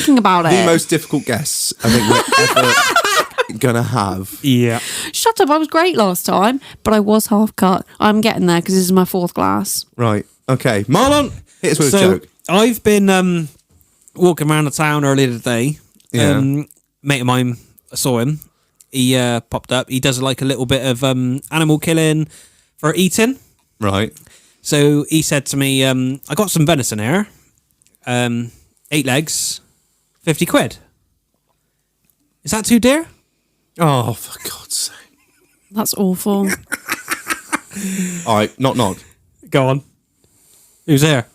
thinking about it. The most difficult guests I think we're ever going to have. Yeah. Shut up, I was great last time, but I was half cut. I'm getting there because this is my 4th glass. Right. Okay. Marlon, hit us with a joke. I've been walking around the town earlier today. Yeah. Mate of mine, I saw him. He popped up. He does like a little bit of animal killing for eating. Right. So he said to me, I got some venison here. 8 legs, 50 quid. Is that too dear? Oh, for God's sake. That's awful. All right. Knock. Go on. Who's there?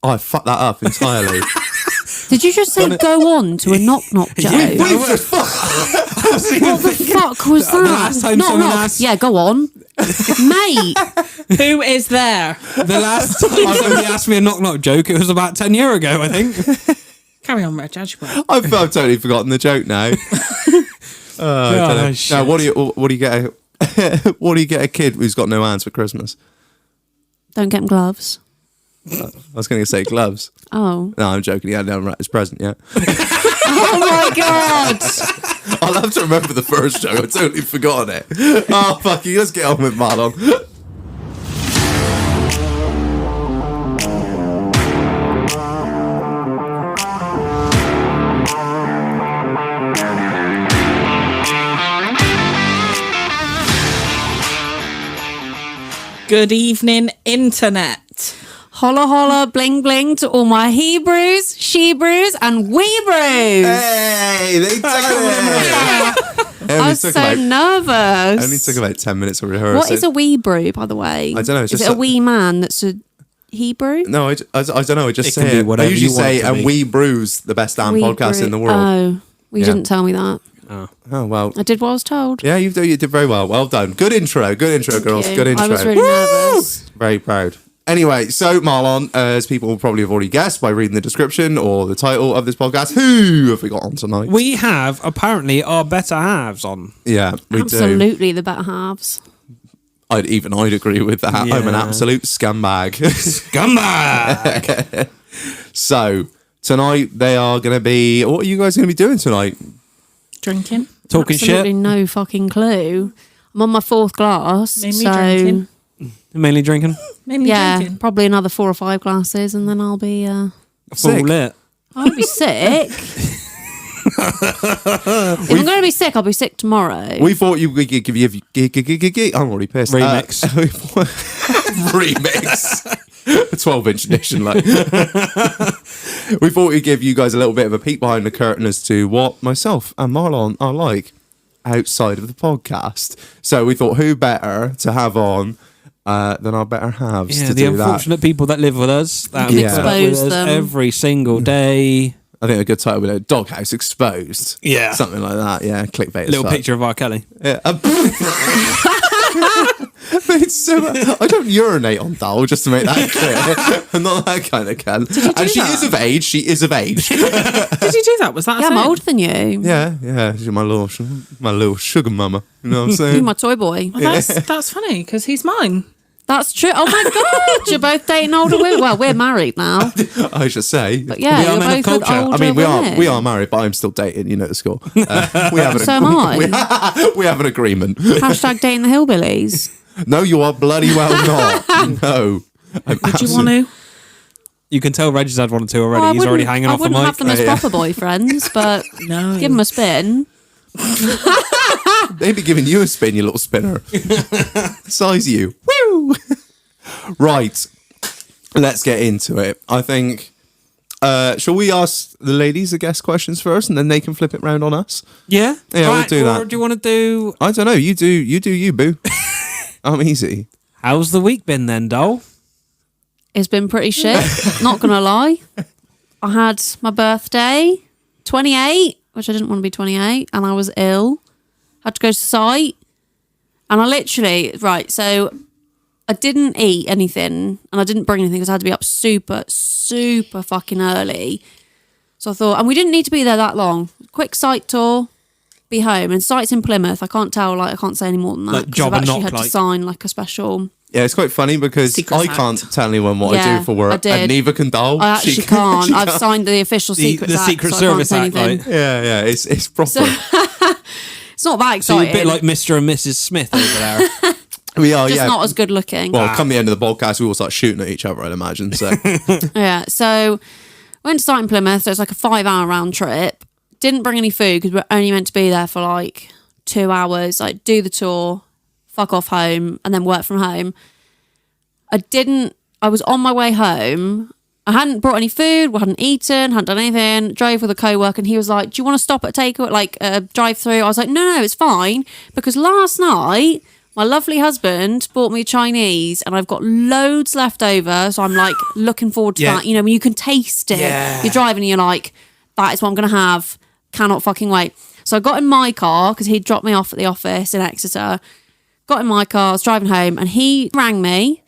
Oh, I fucked that up entirely. Did you just say go on to a knock-knock joke? We've just What the fuck was that? last time knock, someone knock. asked- Yeah, go on. Mate. Who is there? The last time somebody asked me a knock-knock joke, it was about 10 years ago, I think. Carry on, Reg, as you will. I've totally forgotten the joke now. I don't know. shit. Now, what do you get? What do you get a kid who's got no hands for Christmas? Don't get him gloves. I was going to say gloves. Oh. No, I'm joking. He hadn't unwrapped his present yet. Oh my God. I'll have to remember the first joke. I've totally forgotten it. Oh, fuck you. Let's get on with Marlon. Good evening, Internet. Holla holla bling bling to all my Hebrews, she-brews and we-brews. Hey, they done it. I was so nervous. Only took about 10 minutes of rehearsal. What is a wee-brew, by the way? I don't know. It's Is just it a wee man that's a Hebrew? No, I don't know. I just It say can be it. I whatever usually you want say, it to and be. we brews the best damn podcast in the world. Oh, well, you Yeah. didn't tell me that. Oh, well. I did what I was told. Yeah, you did very well. Well done. Good intro, girls. you. Good intro. I was really nervous. Very proud. Anyway, so Marlon, as people will probably have already guessed by reading the description or the title of this podcast, who have we got on tonight? We have apparently our better halves on. Yeah, we do. Absolutely the better halves. I'd agree with that. I'm an Yeah. absolute scumbag. Scumbag! So tonight they are going to be. What are you guys going to be doing tonight? Drinking. Talking Absolutely shit. no fucking clue. I'm on my 4th glass. Mainly so drinking. Mainly drinking. Mainly yeah, drinking. probably another 4 or 5 glasses, and then I'll be. Full Sick. lit. I won't be sick. If I'm going to be sick, I'll be sick tomorrow. We thought you could give you. I'm already pissed. Remix. Remix. A 12-inch edition, like. We thought we'd give you guys a little bit of a peek behind the curtain as to what myself and Marlon are like outside of the podcast. So we thought, who better to have on than our better halves Yeah, to the do that? unfortunate people that live with us. That can put up with expose us them. every single day. I think a good title would be Doghouse Exposed. Yeah. Something like that. Yeah, clickbait. as Little fuck. picture of R. Kelly. Yeah. But it's so, I don't urinate on Dal, just to make that clear. I'm not that kind of cunt. And she is of age. She is of age. Did you do that? Was that yeah, a I'm thing? older than you. Yeah. She's my little sugar mama. You know what I'm You're saying? my toy boy. Well, that's funny because he's mine. That's true. Oh my God, you're both dating older women. Well, we're married now. I should say. But yeah, We are you're men of both with culture. older I mean, women. we are married, but I'm still dating. You know the score. We have an So am I. we have an agreement. Hashtag dating the hillbillies. No, you are bloody well not. No. Would you want to? You can tell Reggie's had one or two already. Well, I He's already wouldn't- hanging I off the wouldn't mic. have them as Yeah. proper boyfriends, but No. give them a spin. Maybe giving you a spin, you little spinner. Size you. Woo! Right. Let's get into it. I think. Shall we ask the ladies the guest questions first, and then they can flip it round on us? Yeah? Yeah, we'll do that. Or do you want to do... I don't know. You do you, boo. I'm easy. How's the week been then, doll? It's been pretty shit, not gonna lie. I had my birthday, 28, which I didn't want to be 28, and I was ill. Had to go to site, and I literally, so I didn't eat anything, and I didn't bring anything because I had to be up super, super fucking early. So I thought, and we didn't need to be there that long. Quick site tour, be home. And site's in Plymouth. I can't say any more than that. Like 'cause job I've and actually knock, had like. to sign like a special Yeah, it's quite funny because Secret I Act. can't tell anyone what I Yeah, do for I work, did. and neither can Dol. I actually can't. I've signed the official Secret Act. Secret so I can't Service say Act, anything. like. Yeah, it's proper. It's not that So exciting. you're a bit like Mr. and Mrs. Smith over there. we are, just yeah. not as good looking. Well, come the end of the podcast, we all start shooting at each other, I'd imagine. So Yeah, so went to start in Plymouth. So it's like a 5-hour round trip. Didn't bring any food because we're only meant to be there for like 2 hours. Like do the tour, fuck off home, and then work from home. I was on my way home. I hadn't brought any food, hadn't eaten, hadn't done anything. Drove with a co-worker and he was like, do you want to stop at a drive-through? I was like, no, it's fine. Because last night, my lovely husband bought me Chinese and I've got loads left over. So I'm like looking forward to Yeah. that. You know, when you can taste it. Yeah. You're driving and you're like, that is what I'm going to have. Cannot fucking wait. So I got in my car because he'd dropped me off at the office in Exeter. Got in my car, I was driving home and he rang me.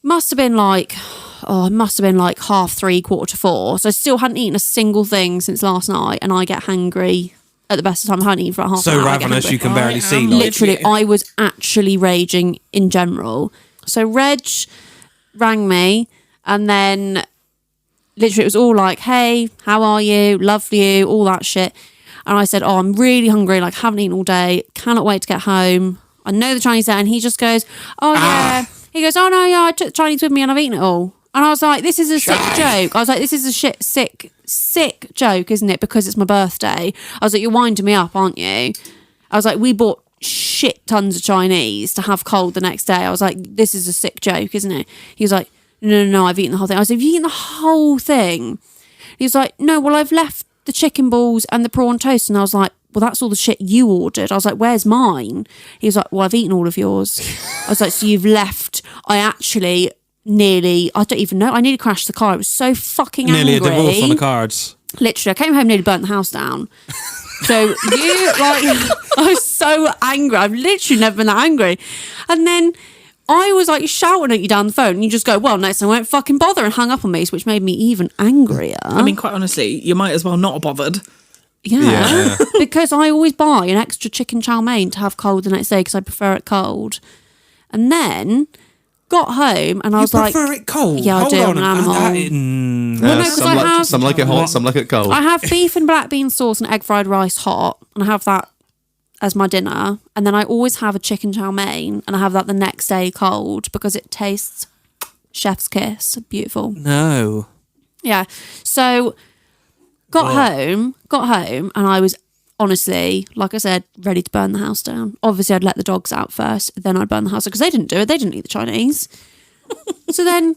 Must have been like 3:30, 4:45. So I still hadn't eaten a single thing since last night, and I get hangry at the best of time. I hadn't eaten for half an So hour. I get ravenous hangry. you can barely I see. am Like. Literally, with you. I was actually raging in general. So Reg rang me, and then literally it was all like, "Hey, how are you? Love you," all that shit. And I said, "Oh, I'm really hungry. Like, haven't eaten all day. Cannot wait to get home. I know the Chinese there." And he just goes, "Oh yeah." He goes, "Oh no, yeah, I took the Chinese with me and I've eaten it all." And I was like, "This is a sick joke." I was like, "This is a sick joke, isn't it? Because it's my birthday." I was like, "You're winding me up, aren't you?" I was like, "We bought shit tons of Chinese to have cold the next day." I was like, "This is a sick joke, isn't it?" He was like, No, I've eaten the whole thing." I was like, "Have you eaten the whole thing?" He was like, "No, well, I've left the chicken balls and the prawn toast." And I was like, "Well, that's all the shit you ordered." I was like, "Where's mine?" He was like, "Well, I've eaten all of yours." I was like, "So you've left." I don't even know. I nearly crashed the car. I was so fucking Nearly angry. a divorce on the cards. Literally, I came home, nearly burnt the house down. So I was so angry. I've literally never been that angry. And then I was like shouting at you down the phone and you just go, "Well, next time I won't fucking bother," and hung up on me, which made me even angrier. I mean, quite honestly, you might as well not have bothered. Yeah. Because I always buy an extra chicken chow mein to have cold the next day because I prefer it cold. And then got home and I was like, prefer it cold? Yeah, I Hold do, on. I'm an animal. Well, no, 'cause I have- some like it hot, some like it cold. I have beef and black bean sauce and egg fried rice hot, and I have that as my dinner. And then I always have a chicken chow mein, and I have that the next day cold because it tastes chef's kiss. Beautiful. No. Yeah. So got home, and I was honestly, like I said, ready to burn the house down. Obviously, I'd let the dogs out first, then I'd burn the house down because they didn't do it. They didn't eat the Chinese. So then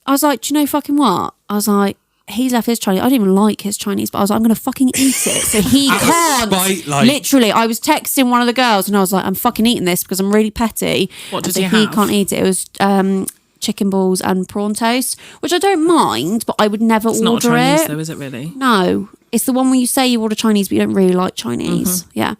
I was like, "Do you know fucking what?" I was like, "He's left his Chinese. I don't even like his Chinese, but I was like, I'm going to fucking eat it so he Out of can't." spite, like- Literally, I was texting one of the girls and I was like, "I'm fucking eating this because I'm really petty." What does And he so have? He can't eat it. It was chicken balls and prawn toast, which I don't mind, but I would never It's order not Chinese, it. though, is it really? No, it's the one where you say you order Chinese, but you don't really like Chinese. Yeah.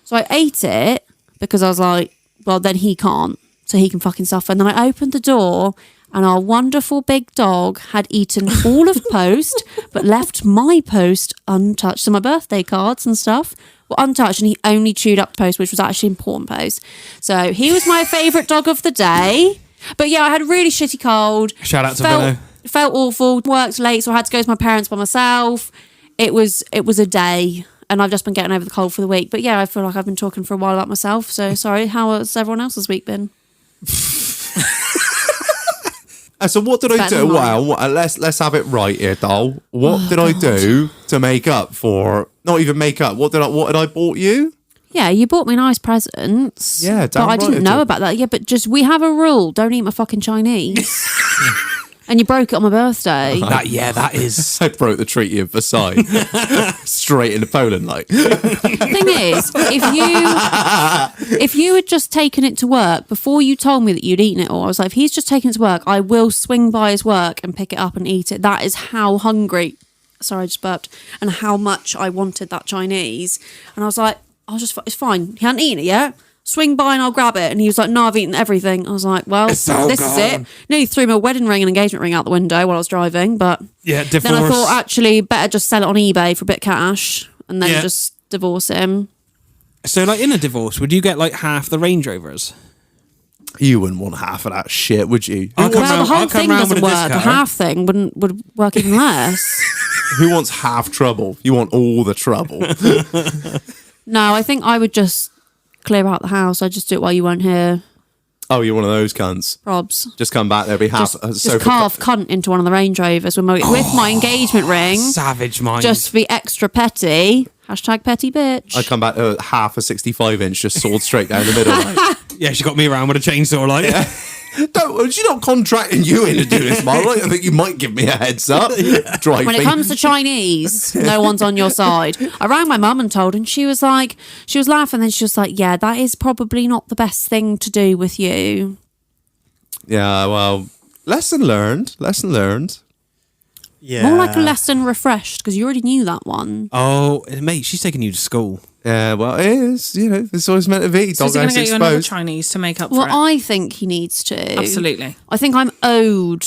So I ate it because I was like, well, then he can't, so he can fucking suffer. And then I opened the door and our wonderful big dog had eaten all of post, but left my post untouched. So my birthday cards and stuff were untouched, and he only chewed up post, which was actually important post. So he was my favourite dog of the day. But yeah, I had a really shitty cold. Shout out to Benno. Felt awful. Worked late, so I had to go to my parents by myself. It was a day, and I've just been getting over the cold for the week. But yeah, I feel like I've been talking for a while about myself. So sorry. How has everyone else's week been? So what did I Better do? than mine. Well, let's have it right here, doll. What did I do to make up for? Not even make up. What did I bought you? Yeah, you bought me nice presents. Yeah, but damn I right didn't I know did. about that. Yeah, but just we have a rule: don't eat my fucking Chinese. And you broke it on my birthday. That is. I broke the Treaty of Versailles straight into Poland. Like, The thing is, if you had just taken it to work before you told me that you'd eaten it all, I was like, if he's just taken it to work, I will swing by his work and pick it up and eat it. That is how hungry. Sorry, I just burped. And how much I wanted that Chinese. And I was like, it's fine. He hadn't eaten it yet. Swing by and I'll grab it. And he was like, "No, I've eaten everything." I was like, "Well, It's all this is it." gone. Nearly threw my wedding ring and engagement ring out the window while I was driving, but Yeah, divorce. then I thought actually better just sell it on eBay for a bit of cash and then Yeah. just divorce him. So, like, in a divorce, would you get, like, half the Range Rovers? You wouldn't want half of that shit, would you? I'll come Well, round- the I'll whole come thing round with doesn't a work. A disco. half thing would work even less. Who wants half trouble? You want all the trouble. No, I think I would just clear out the house. I'd just do it while you weren't here. Oh, you're one of those cunts. Probs. Just come back, there'll be half a Just sofa. carve cunt into one of the Range Rovers with my engagement ring. Savage mind. Just to be extra petty. Hashtag petty bitch. I come back to half a 65-inch, just sword straight down the middle. Like, yeah, she got me around with a chainsaw, like. she's not contracting you in to do this, Marlon. I think you might give me a heads up. Dry When it feet. comes to Chinese, no one's on your side. I rang my mum and told her, and she was laughing, then she was like, yeah, that is probably not the best thing to do with you. Yeah, well, lesson learned. Lesson learned. Yeah. More like a lesson refreshed, because you already knew that one. Oh, mate, she's taking you to school. Yeah, well, it is. You know, it's always meant to be. So Don't is he going get to get you another exposed. Chinese to make up Well, for it? I think he needs to. Absolutely. I think I'm owed,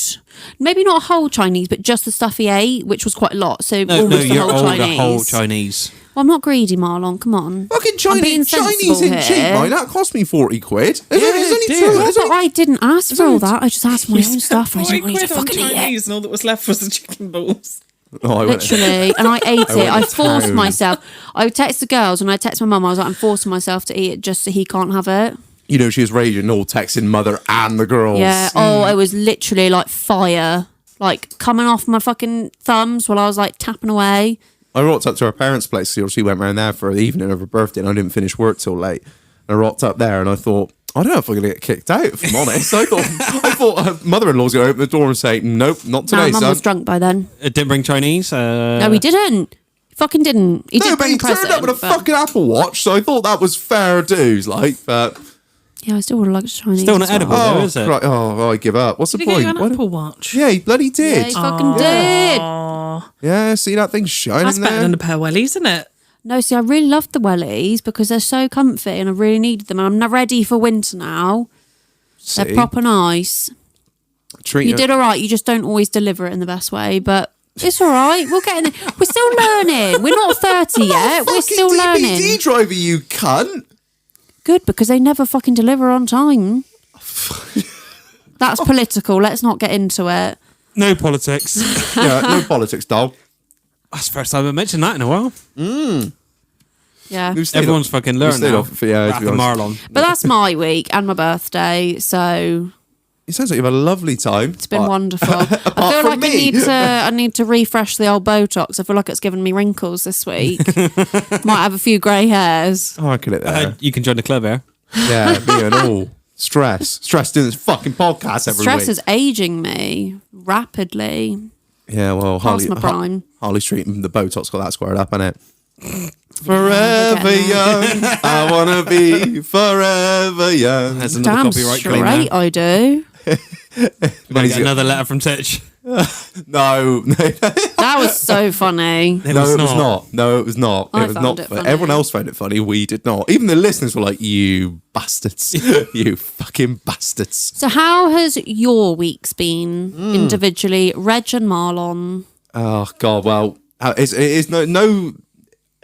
maybe not a whole Chinese, but just the stuff he ate, which was quite a lot. So No, almost you're the whole owed Chinese. a whole Chinese. Well, I'm not greedy, Marlon. Come on. Fucking I'm being Chinese sensible ain't cheap, here. mate. That cost me 40 quid. Yeah, It's only it two. did. It's But only- I didn't ask for all that. I just asked for my own stuff. I didn't want you to £40 on fucking eat it. Chinese and all that was left was the chicken balls. Oh, I went- Literally. And I ate it. went I to forced town. myself. I would text the girls and I text my mum. I was like, I'm forcing myself to eat it just so he can't have it. You know, she was raging, all texting mother and the girls. Yeah. Oh, it was literally like fire. Like coming off my fucking thumbs while I was like tapping away. I rocked up to her parents' place. She went round there for the evening of her birthday, and I didn't finish work till late. I rocked up there, and I thought, I don't know if I'm going to get kicked out, if I'm honest. I thought her mother-in-law's going to open the door and say, nope, not No, today, mum son. was drunk by then. It didn't bring Chinese. No, he didn't. He fucking didn't. He No, did but bring he a present. turned up with a but- fucking Apple Watch, so I thought that was fair dues, like, but... Yeah, I still would have liked Chinese. Still not as well. edible. Though, Oh, is it? right, I give up. What's the Did he get point? you an Why Apple don't- Watch? Yeah, he bloody Yeah, did. he fucking did. Yeah, see that thing shining That's better there? than a pair of wellies, isn't it? No, see, I really loved the wellies because they're so comfy and I really needed them. And I'm not ready for winter now. See? They're proper nice. Treat You did all right. You just don't always deliver it in the best way, but it's all right. We'll get in there. We're still learning. We're not 30 yet. We're still DVD learning. driver, you cunt. Good, because they never fucking deliver on time. That's political. Let's not get into it. No politics. Yeah, no politics, dog. That's the first time I mentioned that in a while. Yeah. We've stayed Everyone's off- fucking we've learned stayed now. off- yeah, to be After honest. Marlon. But that's my week and my birthday, so It sounds like you've had a lovely time. it's been wonderful. I feel from like me. I need to refresh the old Botox. I feel like it's given me wrinkles this week. Might have a few grey hairs. Oh, I can it there. You can join the club here. Yeah, me and all. Stress doing this fucking podcast every Stress week. is aging me rapidly. Yeah, well, Past my prime. Harley Street and the Botox got that squared up, innit? Forever young, I wanna be forever young. There's another Damn copyright claim straight there. I do. We're gonna get another letter from Titch. No, That was so funny. It no, was it was not. No, it was not. I It was found not. it Funny. funny. Everyone else found it funny. We did not. Even the listeners were like, "You bastards! You fucking bastards!" So how has your weeks been individually, Reg and Marlon? Oh God! Well, it is no.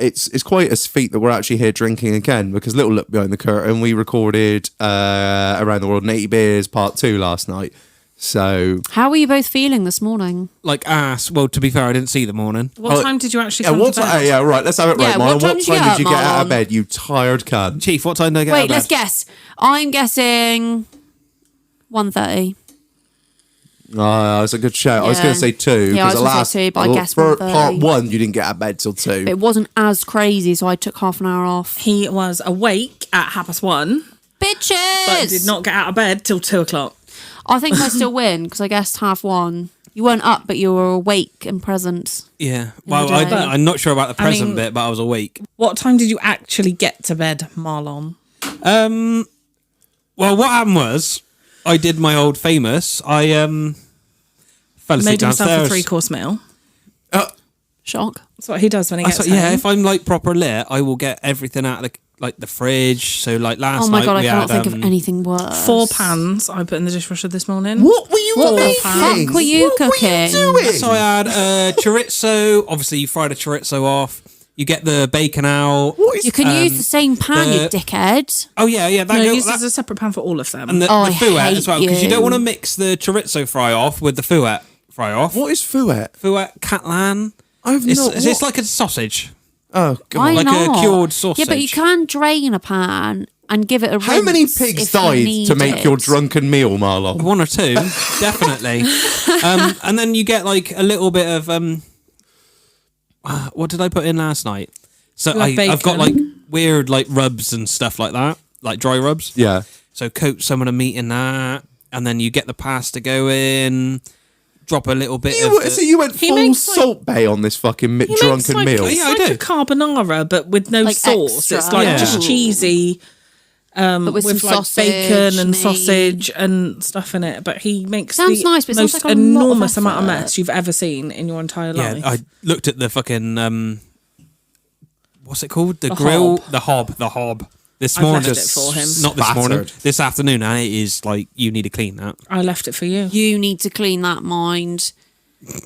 It's quite a feat that we're actually here drinking again, because little look behind the curtain, we recorded Around the World in 80 Beers Part 2 last night. So How were you both feeling this morning? Like ass. Well, to be fair, I didn't see the morning. What time did you actually yeah, come to bed? yeah, right. Let's have it right, Yeah, Marlon. what time What did you time get did you up, get out of Marlon? bed? You tired cunt. Chief, what time did I get out Wait, of let's bed? guess. I'm guessing 1:30. That's a good shout. I was Yeah. going to say 2. Yeah, I was the gonna say last 2, but I guess for 1:30. part 1, you didn't get out of bed till 2. It wasn't as crazy, so I took half an hour off. He was awake at 1:30, Bitches! but did not get out of bed till 2:00. I think I still win because I guessed 1:30. You weren't up, but you were awake and present. Yeah. Well, the day. I'm not sure about the I present mean- bit, but I was awake. What time did you actually get to bed, Marlon? Well, what happened was I did my old famous. I fell asleep Made himself downstairs. a 3-course meal. Shock. That's what he does when he gets Yeah, home. if I'm like proper lit, I will get everything out of the fridge. So like last Oh my night god, I we cannot had, think of anything worse. 4 pans I put in the dishwasher this morning. What were you making? fuck were you What cooking? were you doing? So I had chorizo. Obviously, you fry the chorizo off. You get the bacon out. You can use the same pan, you dickhead. Oh yeah. No, uses a separate pan for all of them. And the I fouet hate as well, because you you. don't want to mix the chorizo fry off with the fouet fry off. What is fouet? Fouet Catalan. It's like a sausage. Oh, God. Why Like not? a cured sausage. Yeah, but you can drain a pan and give it a rinse. How many pigs if you died need to make your it. drunken meal, Marlon? One or two, definitely. And then you get like a little bit of what did I put in last night? So Like I've got like bacon. weird like rubs and stuff like that, like dry rubs. Yeah. So coat some of the meat in that, and then you get the pasta going. Drop a little bit of. So you went He full makes, like- Salt Bay on this fucking He makes, drunken like, meal. It's Yeah, I like do. a carbonara, but with no Like sauce. extra. It's like Yeah. just cheesy. But with With some like sausage, bacon and meat. sausage and stuff in it, but he makes Sounds the nice, but it sounds most like a lot of enormous amount of effort. mess you've ever seen in your entire Yeah, life. I looked at the fucking what's it called? The The grill, hob. the hob. This I've morning, left it for him. not this morning, Spattered. this afternoon, and it is like you need to clean that. I left it for you. You need to clean that, mind.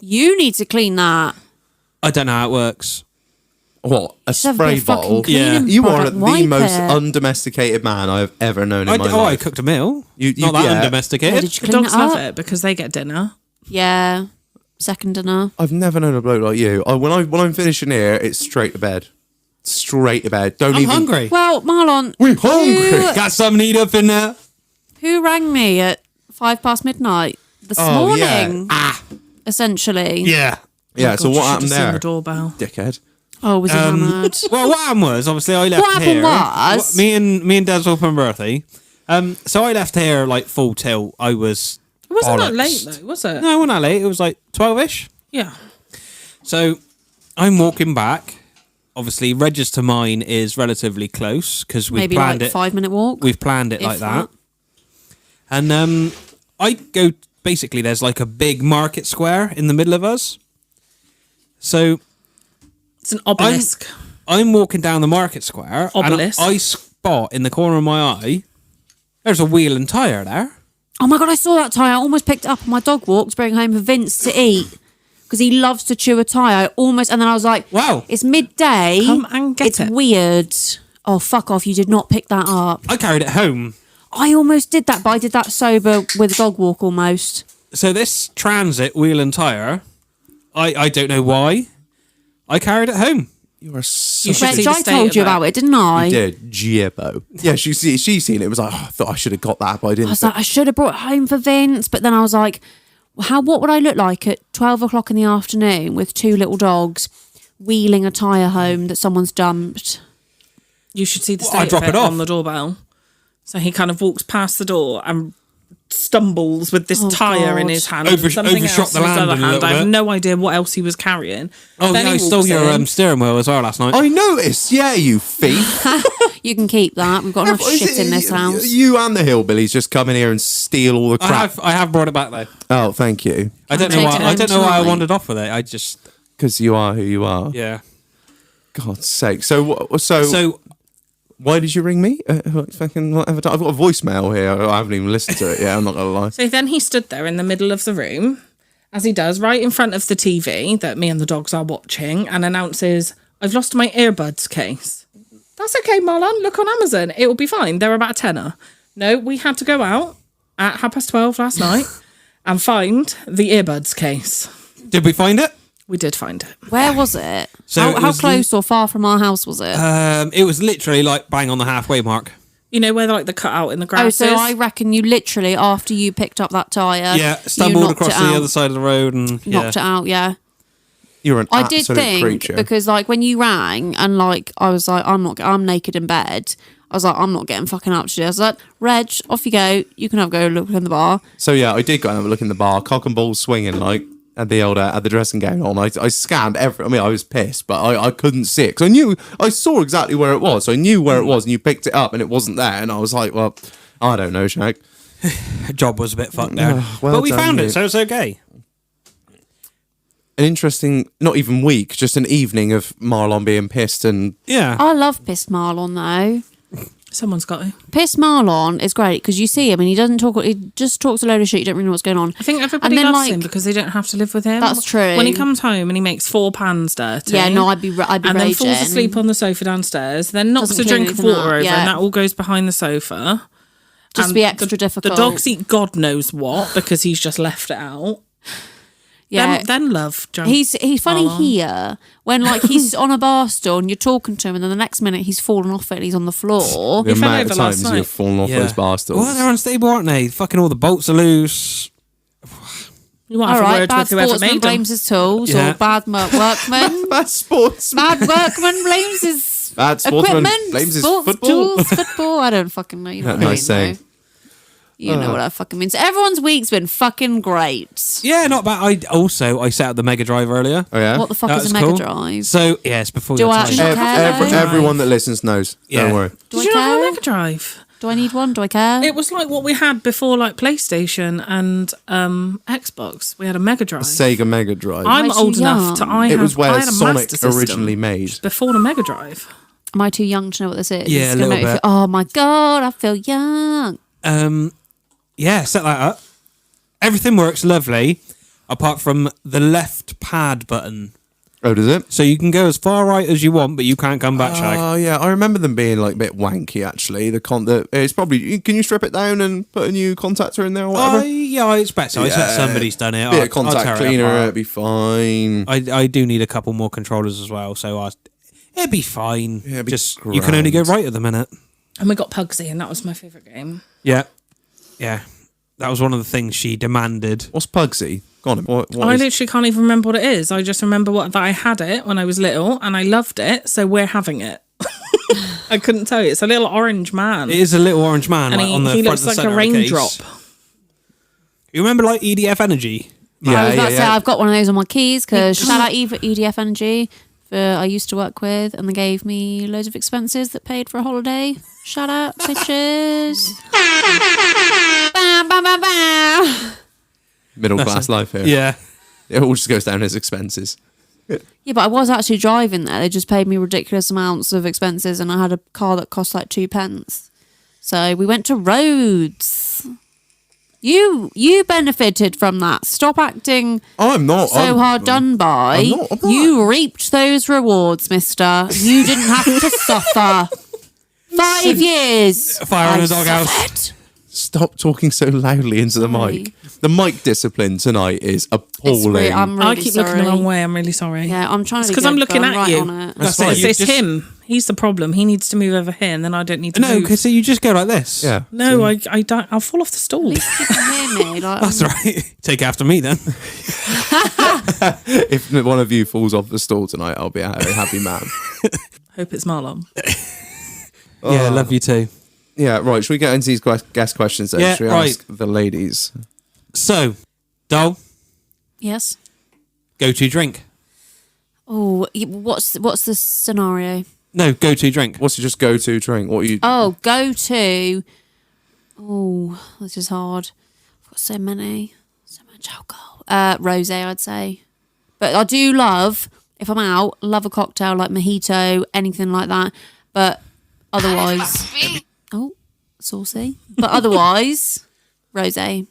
You need to clean that. I don't know how it works. What? A Just have a spray bit of fucking bottle? cleaning You are product, the wipe most it. undomesticated man I have ever known in my I life. cooked a meal. You- not that yeah. Yeah, undomesticated. did you The clean dogs it love up? it because they get dinner. Yeah. Second dinner. I've never known a bloke like you. When I'm finishing here, it's straight to bed. Straight to bed. Don't I'm even. hungry. Well, Marlon, We're hungry. Got some need up in there. who rang me at midnight this Oh, yeah. morning? Essentially. Yeah. Yeah. Oh, So God, what you should happened have seen there, the doorbell. dickhead? Oh, was he hammered? Well, what happened was obviously I left What happened here. was- me and Dad's open birthday. So I left here like full tilt. I was. It wasn't that bollocks. late though, was it? No, it wasn't that late. It was like 12ish. Yeah. So I'm walking back. Obviously, Regis to mine is relatively close because we've Maybe planned like it. 5 minute walk. We've planned it if like that. And I go. Basically, there's like a big market square in the middle of us. So It's an obelisk. I'm walking down the market square. Obelisk. And I spot in the corner of my eye. There's a wheel and tire there. Oh my God, I saw that tyre. I almost picked it up on my dog walk to bring home for Vince to eat. Because he loves to chew a tyre. And then I was like, Wow. it's midday. Come and get it's it. weird. Oh, fuck off. You did not pick that up. I carried it home. I almost did that, but I did that sober with a dog walk almost. So this transit wheel and tire, I don't know why. I carried it home. You are so. You should Reg, see the I state told of you it. about it, didn't I? You did, Gibbo. Yeah, she's seen it. It was like, oh, I thought I should have got that, but I didn't. I was like, I should have brought it home for Vince, but then I was like, well, what would I look like at 12 o'clock in the afternoon with two little dogs wheeling a tyre home that someone's dumped? You should see the Well, I'd state drop of it it off. on the doorbell. So he kind of walks past the door and stumbles with this Oh, tyre in God. his hand. Over- and something overshot else the in his landing other a hand. little I have bit. no idea what else he was carrying. Oh, Then yeah, he I stole walks your in. steering wheel as well last night. I noticed. Yeah, you thief. You can keep that. We've got enough Is shit it- in this house. You and the hillbillies just come in here and steal all the crap. I have brought it back though. Oh, thank you. I don't know take why. it I home don't know why I tonight. wandered off with it. I just Because you are who you are. yeah. God's sake. So So why did you ring me? Fucking whatever. I've got a voicemail here. I haven't even listened to it yet. I'm not gonna lie. So then he stood there in the middle of the room, as he does, right in front of the TV that me and the dogs are watching, and announces, I've lost my earbuds case. That's okay, Marlon. Look on Amazon. It will be fine. They're about a tenner. No, we had to go out at 12:30 last night and find the earbuds case. did we find it? We did find it. Where was it? So it how was close or far from our house was it? It was literally like bang on the halfway mark. You know where the cutout in the Oh, grass so is? I reckon you literally, after you picked up that tyre, Yeah, you stumbled knocked across it the out. other side of the road and Knocked it out, yeah. You're an I did absolute think, creature. because like when you rang and like I was like, I'm naked in bed. I was like, I'm not getting fucking up today. I was like, Reg, off you go. You can have a go look in the bar. So yeah, I did go and have a look in the bar, cock and balls swinging, like had the old had the dressing gown on. I scanned every. I mean, I was pissed, but I couldn't see it because I saw exactly where it was. So I knew where it was, and you picked it up, and it wasn't there. And I was like, well, I don't know, Shag. job was a bit fucked there. well but we done, found you. it, so it's okay. An interesting, not even week, just an evening of Marlon being pissed and Yeah. I love pissed Marlon though. Someone's got to. Piss Marlon is great because you see him and he doesn't talk. He just talks a load of shit. You don't really know what's going on. I think everybody And then, loves like- him because they don't have to live with him. That's true. When he comes home and he makes 4 pans dirty. Yeah, no, I'd be and raging. then falls asleep on the sofa downstairs, then knocks Doesn't a clean drink of anything water up, over, yeah. and that all goes behind the sofa. Just And be extra difficult. The dogs eat God knows what because he's just left it out. Yeah. Then love. He's funny Marlon. here when like he's on a bar stool and you're talking to him and then the next minute he's fallen off it and he's on the floor. The He fell amount of over last times night. you've fallen off those bar stools. Well, they're unstable, aren't they? Fucking all the bolts are loose. You want to All have a right, word bad with whoever sportsman made them. blames his tools Yeah. or bad workman. Bad sports. Bad workman blames his Bad sportsman equipment, blames his sports football. tools, football. I don't fucking know. You don't Nice really know. saying. You know what that fucking means. Everyone's week's been fucking great. Yeah, not bad. I set up the Mega Drive earlier. Oh yeah. What the fuck That is was a Mega cool. Drive? So, yes, before Do your I time. actually- Okay. Everyone that listens knows. Yeah. Don't worry. Do Did you I not have a care? Mega Drive? Do I need one? Do I care? It was like what we had before, like PlayStation and Xbox. We had a Mega Drive. Sega Mega Drive. I'm Am I too old enough to. young? it was I where had a Sonic Master System originally made. before the Mega Drive. Am I too young to know what this is? Yeah, It's a gonna little make me bit. feel- oh my god, I feel young. Yeah, set that up. Everything works lovely, apart from the left pad button. Oh, does it? So you can go as far right as you want, but you can't come back, Shag. Oh yeah, I remember them being like a bit wanky. Actually, it's probably. Can you strip it down and put a new contactor in there or whatever? Yeah, I expect so. I expect somebody's done it. Bit I'll of contact tear it cleaner, apart. it'd be fine. I do need a couple more controllers as well, so it'd be fine. Yeah, it'd be Just you can only go grand. right at the minute. And we got Pugsy, and that was my favourite game. Yeah, that was one of the things she demanded. What's Pugsy? Go on. What I is- literally can't even remember what it is. I just remember that I had it when I was little, and I loved it, so we're having it. I couldn't tell you. It's a little orange man. It is a little orange man and like, on the he front looks and like centre a of the case. raindrop. You remember like EDF Energy? I was about to say I've got one of those on my keys because shout out Eve at EDF Energy for I used to work with and they gave me loads of expenses that paid for a holiday. Shout out, bitches. Bam, bam, bam, bam. Middle class life here. Yeah. It all just goes down as expenses. Yeah, but I was actually driving there. They just paid me ridiculous amounts of expenses and I had a car that cost like 2p. So we went to Rhodes. You benefited from that. Stop acting I'm not. so hard done by. I'm not. You reaped those rewards, mister. You didn't have to suffer. 5 years. Fire in I the doghouse. suffered. Stop talking so loudly into the Sorry. mic. The mic discipline tonight is It's appalling. really, I'm really I keep sorry. looking the wrong way. I'm really sorry. Yeah, I'm trying It's to. because I'm looking at right you. On it. That's It's, fine. You it's just- him. He's the problem. He needs to move over here, and then I don't need to No, move. because so you just go like this. yeah. No, I don't. I'll fall off the stool. You can hear me. Like, That's right. Take after me then. If one of you falls off the stool tonight, I'll be a very happy man. Hope it's Marlon. Yeah, love you too. Yeah, right. Should we get into these guest questions then? Yeah, Should we right. ask the ladies? So, Dol, yes. go-to drink. Oh, what's the scenario? No, go-to drink. What's your just go-to drink? What you? Oh, go to. Oh, this is hard. I've got so much alcohol. Rosé, I'd say. But I do love, if I'm out, love a cocktail like mojito, anything like that. But otherwise, oh, saucy. But otherwise, rosé.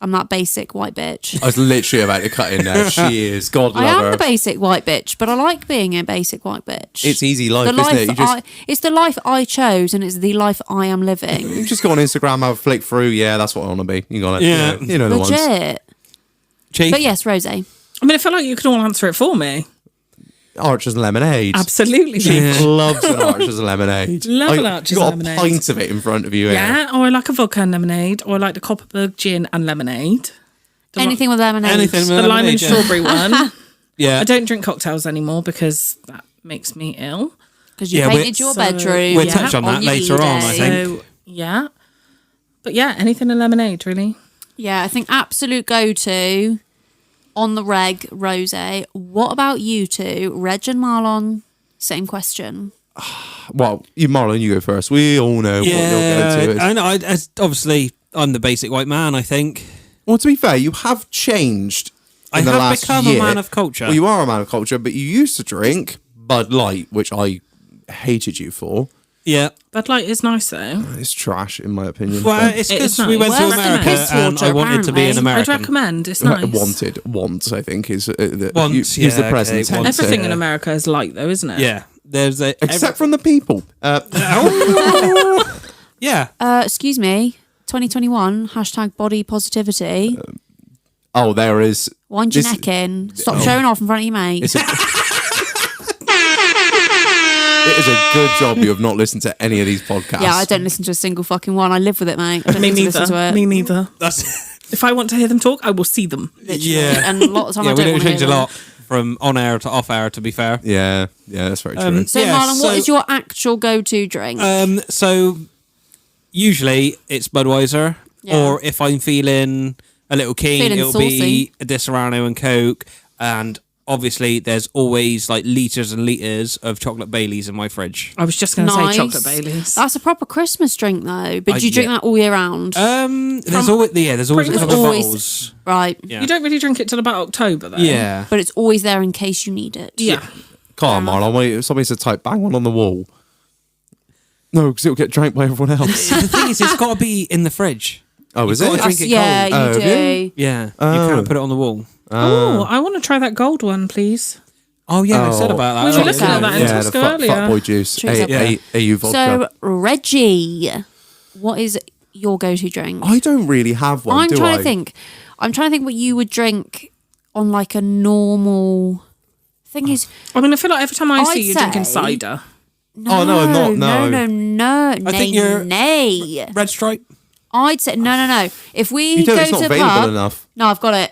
I'm that basic white bitch. I was literally about to cut in there. She is. God I love am her. the basic white bitch, but I like being a basic white bitch. It's easy life, the isn't it? You just, it's the life I chose, and it's the life I am living. you just go on Instagram, have a flick through. Yeah, that's what I want to be. You got it. Yeah. You know the ones. Legit. Chief. But yes, rosé. I mean, I feel like you could all answer it for me. Archer's lemonade. Absolutely. Yeah. Loves an Archer's lemonade. Love an Like, Archer's you got lemonade. a pint of it in front of you. Yeah, or I like a vodka and lemonade, or I like the Copperberg gin and lemonade. Anything with lemonade. Anything with The lime lemonade, and yeah. strawberry one. Yeah. I don't drink cocktails anymore because that makes me ill. Because you Yeah, painted your so- bedroom. We'll touch on that your later on, I D-Day. think. So, yeah. But yeah, anything in lemonade, really. Yeah, I think absolute go-to on the reg, rosé. What about you two? Reg and Marlon, same question. Well, you Marlon, you go first. We all know what your go-to is. I know. Obviously, I'm the basic white man, I think. Well, to be fair, you have changed in I the have last become year. a man of culture. Well, you are a man of culture, but you used to drink Bud Light, which I hated you for. Yeah. Bud Light is nice though. It's trash, in my opinion. Well, but it's It because is we nice. went to Worse than America piss and water, I wanted to be an apparently. American. I'd recommend. It's nice. Wanted, I think, is Once, use the yeah, present okay, tense. once. Everything Yeah. in America is light though, isn't it? Yeah. There's a... Except from the people. Yeah. Excuse me. 2021 # body positivity. There is. Wind your this- neck in. Stop showing off in front of your mates. It is a good job you have not listened to any of these podcasts. Yeah, I don't listen to a single fucking one. I live with it, mate. I don't Me need to listen to neither. it. Me neither. That's... If I want to hear them talk, I will see them. Yeah. And a lot of the time Yeah, I we don't don't want to change hear a them. lot from on air to off air, to be fair. Yeah, that's very true. So, Yeah, Marlon, what so- is your actual go-to drink? So usually it's Budweiser, Yeah. or if I'm feeling a little keen, Feeling it'll saucy. be a Disaronno and Coke. And obviously, there's always like liters and liters of chocolate Baileys in my fridge. I was just going to Nice. say chocolate Baileys. That's a proper Christmas drink, though. But do you drink yeah. that all year round? There's always there's always a pretty couple of much. bottles. Right. Yeah. You don't really drink it till about October though. Yeah. But it's always there in case you need it. Yeah. Come on, Marlon. Wait, somebody said type bang one on the wall. No, because it'll get drank by everyone else. The thing is, it's got to be in the fridge. Oh, is You've it? got to drink it Yeah, cold. you have do. Yeah. You Oh. can't put it on the wall. Oh, I want to try that gold one, please. Oh yeah, I said Oh. about that. We were earlier, looking at didn't that we? in Yeah, the Tosca earlier. fat boy juice. Drinks up there. AU vodka. So, Reggie, what is your go-to drink? I don't really have one, I'm do trying I? to think. I'm trying to think what you would drink on like a normal... Thing is... I mean, I feel like every time I I'd see you drinking say- cider. Oh, no, I'm not, no. No. I think you're- Nay. Red Stripe. I'd say... No. If we You don't, go it's not to a available pub... enough. No, I've got it.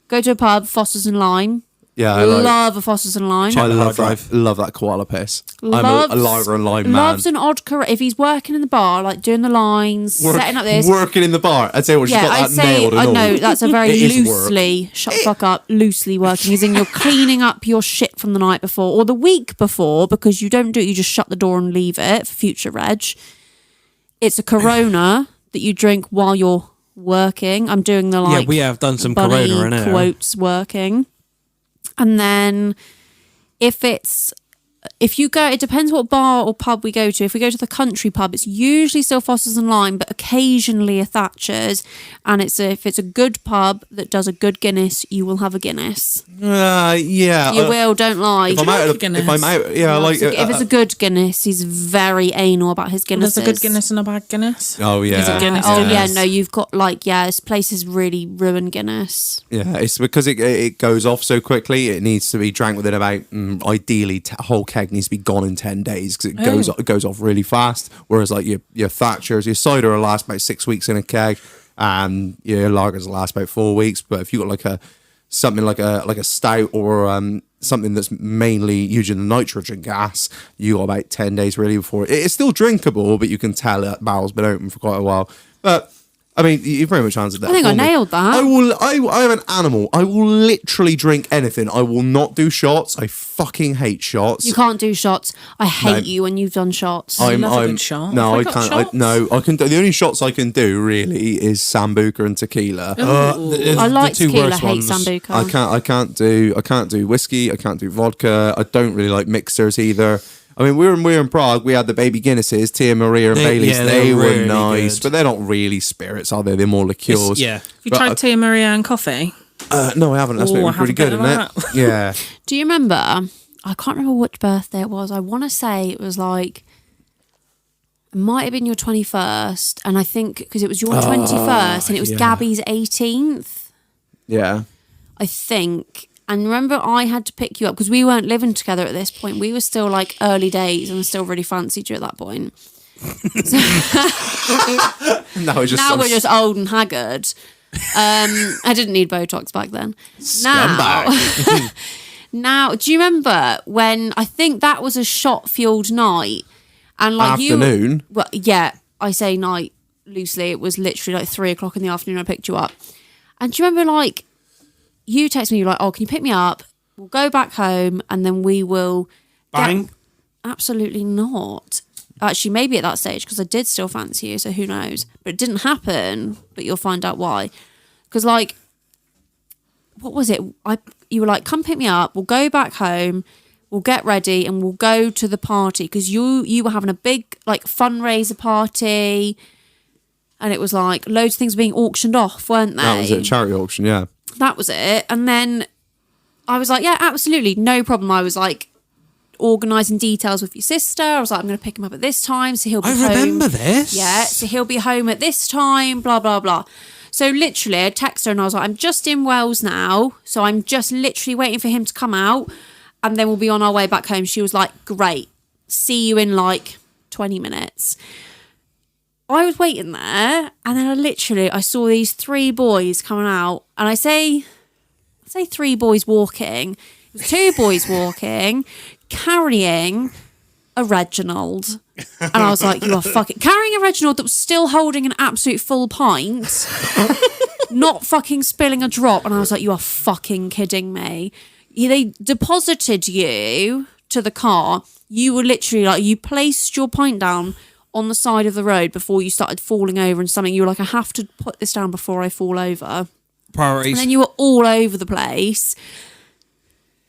Go to a pub, Foster's and Lime. Yeah, I like Love a Foster's and Lime. I love Hard that. drive. Love that koala piss. Loves- I'm a lighter and lime man. Loves an odd correct. If he's working in the bar, like doing the lines, setting up this. Working in the bar. I'd say, well, she's Yeah, got I'd that say nailed and I all. know that's a very It is loosely shut the fuck up, loosely working. As in you're cleaning up your shit from the night before or the week before because you don't do it. You just shut the door and leave it for future reg. It's a Corona that you drink while you're working. I'm doing the like. Yeah, we have done some bunny Corona in there. quotes working, and then if you go, it depends what bar or pub we go to. If we go to the country pub, it's usually still Foster's and Lime, but occasionally a Thatcher's. And if it's a good pub that does a good Guinness, you will have a Guinness. Yeah. You will, don't lie. If I'm out, if I'm out, yeah, I like. If it's a good Guinness, he's very anal about his Guinnesses. There's a good Guinness and a bad Guinness. Oh yeah. Is it Guinness? Oh yeah, Guinness? no, you've got this place has really ruined Guinness. Yeah, it's because it goes off so quickly. It needs to be drank within about ideally a whole keg needs to be gone in 10 days because it goes off really fast. Whereas like your Thatchers, your cider will last about 6 weeks in a keg, and your lagers will last about 4 weeks. But if you got something like a stout or something that's mainly using the nitrogen gas, you got about 10 days really before it's still drinkable, but you can tell that barrel's been open for quite a while. But I mean, you very much answered that. I think for I me. nailed that. I am an animal. I will literally drink anything. I will not do shots. I fucking hate shots. You can't do shots. I hate you when you've done shots. love a good shot. No, Have I I got can't. shots? No, I can do. The only shots I can do really is sambuca and tequila. I like the two tequila, worst hate ones. sambuca. I can't do whiskey. I can't do vodka. I don't really like mixers either. I mean, we were in Prague. We had the baby Guinnesses, Tia Maria and Baileys. Yeah, they were really nice, good. but they're not really spirits, are they? They're more liqueurs. Yeah. Have you But tried Tia Maria and coffee? no, I haven't. That's Ooh, maybe I have pretty a bit good, of isn't it? that. Yeah. Do you remember? I can't remember which birthday it was. I want to say it was like. It might have been your 21st, and I think because it was your 21st, and it was Gabby's 18th. Yeah. I think. And remember, I had to pick you up because we weren't living together at this point. We were still like early days, and I still really fancied you at that point. No, it's just Now we're just old and haggard. I didn't need Botox back then. Now, do you remember when I think that was a shot-fueled night, and like Afternoon? Well, yeah, I say night loosely. It was literally like 3:00 in the afternoon. I picked you up, and do you remember like you texted me? You're like, "Oh, can you pick me up? We'll go back home, and then we will Bang. Absolutely not. Actually, maybe at that stage because I did still fancy you. So who knows? But it didn't happen. But you'll find out why. Because like, what was it? You were like, "Come pick me up. We'll go back home. we'll get ready and we'll go to the party because you were having a big like fundraiser party and it was like loads of things being auctioned off, weren't they? That was it, charity auction, yeah. That was it. And then I was like, yeah, absolutely, no problem. I was like organising details with your sister. I was like, I'm going to pick him up at this time, so he'll be home. I remember this. Yeah, so he'll be home at this time, blah, blah, blah. So literally, I texted her and I was like, I'm just in Wales now, so I'm just literally waiting for him to come out and then we'll be on our way back home. She was like, great, see you in like 20 minutes. I was waiting there and then I saw these 3 boys coming out and I say 3 boys walking. It was 2 boys walking, carrying a Reginald. And I was like, you are fucking... Carrying a Reginald that was still holding an absolute full pint, not fucking spilling a drop. And I was like, you are fucking kidding me. They deposited you to the car. You were literally like, you placed your pint down on the side of the road before you started falling over and something. You were like, I have to put this down before I fall over. Priorities. And then you were all over the place.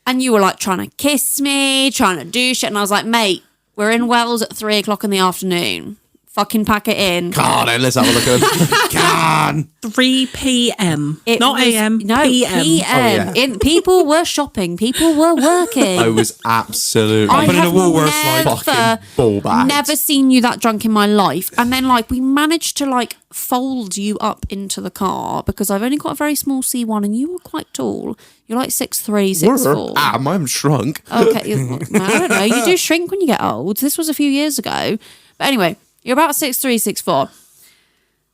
And you were like trying to kiss me, trying to do shit. And I was like, mate, we're in Wells at 3 o'clock in the afternoon. Fucking pack it in. Come on, then, let's have a look at Can. 3 p.m. It Not was- a.m. No, p.m. p.m. Oh, yeah. People were shopping. People were working. I was absolutely I But in a have Woolworths, like, fucking ball bags. never seen you that drunk in my life. And then like we managed to like fold you up into the car because I've only got a very small C1 and you were quite tall. You're like 6'3", 6'4". I'm shrunk. Okay, I don't know. You do shrink when you get old. This was a few years ago. But anyway, you're about 6'3", 6'4".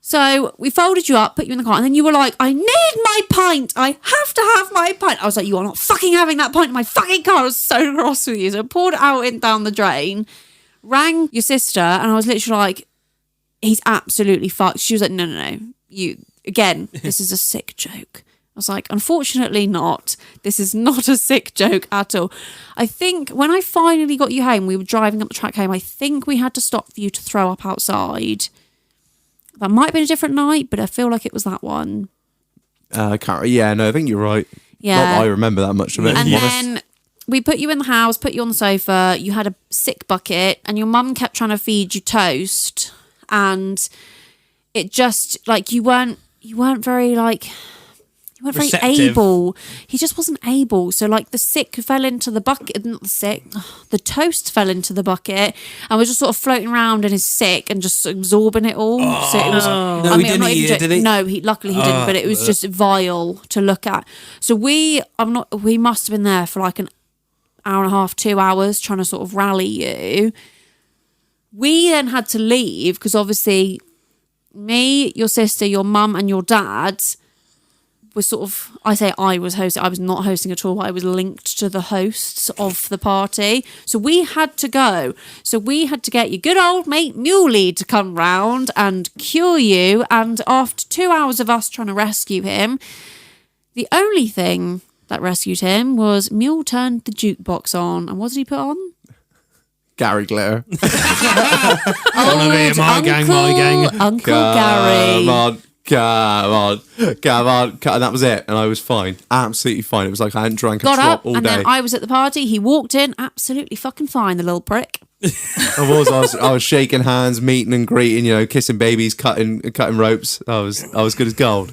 So we folded you up, put you in the car, and then you were like, I need my pint. I have to have my pint. I was like, you are not fucking having that pint in my fucking car. I was so cross with you. So I poured it out in down the drain, rang your sister, and I was literally like, he's absolutely fucked. She was like, no. This is a sick joke. I was like, unfortunately not. This is not a sick joke at all. I think when I finally got you home, we were driving up the track home, I think we had to stop for you to throw up outside. That might have been a different night, but I feel like it was that one. I think you're right. Yeah. Not that I remember that much of it. And to be honest. then we put you in the house, put you on the sofa, you had a sick bucket, and your mum kept trying to feed you toast. And it just, like, you weren't very, like... You weren't very Receptive. able. He just wasn't able. So, like, the sick fell into the bucket. The toast fell into the bucket and was just sort of floating around in his sick and just absorbing it all. So it was. No, he didn't eat it, did he? No, luckily he didn't. But it was just vile to look at. So we must have been there for like an hour and a half, 2 hours trying to sort of rally you. We then had to leave because obviously me, your sister, your mum, and your dad was sort of, I was hosting. I was not hosting at all. I was linked to the hosts of the party. So we had to go. So we had to get your good old mate Muley to come round and cure you. And after 2 hours of us trying to rescue him, the only thing that rescued him was Mule turned the jukebox on. And what did he put on? Gary Glitter. Wanna be in my gang, my gang. Uncle Gary. Come on. And that was it. And I was fine. Absolutely fine. It was like I hadn't drank a Got drop up, all and day. then I was at the party. He walked in, absolutely fucking fine, the little prick. I was shaking hands, meeting and greeting, kissing babies, cutting ropes. I was good as gold.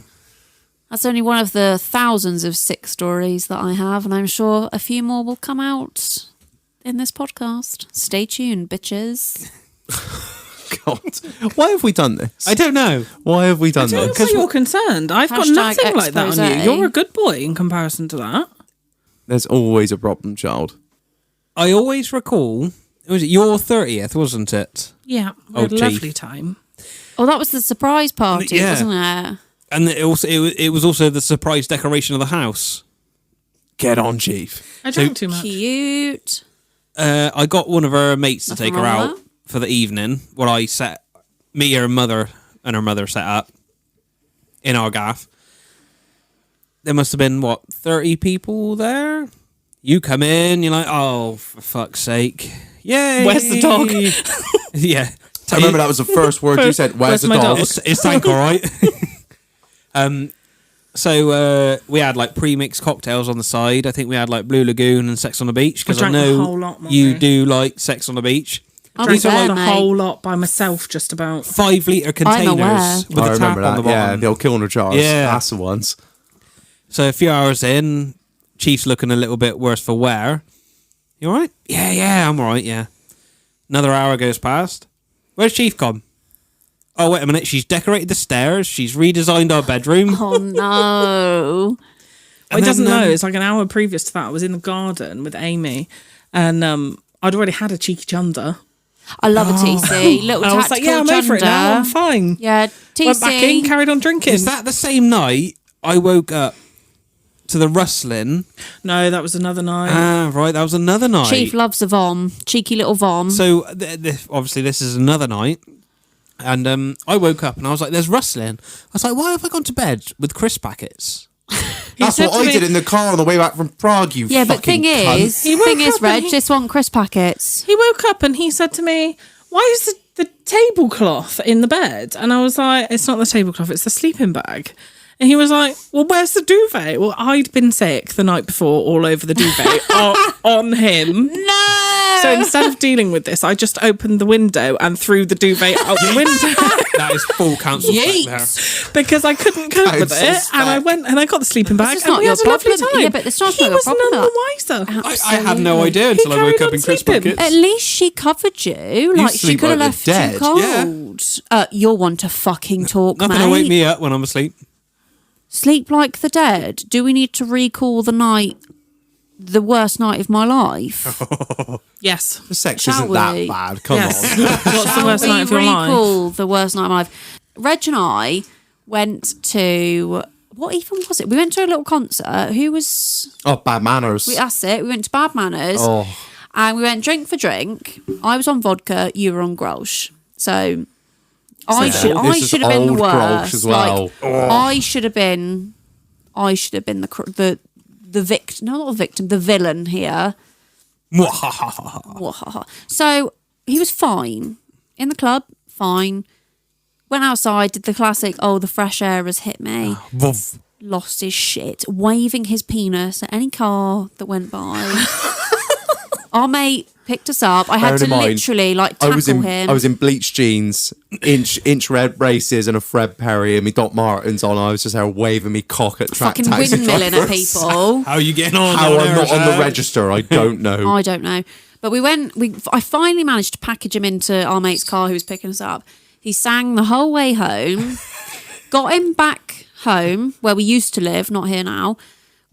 That's only one of the thousands of sick stories that I have, and I'm sure a few more will come out in this podcast. Stay tuned, bitches. God. Why have we done this? I don't know. Why have we done I don't know this? why you're concerned. I've got Hashtag nothing like that on you. expose. You're a good boy in comparison to that. There's always a problem, child. I always recall, was it your 30th, wasn't it? Yeah, we Oh, had a gee. lovely time. Oh, that was the surprise party, Yeah. wasn't it? And it was also the surprise decoration of the house. Get on, Chief. I drank too much. Cute. I got one of her mates to Nothing take her wrong out with for the evening. Well, me, her mother, and her mother set up in our gaff. There must have been, 30 people there? You come in, you're like, oh, for fuck's sake. Yay! Where's the dog? Yeah. I remember that was the first word you said. Where's the my dog? dog? It's Tank, all right? So we had like pre-mixed cocktails on the side. I think we had like Blue Lagoon and Sex on the Beach because I drank the know whole lot, Molly. you do like Sex on the Beach. I'll be Drank there, the mate. whole lot by myself, just about. 5 litre aware. containers with I a tap remember on the that. Yeah, bottom. the old Kilner jars. Yeah. That's the ones. So a few hours in, Chief's looking a little bit worse for wear. You all right? Yeah, I'm all right, yeah. Another hour goes past. Where's Chief gone? Oh, wait a minute. She's decorated the stairs. She's redesigned our bedroom. Oh no. Well, he doesn't know. It's like an hour previous to that. I was in the garden with Amy, and I'd already had a cheeky chunder. I love a TC. Little And I was tactical like, yeah, I'm over it now. I'm fine. Yeah, TC. Went back in, carried on drinking. Is that the same night I woke up to the rustling? No, that was another night. Ah, right. That was another night. Chief loves a vom. Cheeky little vom. So obviously this is another night. And I woke up and I was like, there's rustling. I was like, why have I gone to bed with crisp packets? That's said what to I me- did in the car on the way back from Prague, you yeah, but fucking thing cunt. is, woke up Reg, and this one crisp packets. He woke up and he said to me, why is the tablecloth in the bed? And I was like, it's not the tablecloth, it's the sleeping bag. And he was like, well, where's the duvet? Well, I'd been sick the night before all over the duvet on him. No. So instead of dealing with this, I just opened the window and threw the duvet out the window. That is full council Yeet. there. Because I couldn't cope with Council it. And I spec. went and I got the sleeping bag It's and not we your had a lovely problem. time. Yeah, but it's not He your was problem. none the wiser. I had no idea until I carried woke up on in crisp sleeping. buckets. At least she covered you. Like she sleep could have like left the you dead. cold. You're one to fucking talk, Nothing mate. to wake me up when I'm asleep. Sleep like the dead. Do we need to recall the worst night of my life? Yes. The sex Shall isn't that we? bad. Come Yes. on. What's the worst We night of your life? recall the worst night of my life. Reg and I went to, what even was it? We went to a little concert. Who was, Oh, bad manners. that's it. We went to Bad Manners. Oh. And we went drink for drink. I was on vodka, you were on Grolsch. So I So should this is have been the old Grolsch worst. as well. Like, I should have been the victim, no, not the victim, the villain here. So he was fine in the club, fine. Went outside, did the classic, oh, the fresh air has hit me. Lost his shit, waving his penis at any car that went by. Our mate picked us up. I had Bearing to in mind, literally like I tackle was in him. I was in bleached jeans, inch red braces, and a Fred Perry, and me Doc Martens on. I was just there waving me cock at track fucking taxi windmilling at drivers. people. How are you getting on? How down I'm there, not on the sir? register, I don't know. I don't know. But I finally managed to package him into our mate's car who was picking us up. He sang the whole way home, got him back home where we used to live, not here now.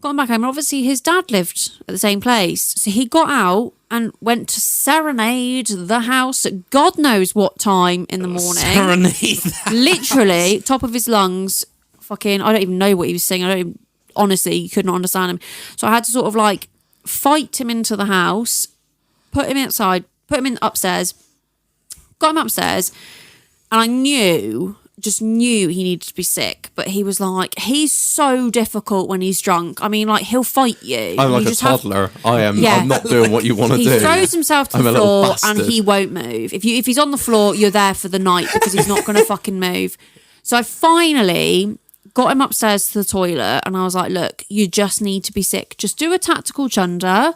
Got him back home. And obviously his dad lived at the same place. So he got out and went to serenade the house at God knows what time in the morning. Serenade. Literally, top of his lungs, fucking, I don't even know what he was singing. Honestly, you could not understand him. So I had to sort of like fight him into the house, put him outside, put him in upstairs, got him upstairs, and I just knew he needed to be sick. But he was like, he's so difficult when he's drunk. I mean, like, he'll fight you. I'm like You a just have- toddler. I am. Yeah. I'm not doing what you want to he do. throws himself to I'm the a little floor and bastard. he won't move. If he's on the floor, you're there for the night because he's not going to fucking move. So I finally got him upstairs to the toilet and I was like, look, you just need to be sick. Just do a tactical chunder.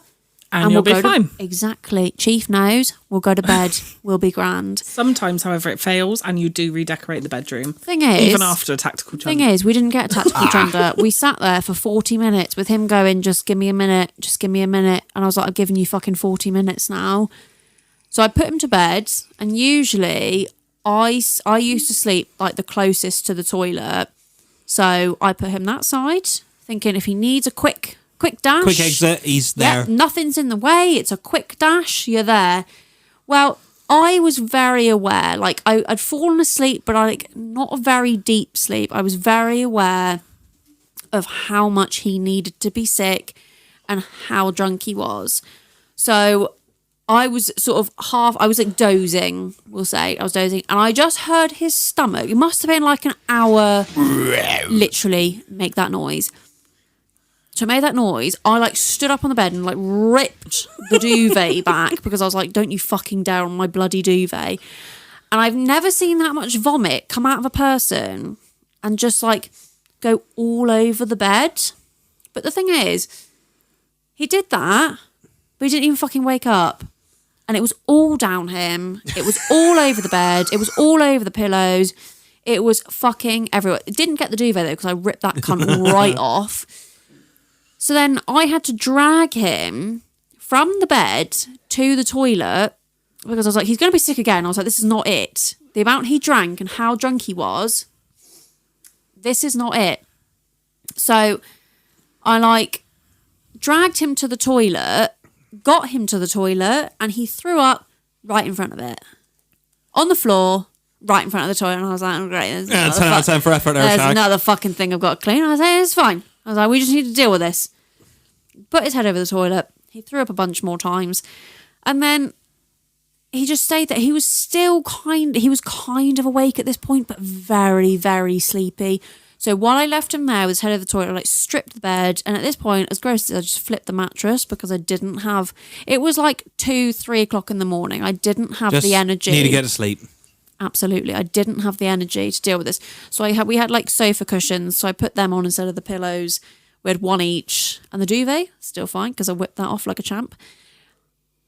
And you'll be go fine. Exactly. Chief knows. We'll go to bed. We'll be grand. Sometimes, however, it fails and you do redecorate the bedroom. Thing is, Even after a tactical thing chunder. is, we didn't get a tactical chunder. We sat there for 40 minutes with him going, just give me a minute, just give me a minute. And I was like, I've given you fucking 40 minutes now. So I put him to bed and usually I used to sleep like the closest to the toilet. So I put him that side, thinking if he needs a quick dash. Quick exit, he's there. Yeah, nothing's in the way. It's a quick dash. You're there. Well, I was very aware. Like I'd fallen asleep, but not a very deep sleep. I was very aware of how much he needed to be sick and how drunk he was. So I was sort of I was like dozing, we'll say. I was dozing and I just heard his stomach. It must have been like an hour literally make that noise. So I made that noise. I like stood up on the bed and like ripped the duvet back because I was like, don't you fucking dare on my bloody duvet. And I've never seen that much vomit come out of a person and just like go all over the bed. But the thing is, he did that, but he didn't even fucking wake up. And it was all down him. It was all over the bed. It was all over the pillows. It was fucking everywhere. It didn't get the duvet though, because I ripped that cunt right off. So then I had to drag him from the bed to the toilet because I was like, he's going to be sick again. I was like, this is not it. The amount he drank and how drunk he was, this is not it. So I like dragged him to the toilet, got him to the toilet, and he threw up right in front of it. On the floor, right in front of the toilet. And I was like, oh, great. 10 out of 10 for effort there, There's Shag. another fucking thing I've got to clean. I was like, it's fine. I was like, we just need to deal with this. Put his head over the toilet. He threw up a bunch more times. And then he just stayed there. He was still kind of awake at this point, but very, very sleepy. So while I left him there with his head over the toilet, I like stripped the bed. And at this point, as gross as I just flipped the mattress because I didn't have, it was like 2-3 o'clock in the morning. I didn't have Just the energy. need to get to sleep. Absolutely. I didn't have the energy to deal with this. So we had like sofa cushions. So I put them on instead of the pillows. We had one each. And the duvet, still fine because I whipped that off like a champ.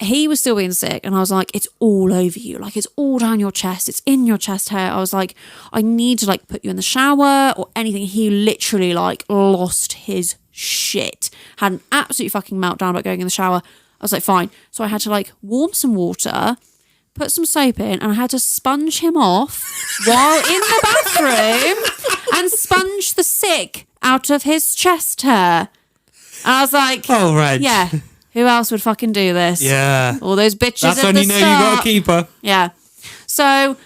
He was still being sick. And I was like, it's all over you. Like it's all down your chest. It's in your chest hair. I was like, I need to like put you in the shower or anything. He literally like lost his shit. Had an absolute fucking meltdown about going in the shower. I was like, fine. So I had to like warm some water, put some soap in, and I had to sponge him off while in the bathroom and sponge the sick out of his chest hair. And I was like, Oh, Reg. yeah, who else would fucking do this? Yeah. All those bitches That's at when the you know start. you got a keeper. Yeah. So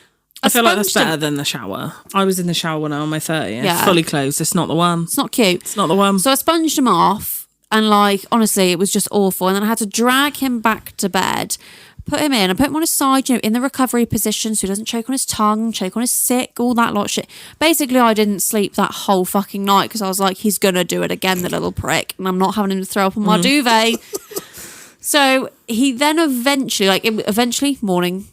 I feel like that's sponged him. better than the shower. I was in the shower when I was on my 30th. Yeah. Fully clothed. It's not the one. It's not cute. It's not the one. So I sponged him off, and like honestly, it was just awful. And then I had to drag him back to bed, put him in. I put him on his side, in the recovery position, so he doesn't choke on his tongue, choke on his sick, all that lot of shit. Basically, I didn't sleep that whole fucking night because I was like, he's gonna do it again, the little prick, and I'm not having him to throw up on my duvet. So he then eventually, morning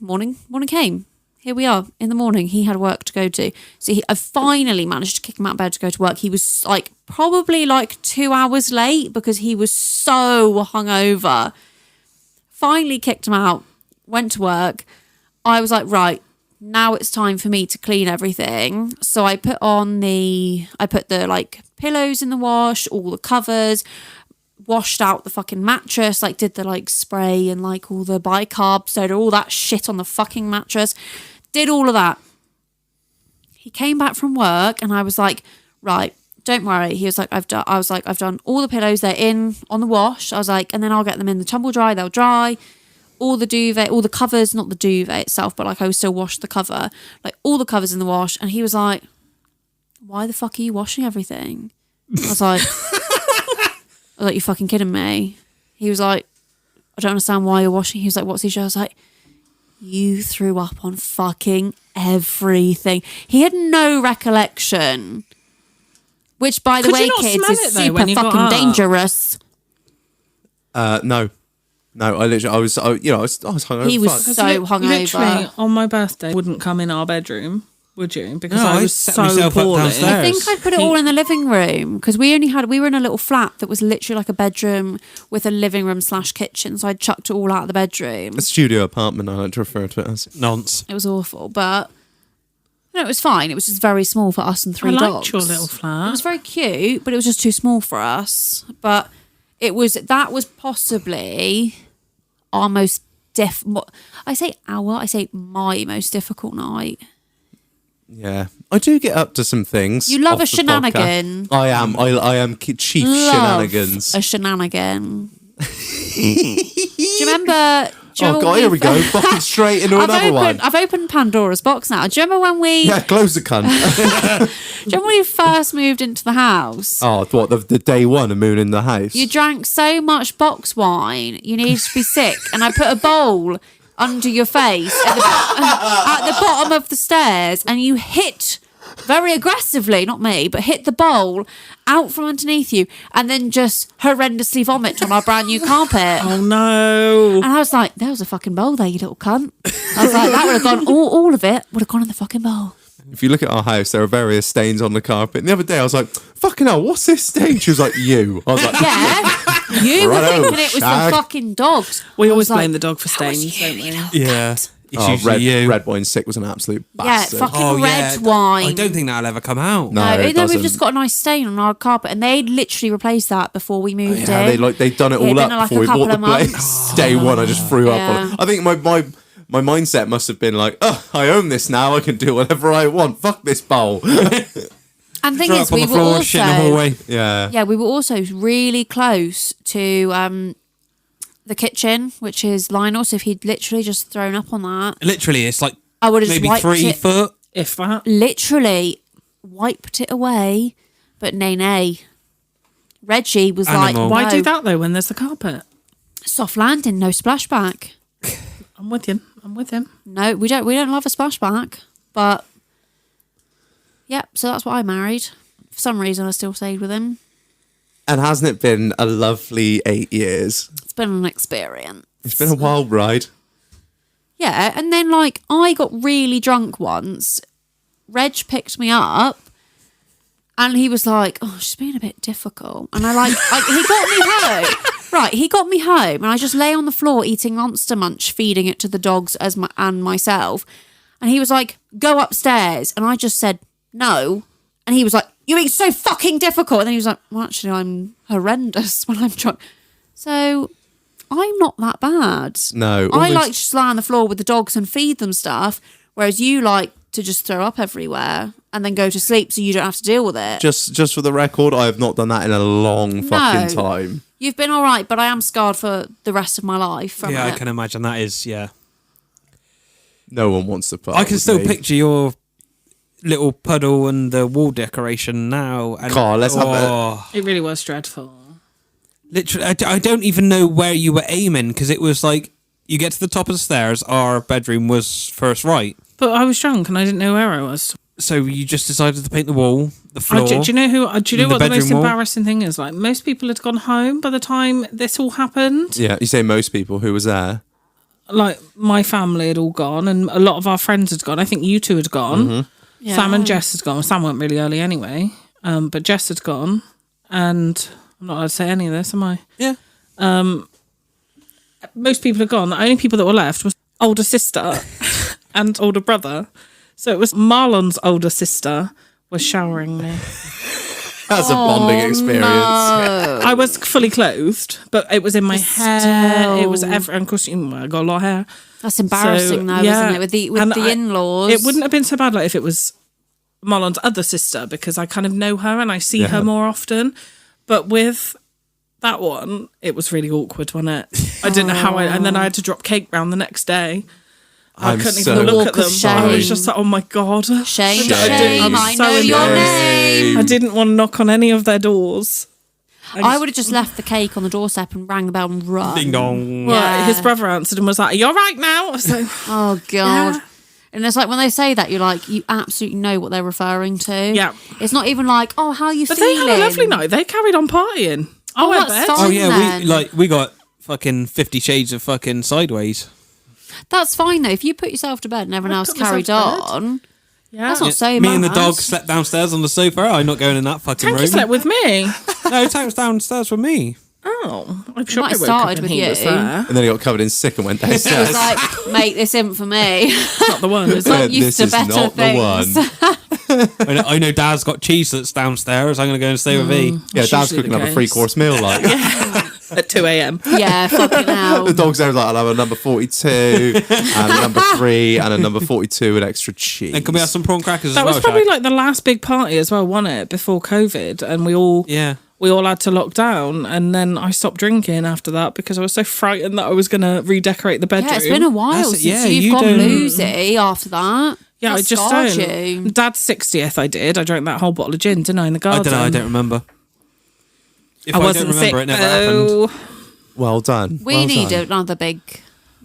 came. Here we are in the morning. He had work to go to. So I finally managed to kick him out of bed to go to work. He was like probably like 2 hours late because he was so hungover. Finally kicked him out, went to work. I was like, right, now it's time for me to clean everything. So I put the like pillows in the wash, all the covers, washed out the fucking mattress, like did the like spray and like all the bicarb soda, all that shit on the fucking mattress. Did all of that. He came back from work and I was like, right, don't worry. He was like, I've done all the pillows, they're in on the wash. I was like, and then I'll get them in the tumble dry, they'll dry. All the duvet, all the covers, not the duvet itself, but like I would still wash the cover, like all the covers in the wash. And he was like, why the fuck are you washing everything? I was like, you fucking kidding me? He was like, I don't understand why you're washing. He was like, what's the issue? I was like, you threw up on fucking everything. He had no recollection. Which, by the Could way, you not kids, smell is it, though, super when you got fucking up? dangerous. No, I was hungover. He was Fuck. so Literally, hungover. on my birthday, wouldn't come in our bedroom, would you? Because No, I I was set so myself up poorly. downstairs. I think I put it all in the living room because we were in a little flat that was literally like a bedroom with a living room / kitchen. So I chucked it all out of the bedroom. A studio apartment, I like to refer to it as. Nonce. It was awful, but no, it was fine. It was just very small for us and I three liked dogs. your little It flat. was very cute, but it was just too small for us. But that was possibly our most I say my most difficult night. Yeah, I do get up to some things. You love off a the shenanigan. podcast. I am chief Love shenanigans. a shenanigan. Do you remember? Oh god, here we go. Fucking straight into another one. I've opened Pandora's box now. Do you remember when we? Yeah, close the cunt. Do you remember when we first moved into the house? Oh, what the day one of Moon in the house? You drank so much box wine, you needed to be sick, and I put a bowl under your face at the bottom of the stairs, and you hit very aggressively, not me, but hit the bowl out from underneath you, and then just horrendously vomit on our brand new carpet. Oh no! And I was like, there was a fucking bowl there, you little cunt. I was like, that would have gone, all of it would have gone in the fucking bowl. If you look at our house, there are various stains on the carpet. And the other day, I was like, "Fucking hell, what's this stain?" She was like, "You." I was like, Yeah, you were Righto, thinking it was shag. the fucking dogs. We I always was blame like, the dog for stains, don't we? Yeah. It's "Oh, usually you. red wine sick was an absolute bastard." fucking red wine. I don't think that'll ever come out. No. No, it and then we've doesn't. just got a nice stain on our carpet, and they literally replaced that before we moved Yeah, in. they've done it all It'd up been like before we a couple bought the of place. months. Day one, I just threw up on Yeah. it. I think my mindset must have been like, "Oh, I own this now. I can do whatever I want. Fuck this bowl." And the thing Throw is, up on we the were floor, shit in the also hallway. Yeah. we were also really close to the kitchen, which is Lionel. So if he'd literally just thrown up on that, Literally, it's like I would have just maybe wiped 3 it. foot. If that. Literally wiped it away, but nay. Reggie was Animal. like, Why "No, do that though when there's a carpet? soft landing, no splashback." I'm with him. I'm with him. No, we don't love a splashback, but so that's what I married. For some reason, I still stayed with him. And hasn't it been a lovely 8 years? It's been an experience. It's been a wild ride. Yeah, and then like I got really drunk once. Reg picked me up, and he was like, "Oh, she's being a bit difficult." And he got me home. Right, he got me home, and I just lay on the floor eating Monster Munch, feeding it to the dogs and myself. And he was like, "Go upstairs," and I just said no. And he was like, "You're being so fucking difficult." And then he was like, "Well, actually, I'm horrendous when I'm drunk." So I'm not that bad. No, I almost- like to just lie on the floor with the dogs and feed them stuff, whereas you like to just throw up everywhere and then go to sleep so you don't have to deal with it. Just for the record, I have not done that in a long fucking time. You've been all right, but I am scarred for the rest of my life from Yeah, it. I can imagine that is, yeah. No one wants to put. I up can with still me. picture your little puddle and the wall decoration now. And, Carl, let's have it. It really was dreadful. Literally, I don't even know where you were aiming because it was like you get to the top of the stairs, our bedroom was first right. But I was drunk and I didn't know where I was. So you just decided to paint the wall, the floor. Do you know and what the most bedroom wall. embarrassing thing is? Like, most people had gone home by the time this all happened. Yeah, you say most people who was there. Like, my family had all gone and a lot of our friends had gone. I think you two had gone. Yeah. Sam and Jess had gone. Sam went really early anyway. But Jess had gone. And I'm not allowed to say any of this, am I? Yeah. Most people had gone. The only people that were left was older sister and older brother. So it was Marlon's older sister was showering me. That's a bonding experience. I was fully clothed, but it was in my hair. It was and of course, I got a lot of hair. That's embarrassing, though, yeah. isn't it? With And the in-laws. It wouldn't have been so bad like if it was Marlon's other sister, because I kind of know her and I see her more often. But with that one, it was really awkward, wasn't it? I didn't know how and then I had to drop cake round the next day. I couldn't so even look Walk at of them. shame. I was just like, oh my God. Shame, Shame. shame, I know your name. I didn't want to knock on any of their doors. I would have just left the cake on the doorstep and rang the bell and run. Ding dong. Right, his brother answered and was like, are you all right now? I was like, Oh, God. Yeah. And it's like when they say that, you're like, you absolutely know what they're referring to. Yeah. It's not even like, oh, how are you but feeling? they had a lovely night. They carried on partying. Oh, I went that's bed. fine. Oh yeah, then. we got fucking 50 Shades of fucking Sideways. That's fine, though. If you put yourself to bed and everyone else put myself carried to bed. on, Yeah. that's not so Me much. and the dog slept downstairs on the sofa. I'm not going in that fucking Tanky room. slept with me. No, Tank was downstairs with me. Oh, I'm sure might I have woke up started and with he you. was there. And then he got covered in sick and went It was downstairs. like, mate, this isn't for me. Not the one, is I'm it? used This to is better not things. the one. I know Dad's got cheese that's downstairs. I'm going to go and stay with E. Yeah, That's Dad's usually cooking the up a case. 3-course meal. Like At 2 a.m. Yeah, fucking hell. the dog's there, like I'll have a number 42 and a number 3 and a number 42 with extra cheese. And can we have some prawn crackers That as well, was probably Shag? like the last big party as well, wasn't it? Before COVID, and we all had to lock down, and then I stopped drinking after that because I was so frightened that I was going to redecorate the bedroom. Yeah, it's been a while That's it, since yeah, you've you gone don't- boozy after that. Yeah, That I just scarred don't. you. Dad's 60th, I did. I drank that whole bottle of gin, didn't I, in the garden? I don't know. I don't remember. If I I, wasn't don't remember, sick, it never happened. though. Well done. We well need done. another big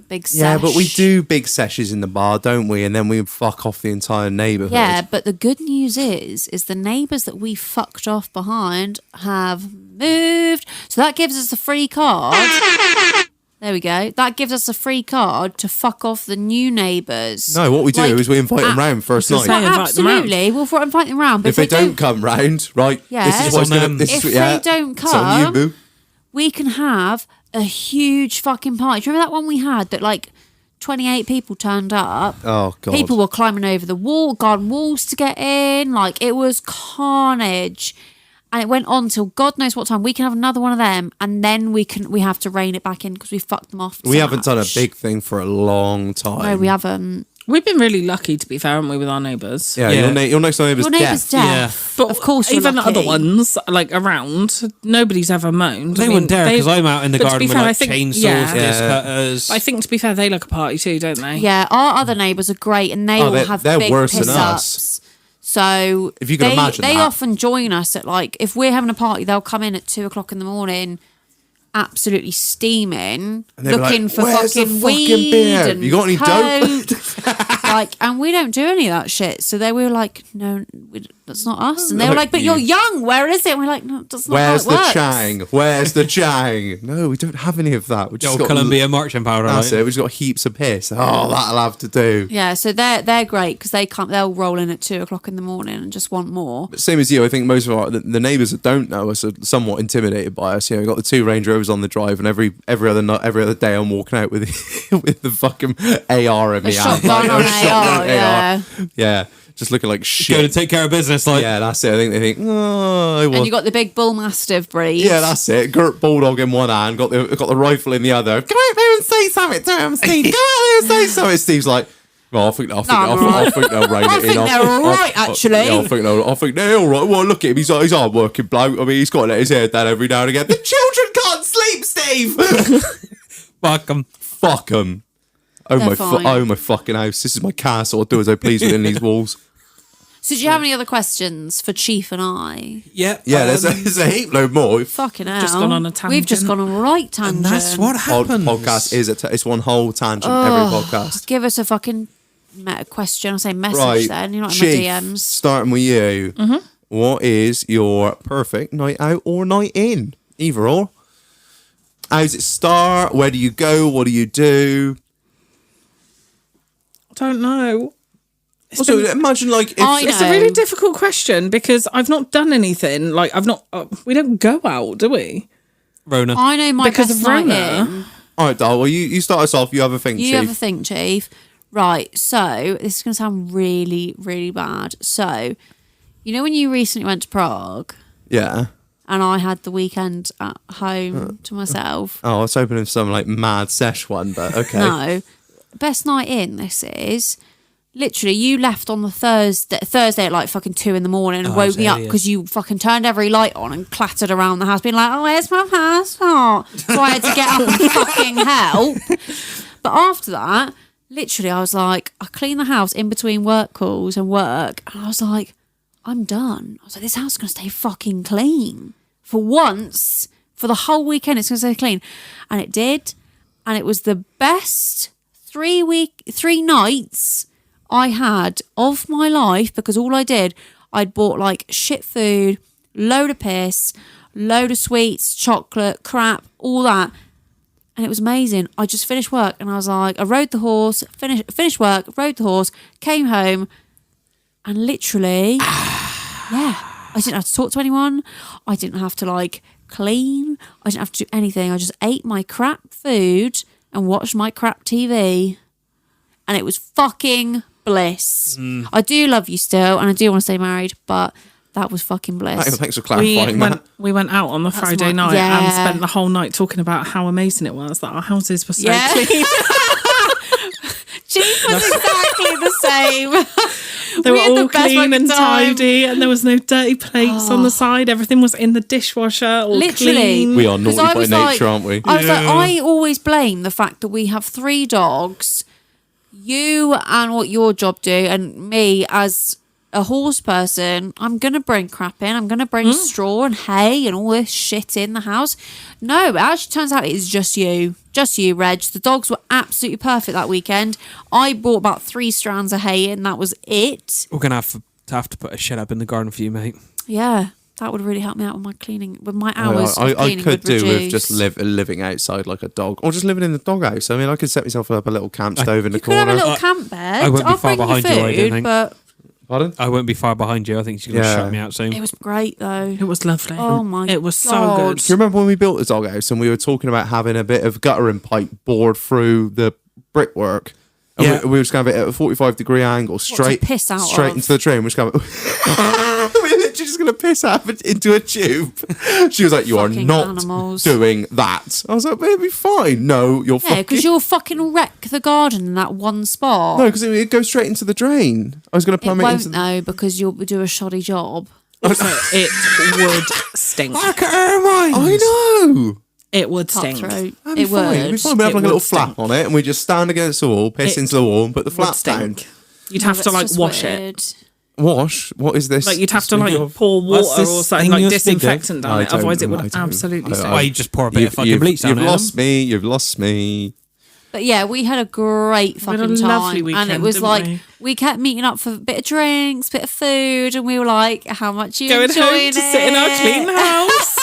sesh. Yeah, but we do big sessions in the bar, don't we? And then we fuck off the entire neighbourhood. Yeah, but the good news is the neighbours that we fucked off behind have moved. So that gives us a free card There we go. That gives us a free card to fuck off the new neighbours. No, what we do is we invite them round first night. Say invite them round. Absolutely. We'll invite them round. But If they don't come round, right? Yeah. This is what's It's on going them. to. If they don't it's on you, come, boo. we can have a huge fucking party. Do you remember that one we had that like 28 people turned up? Oh god. People were climbing over the garden walls to get in. Like, it was carnage. And it went on till God knows what time. We can have another one of them, and then we have to rein it back in because we fucked them off. We so haven't done a much. big thing for a long time. No, we haven't. We've been really lucky, to be fair, haven't we, with our neighbours? Yeah, Yeah. Your next door neighbour's Your neighbour's deaf. deaf. But Of course, you're even the lucky. other ones, like around, nobody's ever moaned. They wouldn't dare because I'm out in the but to garden be with fair, I like think- chainsaws, yeah. disc cutters. I think, to be fair, they like a party too, don't they? Yeah, our other neighbours are great, and they all have they're big worse than piss us. ups. So If you can imagine they that. often join us at like if we're having a party, they'll come in at 2:00 in the morning, absolutely steaming, And they'll be looking like, for "Where's the fucking fucking weed beer? and You got any coke?" Like, and we don't do any of that shit. So we were like, "No, that's not us." And they were like, "But you're young. Where is it?" And we're like, "No, that's not Where's how it the works." chang? Where's the chang? No, we don't have any of that. We just Old got Columbia marching powder. That's Right? it. We just got heaps of piss. Oh, that'll have to do. Yeah, so they're great because they'll roll in at 2:00 in the morning and just want more. Same as you, I think most of the neighbours that don't know us are somewhat intimidated by us. You know, we've got the 2 Range Rovers on the drive, and every other day I'm walking out with with the fucking AR in A my hand. shotgun Like, on a shotgun AR, yeah, just looking like Go to shit. take care of business. Like, Yeah, that's it. I think they think, oh, And you got the big bull mastiff breed. yeah, that's it. Gert Bulldog in one hand, got the rifle in the other. Go out there and say something to him, Steve. Go out there and say something. Steve's like, well, I think they'll rein I it think in. they're all right, actually. Yeah, I think they're all right. Well, look at him. He's a hard working bloke. I mean, he's got to let his hair down every now and again. The children can't sleep, Steve. fuck 'em. Fuck them. Oh They're my, fine. oh my fucking house. This is my castle. I'll do as I please within these walls. So do you have any other questions for Chief and I? Yeah. Yeah, there's a heap load more. Fucking hell. Just gone on a We've just tangent. gone on a right tangent. And that's what happens. Podcast is it's one whole tangent. Oh. Every podcast. Give us a fucking question. I say message Right. then. You're not Chief, in my DMs. starting with you. What is your perfect night out or night in? Either or. How does it start? Where do you go? What do you do? I don't know. Also, imagine like if I It's a know. really difficult question because I've not done anything. Like, I've not. We don't go out, do we? Rona. I know my Because best of night Rona. in. all right, Dal. Well, you start us off. You have a thing, You Chief. have a think, Chief. Right, so this is going to sound really, really bad. So, you know when you recently went to Prague Yeah. and I had the weekend at home to myself? Oh, I was hoping of some like mad sesh one, but okay. No, best night in this is. Literally, you left on the Thursday at like fucking 2 in the morning and woke me up yeah. because you fucking turned every light on and clattered around the house being like, oh, where's my passport? So I had to get up and fucking help. But after that, literally, I was like, I cleaned the house in between work calls and work. And I was like, I'm done. I was like, this house is going to stay fucking clean. For once, for the whole weekend, it's going to stay clean. And it did. And it was the best 3 nights I had of my life because all I did, I'd bought like shit food, load of piss, load of sweets, chocolate, crap, all that. And it was amazing. I just finished work and I was like, I rode the horse, finished work, rode the horse, came home and literally, yeah, I didn't have to talk to anyone. I didn't have to like clean. I didn't have to do anything. I just ate my crap food and watched my crap TV. And it was fucking bliss. I do love you still and I do want to stay married, but that was fucking bliss. Thanks for clarifying that. We went out on the Friday night yeah. and spent the whole night talking about how amazing it was that our houses were so Yeah. clean. Chief was exactly the same. They We were had the all best clean fucking and time. tidy, and there was no dirty plates on the side. Everything was in the dishwasher, all Literally. clean. We are naughty 'Cause I by was nature, like- aren't we? I was like, I always blame the fact that we have 3 dogs, you and what your job do, and me as a horse person. I'm going to bring crap in. I'm going to bring straw and hay and all this shit in the house. No, it actually turns out it's just you. Just you, Reg. The dogs were absolutely perfect that weekend. I brought about 3 strands of hay in. That was it. We're going to have to put a shed up in the garden for you, mate. Yeah. That would really help me out with my cleaning, with my hours. I of cleaning could would do reduce. with just living outside like a dog, or just living in the doghouse. I mean, I could set myself up a little camp stove in the You could have a corner. little camp bed. I wouldn't be I'll far bring behind you you, food, I don't think. but Pardon? I won't be far behind you. I think she's going to Yeah. shut me out soon. it was great though. It was lovely. Oh my It was so God. good. Do you remember when we built the doghouse and we were talking about having a bit of guttering pipe bored through the brickwork? And Yeah. we were just going to have it at a 45-degree angle, straight piss out straight of? into the drain. We're just going we're literally just going to piss out into a tube. She was like, "You are Fucking not animals. doing that." I was like, "It'll be fine." No, you're Yeah, fucking. because you'll fucking wreck the garden in that one spot. No, because it goes straight into the drain. I was going to it plumb it won't into. though, because you'll do a shoddy job. Also, it would stink. Look at her mind. I know. It would stink. Cutthroat. That'd be It fine. It'd be would. fine. We'd have It like a little would flap stink. on it, and we just stand against the wall, piss It into the wall, and put the Would flap stink. down. You'd have to That's like just wash it. weird. Wash? What is this? Like you'd have to Speaking like of- pour What's water this or something thing like you're speaking of? disinfectant I on it. don't- Otherwise, it I would don't- absolutely I- stink. Why you just pour a bit of fucking bleach down You've there? lost me. You've lost me. But yeah, we had a great We had a fucking lovely time, and it weekend, was didn't like we kept meeting up for a bit of drinks, bit of food, and we were like, "How much you Going enjoying home to sit in our clean it?" house.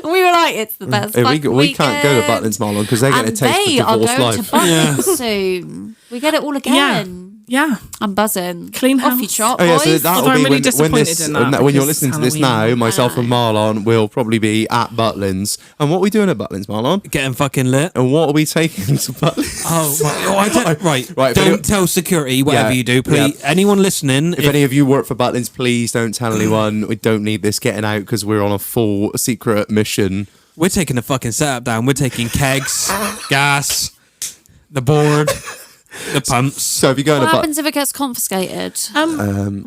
And we were like, "It's the best." Hey, fucking we can't go to weekend." Butlins, Marlon, because they're getting a And taste they of are divorced going life. to Butlins soon. We get it all again. Yeah. I'm buzzing. Clean Off you house. chop, Oh yeah, boys. so that'll Although I'm be really when disappointed this, in that when you're because listening to this Halloween. now. Myself and Marlon will probably be at Butlins. And what are we doing at Butlins, Marlon? Getting fucking lit. And what are we taking to Butlins? Oh, right. Oh, I don't, right. Right, Don't if any- tell security, whatever Yeah, you do. Please, anyone listening, If any of you work for Butlins, please don't tell anyone. We don't need this getting out because we're on a full secret mission. we're taking the fucking setup down. We're taking kegs, gas, the board, the pumps. So if you go What into Butlins, happens if it gets confiscated?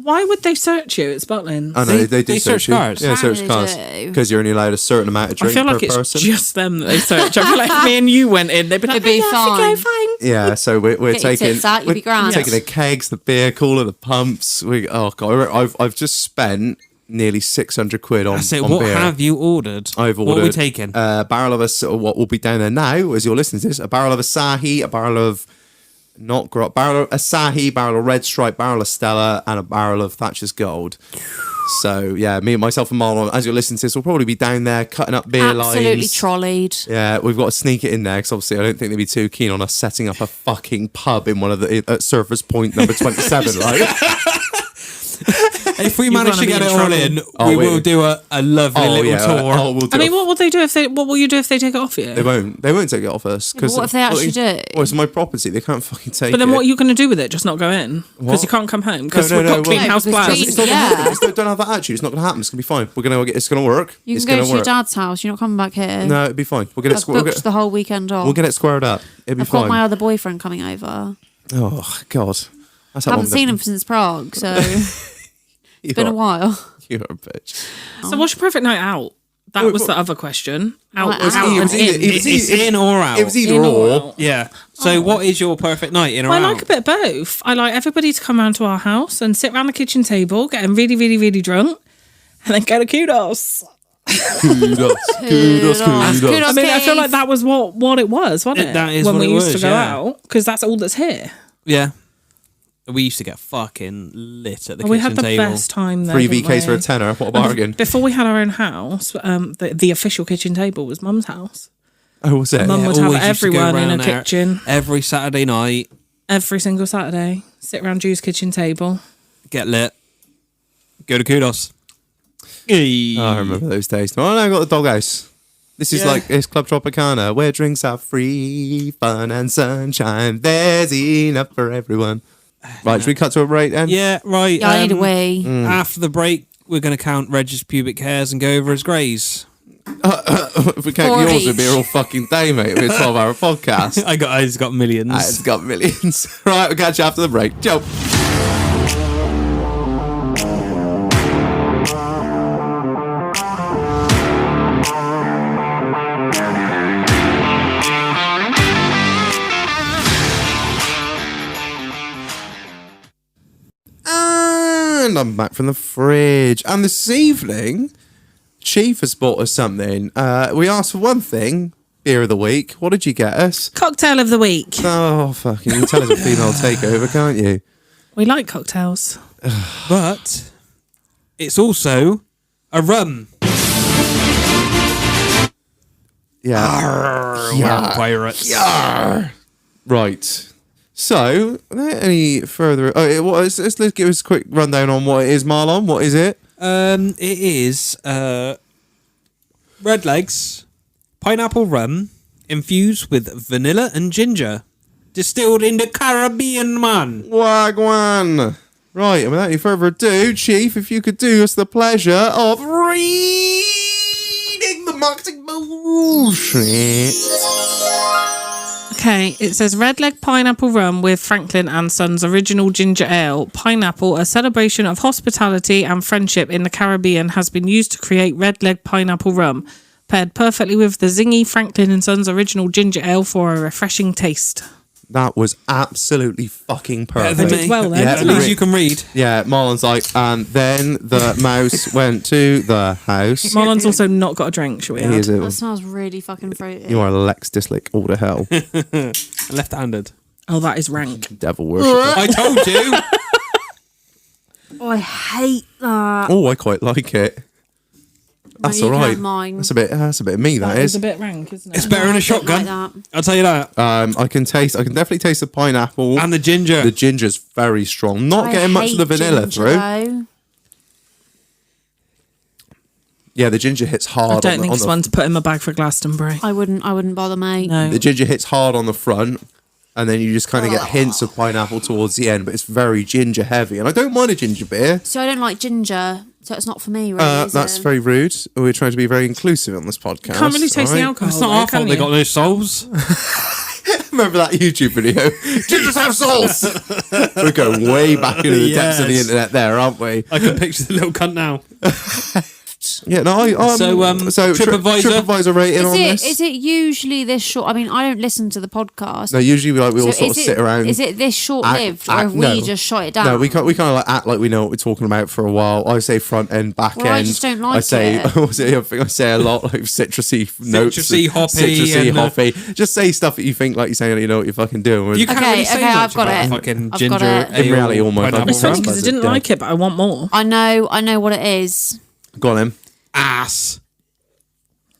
Why would they search you? It's Butlins. I know they do They search you. cars. Yeah, search They cars do. because you're only allowed a certain amount of I drink feel like per it's person. just them that they search. I feel like if me and you went in, they'd be like, It'd be "Oh, yeah, fine." okay, fine. Yeah, so we're Get your taking tits out, you'll be grand. we're taking the kegs, the beer cooler, the pumps. Oh god, I've just spent nearly 600 quid on, I say, on what beer. have you ordered? I've ordered What are we taking? a barrel of what will be down there now as you're listening to this. A barrel of Asahi, a barrel of barrel of Asahi, barrel of Red Stripe, barrel of Stella, and a barrel of Thatcher's Gold. So yeah, me and myself and Marlon, as you're listening to this, will probably be down there cutting up beer Absolutely lines. trolleyed. Yeah, we've got to sneak it in there because obviously I don't think they'd be too keen on us setting up a fucking pub in one of the at Surfers Point number 27, right? If we manage gonna to be get in it all trouble. in, Oh, we wait. will do a lovely little tour. Oh, we'll do I mean, a- what will they do if they? What will you do if they take it off you? They won't. They won't take it off us. but what if they actually do? Well, it's my property. They can't fucking take it. But then what are you going to do with it? Just not go in What? because you can't come home because No, we've no, got clean well- house No, because plans. we- It's not Yeah. gonna happen. Don't have that attitude. It's not going to happen. It's going to be fine. We're going to. It's going to work. You it's can go going to your work. dad's house. You're not coming back here. No, it'd be fine. We'll get it. I've We'll booked get, the whole weekend off. we'll get it squared up. It'd be I've got fine. my other boyfriend coming over. Oh God, that's how I haven't long seen him since Prague, so it's You're, been a while. You're a bitch. So what's your perfect night out? That Wait, was what? the other question. Out, Well, out out and was in. either- it was It's in or out. It was either In or or. out. Yeah. So, what is your perfect night in or I out? like a bit of both. I like everybody to come round to our house and sit around the kitchen table, getting really, really, really drunk, and then go to kudos. Kudos. Kudos. I mean, I feel Keith. like that was what it was, wasn't it? That is when what we it used to was, go yeah. out because that's all that's here. Yeah. We used to get fucking lit at the And we kitchen had the table. best time there. 3 didn't VKs for we? a tenner. What a bargain. Before we had our own house, the official kitchen table was Mum's house. Oh, was it? Mum would have always used to go everyone in a round there kitchen every Saturday night. every single Saturday. Sit around Ju's kitchen table. Get lit. Go to kudos. Hey. Oh, I remember those days. Oh, no, I got the doghouse. This is Yeah. like it's Club Tropicana, where drinks are free, fun and sunshine. There's enough for everyone. Right, should we cut to a break then? Yeah, right. Yeah, I need a wee. After the break, we're going to count Reg's pubic hairs and go over his greys. If we count 4 yours, each. it'd be here all fucking day, mate. It'd be a 12-hour podcast. He's got millions. It's got millions. Right, we'll catch you after the break. Ciao. And I'm back from the fridge. And this evening, Chief has bought us something. We asked for one thing, beer of the week. What did you get us? Cocktail of the week. Oh, fucking, you can tell it's a female takeover, can't you? We like cocktails. But it's also A rum. Yeah. We're pirates. Right. So, without any further... let's give us a quick rundown on what it is, Marlon. What is it? It is red legs, pineapple rum, infused with vanilla and ginger, distilled in the Caribbean, man. Wagwan. Right, and without any further ado, Chief, if you could do us the pleasure of reading the marketing bullshit. Okay, it says red leg pineapple rum with Franklin and Sons original ginger ale. Pineapple, a celebration of hospitality and friendship in the Caribbean, has been used to create red leg pineapple rum, paired perfectly with the zingy Franklin and Sons original ginger ale for a refreshing taste. That was absolutely fucking perfect. Better than me. Well, then. Yeah, At least you can read. Yeah, Marlon's like, and then the mouse went to the house. Marlon's also not got a drink, shall we He is add? That smells really fucking fruity. You are Lex Dislick all to hell. Left-handed. Oh, that is rank. Devil worshipper. I told you. Oh, I hate that. Oh, I quite like it. That's you all can right. have mine. That's a bit of me, That that is is. a bit rank, isn't it? It's better in a I don't shotgun. like that. I'll tell you that. I can definitely taste the pineapple. And the ginger. The ginger's very strong. Not I getting much of the hate vanilla ginger, through. though. Yeah, the ginger hits hard. I don't on think the, it's one to put in my bag for Glastonbury. I wouldn't bother, mate. No. The ginger hits hard on the front, and then you just kind of get hints of pineapple towards the end, but it's very ginger heavy. And I don't mind a ginger beer. So I don't like ginger, so it's not for me, really. Is That's it? very rude. We're trying to be very inclusive on this podcast. Can't really taste the alright? alcohol. It's not though, our can fault they you? got no souls. Remember that YouTube video? Gingers have souls! We're going way back into the depths of the Yes. internet there, aren't we? I can picture the little cunt now. Yeah, no, So, TripAdvisor rating on this? Is it usually this short? I mean, I don't listen to the podcast. No, usually we all So sort of is sit around. Is it this short-lived, or have we no. just shot it down? No, we kind of like act like we know what we're talking about for a while. I say front end, back Well, end. I just don't like I say, it. I think I say a lot like citrusy notes, Citrusy, hoppy, citrusy, and, hoppy. Just say stuff that you think like you're saying. You know what you're fucking doing. You can't Okay, really say okay, much I've got about it. fucking I've got ginger it. ale, In reality, all my pineapple It's funny fucking rum. because I didn't Yeah. like it, but I want more. I know what it is. Go on, then. Ass.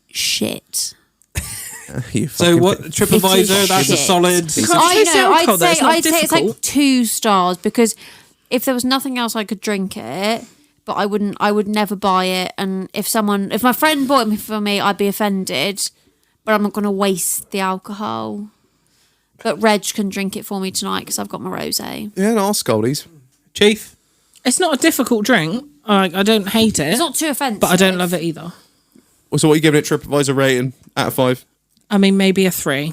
Shit. You So fucking what? bit- TripAdvisor, that's a shit. solid. Because I taste the know. alcohol, though, it's not I'd say it's like difficult. 2 stars, because if there was nothing else, I could drink it, but I would never buy it. And if my friend bought it for me, I'd be offended. But I'm not going to waste the alcohol. But Reg can drink it for me tonight because I've got my rosé. Yeah, no, Scaldies. Chief. It's not a difficult drink. I don't hate it, It's not too offensive, but I don't love it either. So what are you giving it TripAdvisor rating out of 5? I mean, maybe a 3.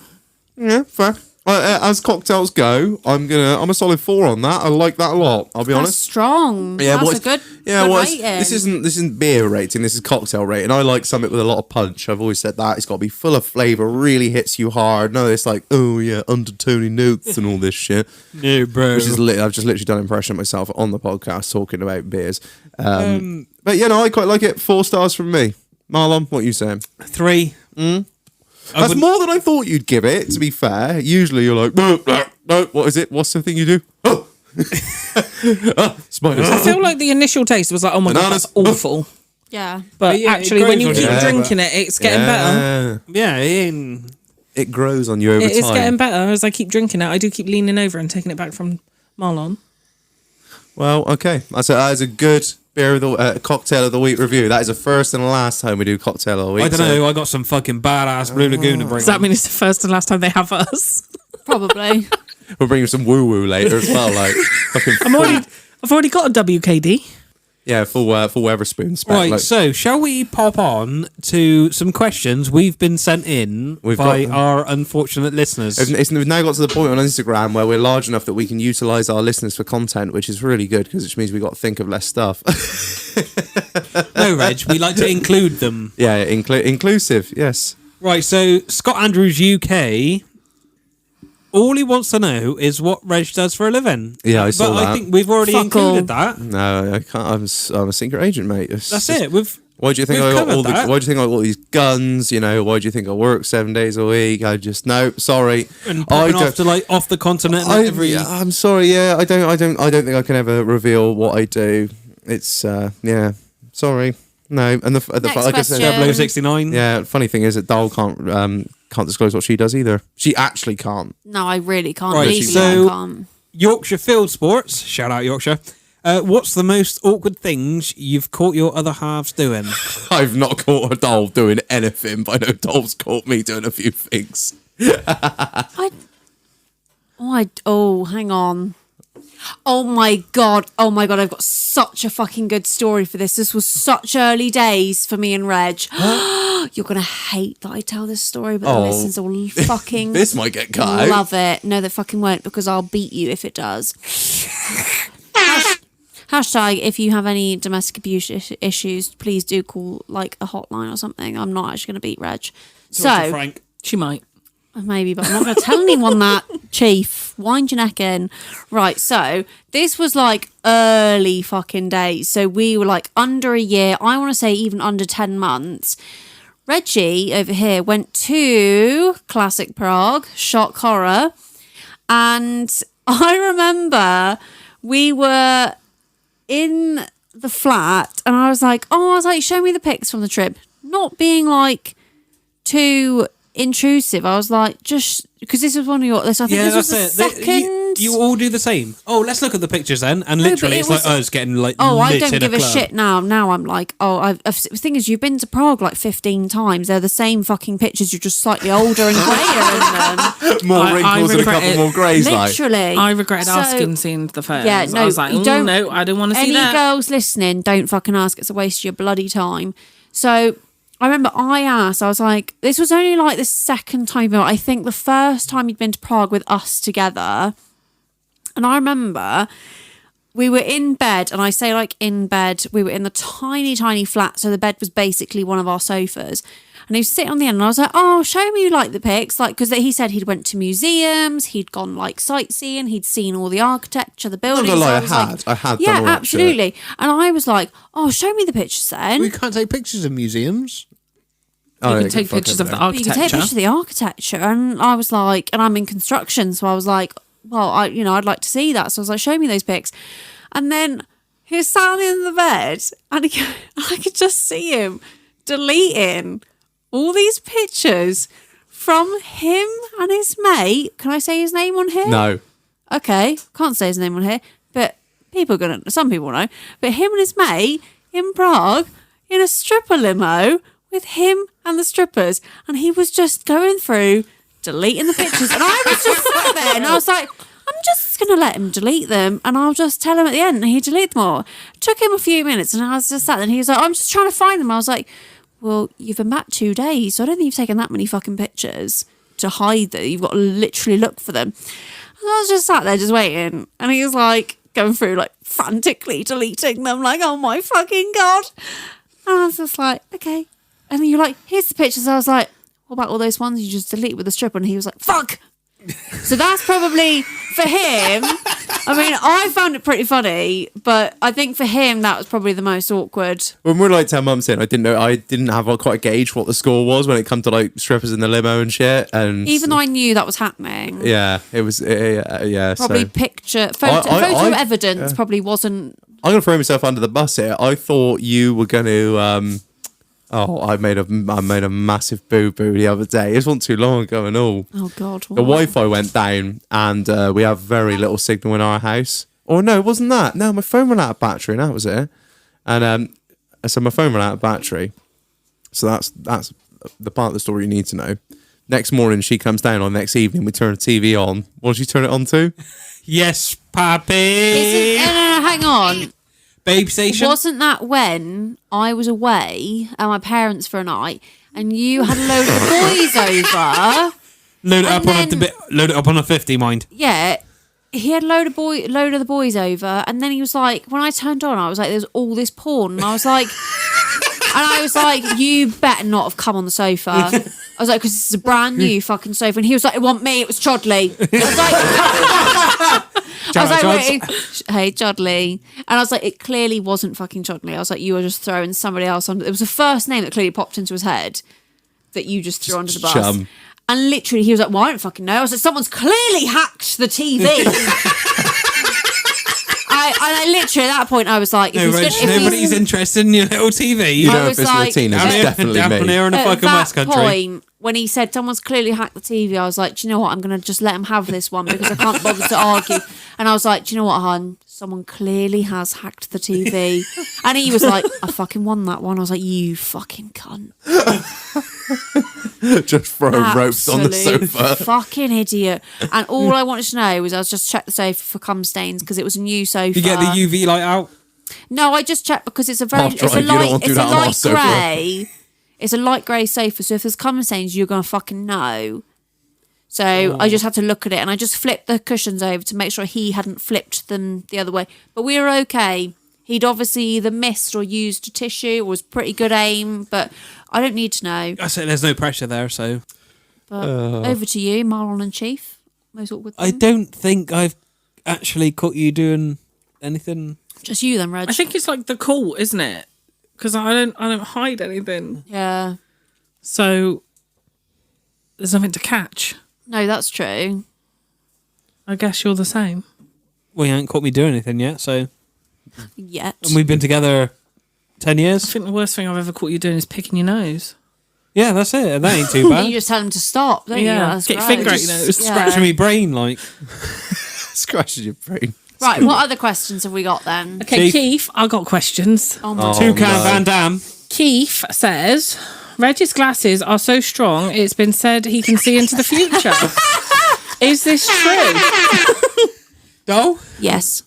Yeah, fair. As cocktails go, I'm a solid 4 on that. I like that a lot. I'll be That's honest. strong. Yeah, That's well, a good. Yeah, good well, rating. this isn't beer rating. This is cocktail rating. I like something with a lot of punch. I've always said that it's got to be full of flavor, really hits you hard. No, it's like undertony notes and all this shit. No, bro. Which is I've just literally done an impression of myself on the podcast talking about beers. But yeah, no, I quite like it. 4 stars from me. Marlon, what are you saying? 3. That's more than I thought you'd give it. To be fair, usually you're like, no. What is it? What's the thing you do? Oh, spiders. I feel like the initial taste was like, oh my Bananas. god, that's awful. Yeah. But Yeah, it actually, when you grows keep on you. drinking it, it's getting better. Yeah, It grows on you over It is time. getting better as I keep drinking it. I do keep leaning over and taking it back from Marlon. Well, okay. That is a good beer of the cocktail of the week review. That is the first and last time we do cocktail of the week. I don't know. I got some fucking badass Blue Lagoon to bring. Does that mean it's the first and last time they have us? Probably. We'll bring you some woo woo later as well. Like fucking I've already got a WKD. yeah, full Weatherspoon spec. Right, like, so shall we pop on to some questions we've been sent in We've by got them. our unfortunate listeners? we've now got to the point on Instagram where we're large enough that we can utilize our listeners for content, which is really good because it means we got to think of less stuff. No, Reg, we like to include them. Yeah, inclusive. Yes. Right, so Scott Andrews UK, all he wants to know is what Reg does for a living. Yeah, I saw but that. I think we've already Fuck included all. that. No, I can't. I'm a secret agent, mate. That's it. Why do you think We've I got covered that. Why do you think I got all these guns? You know, why do you think I work 7 days a week? I just no, sorry. And I popping off to like off the continent every. I'm sorry. Yeah, I don't think I can ever reveal what I do. It's yeah. Sorry. No, and the Next like I said, question. 0069. yeah. Funny thing is that Doll can't disclose what she does either. She actually can't. No, I really can't. Right, Legally, so- I can't. Yorkshire Field Sports. Shout out Yorkshire. What's the most awkward things you've caught your other halves doing? I've not caught a doll doing anything, but I know Doll's caught me doing a few things. Hang on. Oh my god, I've got such a fucking good story for this. This was such early days for me and Reg. You're gonna hate that I tell this story, but the listeners will fucking This might get cut out. love it. No, they fucking won't, because I'll beat you if it does. Hashtag, if you have any domestic abuse issues, please do call like a hotline or something. I'm not actually gonna beat Reg. So Frank. She might. maybe, but I'm not going to tell anyone that, Chief. Wind your neck in. Right, so this was like early fucking days. So we were like under a year. I want to say even under 10 months. Reggie over here went to classic Prague, shock horror. And I remember we were in the flat and I was like, show me the pics from the trip. Not being like too intrusive. I was like, just because this was one of your. I think this was the second. You all do the same. Oh, let's look at the pictures then. And literally, it's like us getting like. I lit don't in give a a club. shit now. Now I'm like, the thing is, you've been to Prague like 15 times. They're the same fucking pictures. You're just slightly older and greyer in them. More I wrinkles and a regret couple it. more greys. Literally. I regretted So- asking seeing the photos. Yeah, no, I was like, you don't. no, I don't want to see Any that. girls listening, don't fucking ask. It's a waste of your bloody time. So I remember I asked. I was like, this was only like the second time. I think the first time you'd been to Prague with us together. And I remember we were in bed, and I say like in bed, we were in the tiny, tiny flat. So the bed was basically one of our sofas. And he was sitting on the end, and I was like, show me like the pics. Like, because he said he'd went to museums, he'd gone like sightseeing, he'd seen all the architecture, the buildings. Not gonna lie, I was I had yeah, done all that absolutely. And I was like, show me the pictures then. We can't take pictures of museums. Oh, You can take pictures of the But you can take architecture. pictures of the architecture. And I was like, and I'm in construction, so I was like, well, I'd like to see that. So I was like, show me those pics. And then he was standing in the bed, and I could just see him deleting all these pictures from him and his mate. Can I say his name on here? No. Okay, can't say his name on here, but some people know. But him and his mate in Prague in a stripper limo with him and the strippers, and he was just going through deleting the pictures, and I was just sat there, and I was like, I'm just gonna let him delete them, and I'll just tell him at the end, and he deleted them all. It took him a few minutes, and I was just sat there, and he was like, I'm just trying to find them. I was like, well, you've been back 2 days, so I don't think you've taken that many fucking pictures to hide that. You've got to literally look for them. And I was just sat there just waiting, and he was like going through like frantically deleting them, like, oh my fucking god. And I was just like, okay. And then you're like, here's the pictures. I was like, what about all those ones you just delete with the stripper? And he was like, fuck. So that's probably for him. I mean, I found it pretty funny, but I think for him that was probably the most awkward. When we were like 10 months in, I didn't have quite a gauge what the score was when it come to like strippers in the limo and shit. And Even though I knew that was happening. yeah, it was yeah. Probably So photo I- evidence probably wasn't. I'm gonna throw myself under the bus here. I thought you were gonna. I made a massive boo boo the other day. It wasn't too long ago and all. Oh God. The Wi-Fi went down, and we have very little signal in our house. Or no, it wasn't that. No, my phone ran out of battery, and that was it. And so my phone ran out of battery. So that's the part of the story you need to know. Next morning, she comes down, or next evening, we turn the TV on. What did she turn it on to? Yes, Pappy. Hang on. Babe station. Wasn't that when I was away at my parents for a night, and you had a load of boys over? Load it up on a 50, mind. Yeah, he had a load of the boys over, and then he was like, when I turned on, I was like, there's all this porn, and I was like, you better not have come on the sofa. I was like, because this is a brand new fucking sofa, and he was like, it wasn't me, it was Chodley. I was like, wait, hey, Chodley. And I was like, it clearly wasn't fucking Chodley. I was like, you were just throwing somebody else under. It was the first name that clearly popped into his head that you just threw under the bus. Chum. And literally, he was like, well, I don't fucking know. I was like, someone's clearly hacked the TV. I literally at that point I was like, No, Reg, nobody's interested in your little TV. You know, I if was it's like- Latino, Down it's here, definitely down me. here in the at fucking that West Country. point, when he said someone's clearly hacked the TV, I was like, do you know what? I'm going to just let him have this one because I can't bother to argue. And I was like, do you know what, hon? Someone clearly has hacked the TV. And he was like, I fucking won that one. I was like, you fucking cunt. Just throwing ropes on the Absolute sofa. fucking idiot. And all I wanted to know was I was just check the sofa for cum stains because it was a new sofa. You get the UV light out. No, I just checked because it's a very I'll try. it's a You don't light want to do it's a that on our light sofa. grey. It's a light grey sofa, so if there's cum stains, you're gonna fucking know. So I just had to look at it and I just flipped the cushions over to make sure he hadn't flipped them the other way. But we were okay. He'd obviously either missed or used a tissue or was pretty good aim, but I don't need to know. I said there's no pressure there, so But over to you, Marlon and Chief. Most awkward I thing. don't think I've actually caught you doing anything. Just you then, Reg. I think it's like the call, isn't it? Because I don't hide anything. Yeah. So there's nothing to catch. No, that's true. I guess you're the same. Well, you haven't caught me doing anything yet, so Yet. and we've been together 10 I years. think the worst thing I've ever caught you doing is picking your nose. Yeah, that's it. That ain't too You bad. just tell him to stop, don't Yeah. you? That's Get your right. finger out Just- your nose. yeah. Scratching my brain, like. Scratches your brain. Right, what other questions have we got then? Okay, Keith. Keith, I got questions. Oh my Toucan no. Van Damme. Keith says, Reg's glasses are so strong, it's been said he can see into the future. Is this true? Oh? Yes.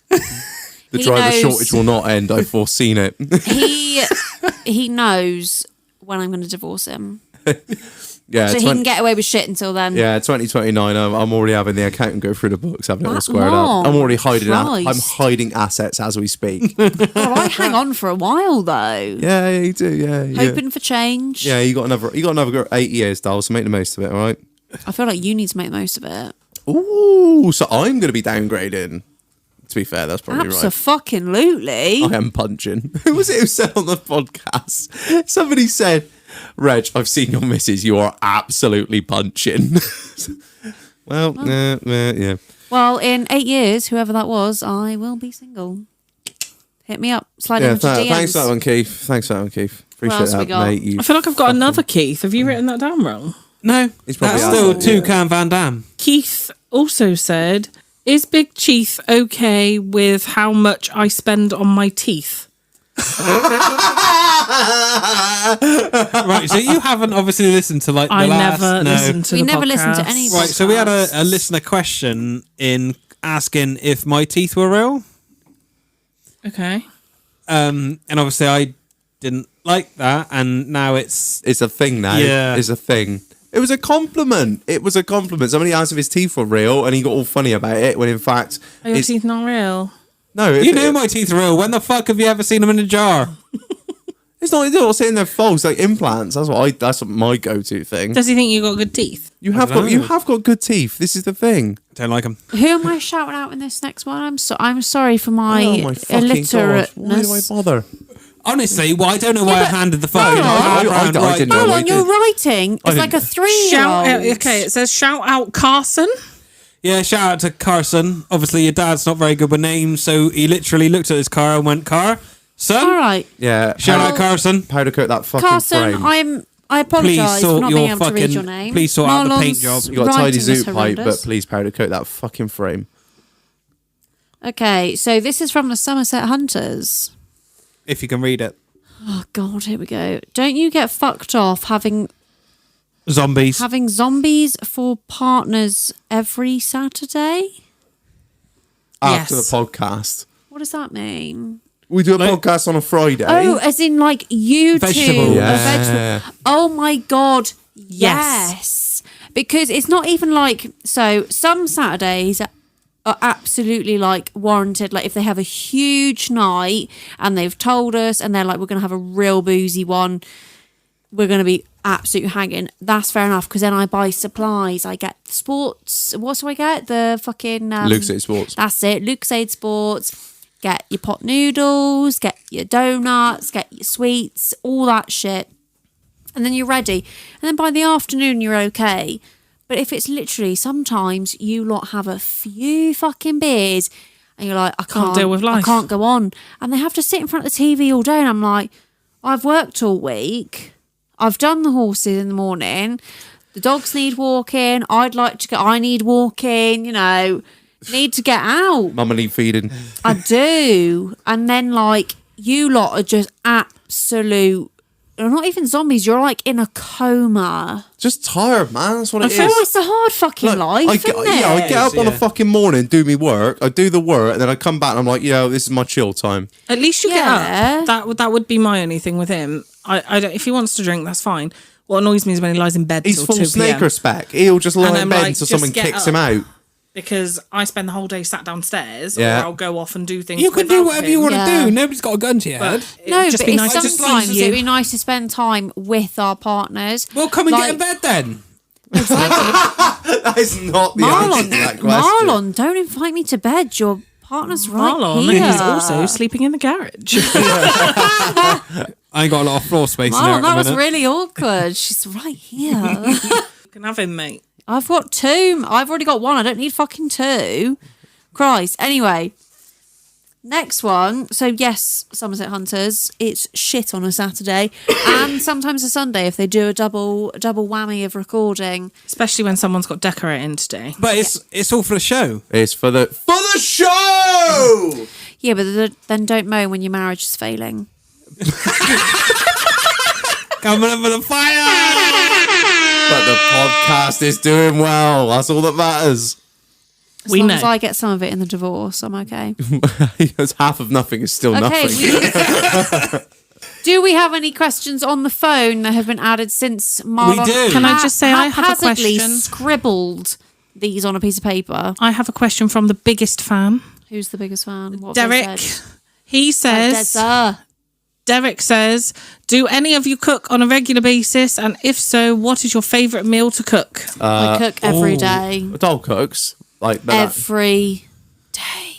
The He driver knows- shortage will not end. I've foreseen it. He knows when I'm going to divorce him. Yeah, So he can get away with shit until then. yeah, 2029. I'm already having the accountant go through the books, having it all That squared long. up. I'm already hiding. I'm Christ. hiding assets as we speak. God, I hang on for a while though. yeah, you do. Yeah, Hoping for change. Yeah, you got another 8 years, Dal. So make the most of it. All right. I feel like you need to make the most of it. Ooh, so I'm going to be downgrading. To be fair, that's probably right. Absolutely. I am punching. Who was it who said on the podcast? Somebody said, Reg, I've seen your missus. You are absolutely punching. Well, yeah. Well, in 8 years, whoever that was, I will be single. Hit me up. Slide Yeah, into DMs. thanks for that one, Keith. Thanks for that one, Keith. Appreciate else we that, got? mate. You I feel like I've got another Keith. Have you written that down wrong? No, He's probably that's still asshole, yeah. Toucan Van Damme. Keith also said, is Big Chief okay with how much I spend on my teeth? Right, so you haven't obviously listened to like the I last. never no. listened to We the never listened to podcast. any Right, so we had a podcasts. listener question in asking if my teeth were real. Okay. And obviously I didn't like that, and now it's It's a thing now. Yeah. It's a thing. It was a compliment. It was a compliment. Somebody asked if his teeth were real, and he got all funny about it. When in fact, Are your it's teeth not real? no. you know my teeth are real. When the fuck have you ever seen them in a jar? It's not. It's not saying they're false. Like implants. That's my go-to thing. Does he think you got good teeth? You have don't got. You know. have got good teeth. This is the thing. Don't like them. Who am I shouting out in this next one? I'm sorry for my, Oh my fucking god! Why do I illiterateness. bother? Honestly, well, I don't know why I handed the phone. Hold on. I I didn't know. Hold I on, you're did. writing. It's like a Shout 3-year-old. okay, it says shout out Carson. Yeah, shout out to Carson. Obviously, your dad's not very good with names, so he literally looked at his car and went, "Car, son." All right, Yeah. Shout out powder, Carson. powder coat that fucking Carson. frame. I Please apologise for sort not your being able to read fucking- your name. please sort out the paint Marlon's job. You got a tidy writing is zoot pipe, horrendous. but please powder coat that fucking frame. Okay, so this is from the Somerset Hunters. If you can read it. Oh God, here we go. Don't you get fucked off having Zombies. zombies for partners every Saturday? After Yes. the podcast, What does that mean? we do a Like- podcast on a Friday. Oh, as in like you Vegetable. two. Yeah. Vegetable. Oh my God. Yes. Because it's not even like, so some Saturdays are absolutely like warranted. Like if they have a huge night and they've told us and they're like, we're going to have a real boozy one, we're going to be absolute hanging. That's fair enough. Because then I buy supplies. I get sports. What do I get? The fucking Luke's City Sports. That's it. Luke's Aid Sports. Get your pot noodles, get your donuts, get your sweets, all that shit. And then you're ready. And then by the afternoon, you're okay. But if it's literally, sometimes you lot have a few fucking beers and you're like, I Can't deal with life. I can't go on. And they have to sit in front of the TV all day. And I'm like, I've worked all week. I've done the horses in the morning. The dogs need walking. I need walking, you know, need to get out. Mama need feeding. I do. And then, like, you lot are just absolute, you're not even zombies, you're like in a coma. Just tired, man. That's what it is. Oh, it's a hard fucking life, I isn't it? I get up on a Yeah. fucking morning, do me work. I do the work, and then I come back and I'm like, this is my chill time. At least you Yeah. get up. That would be my only thing with him. I don't. If he wants to drink, that's fine. What annoys me is when he lies in bed He's till full 2 snake p.m. spec. He'll just lie And in I'm bed like, until just someone get kicks up. him out. Because I spend the whole day sat downstairs, Yeah. or I'll go off and do things. You can do without whatever him. you want to Yeah. do. Nobody's got a gun to your But head. it'd No, just but be it's nice to sometimes see it'd you. be nice to spend time with our partners. Well, come and Like, get in bed then. That is not the answer to that question. Marlon, don't invite me to bed. Your partner's right Marlon, here. he's also sleeping in the garage. I ain't got a lot of floor space in there Marlon, at that the was minute. really awkward. She's right here. You can have him, mate. I've got two. I've already got one. I don't need fucking two. Christ. Anyway, next one. So yes, Somerset Hunters, it's shit on a Saturday and sometimes a Sunday if they do a double whammy of recording. Especially when someone's got decorating today. But it's all for the show. It's for the show. Yeah, but then don't moan when your marriage is failing. Coming up with a fire! But the podcast is doing well. That's all that matters. As We long know. as I get some of it in the divorce, I'm okay. Because half of nothing is still Okay. nothing. Do we have any questions on the phone that have been added since Marlon? We do. Can I just say I have a haphazardly question? scribbled these on a piece of paper. I have a question from the biggest fan, Who's the biggest fan? What have Derek. they said? He Dead, says, sir. Derek says, do any of you cook on a regular basis? And if so, what is your favourite meal to cook? I cook every day. Dog cooks like that. Every day.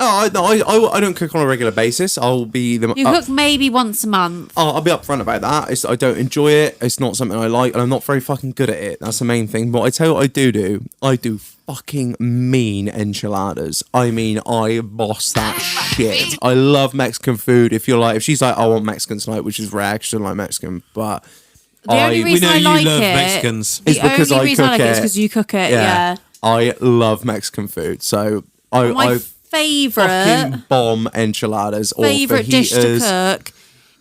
I don't cook on a regular basis. I'll be the. You cook maybe once a month. I'll be upfront about that. I don't enjoy it. It's not something I like, and I'm not very fucking good at it. That's the main thing. But I tell you what I do. I do fucking mean enchiladas. I mean, I boss that shit. I love Mexican food. If she's like, I want Mexican tonight, which is rare, 'cause she doesn't like Mexican, but The only we reason know I you like love it, Mexicans. It's The because only I reason I cook like it is it. because you cook it. Yeah. I love Mexican food, so My I favourite fucking bomb enchiladas or favorite dish to fajitas. cook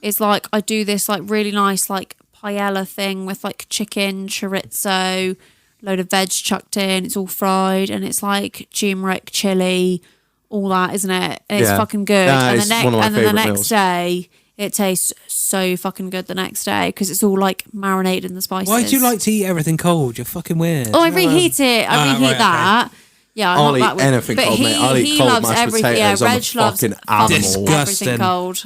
is like I do this like really nice like paella thing with like chicken, chorizo, load of veg chucked in. It's all fried and it's like turmeric, chili, all that, isn't it? And it's Yeah. fucking good. That And is the one of my and then the favourite next meals. day it tastes so fucking good the next day because it's all like marinated in the spices. Why do you like to eat everything cold? You're fucking weird. Oh, I reheat it. I reheat right, okay. that. Yeah, I'm I'll not eat that weird. anything But cold, mate. I'll eat he cold loves mashed everything. Yeah, potatoes. I'm a Reg loves fucking fucking animal. everything Disgusting. cold.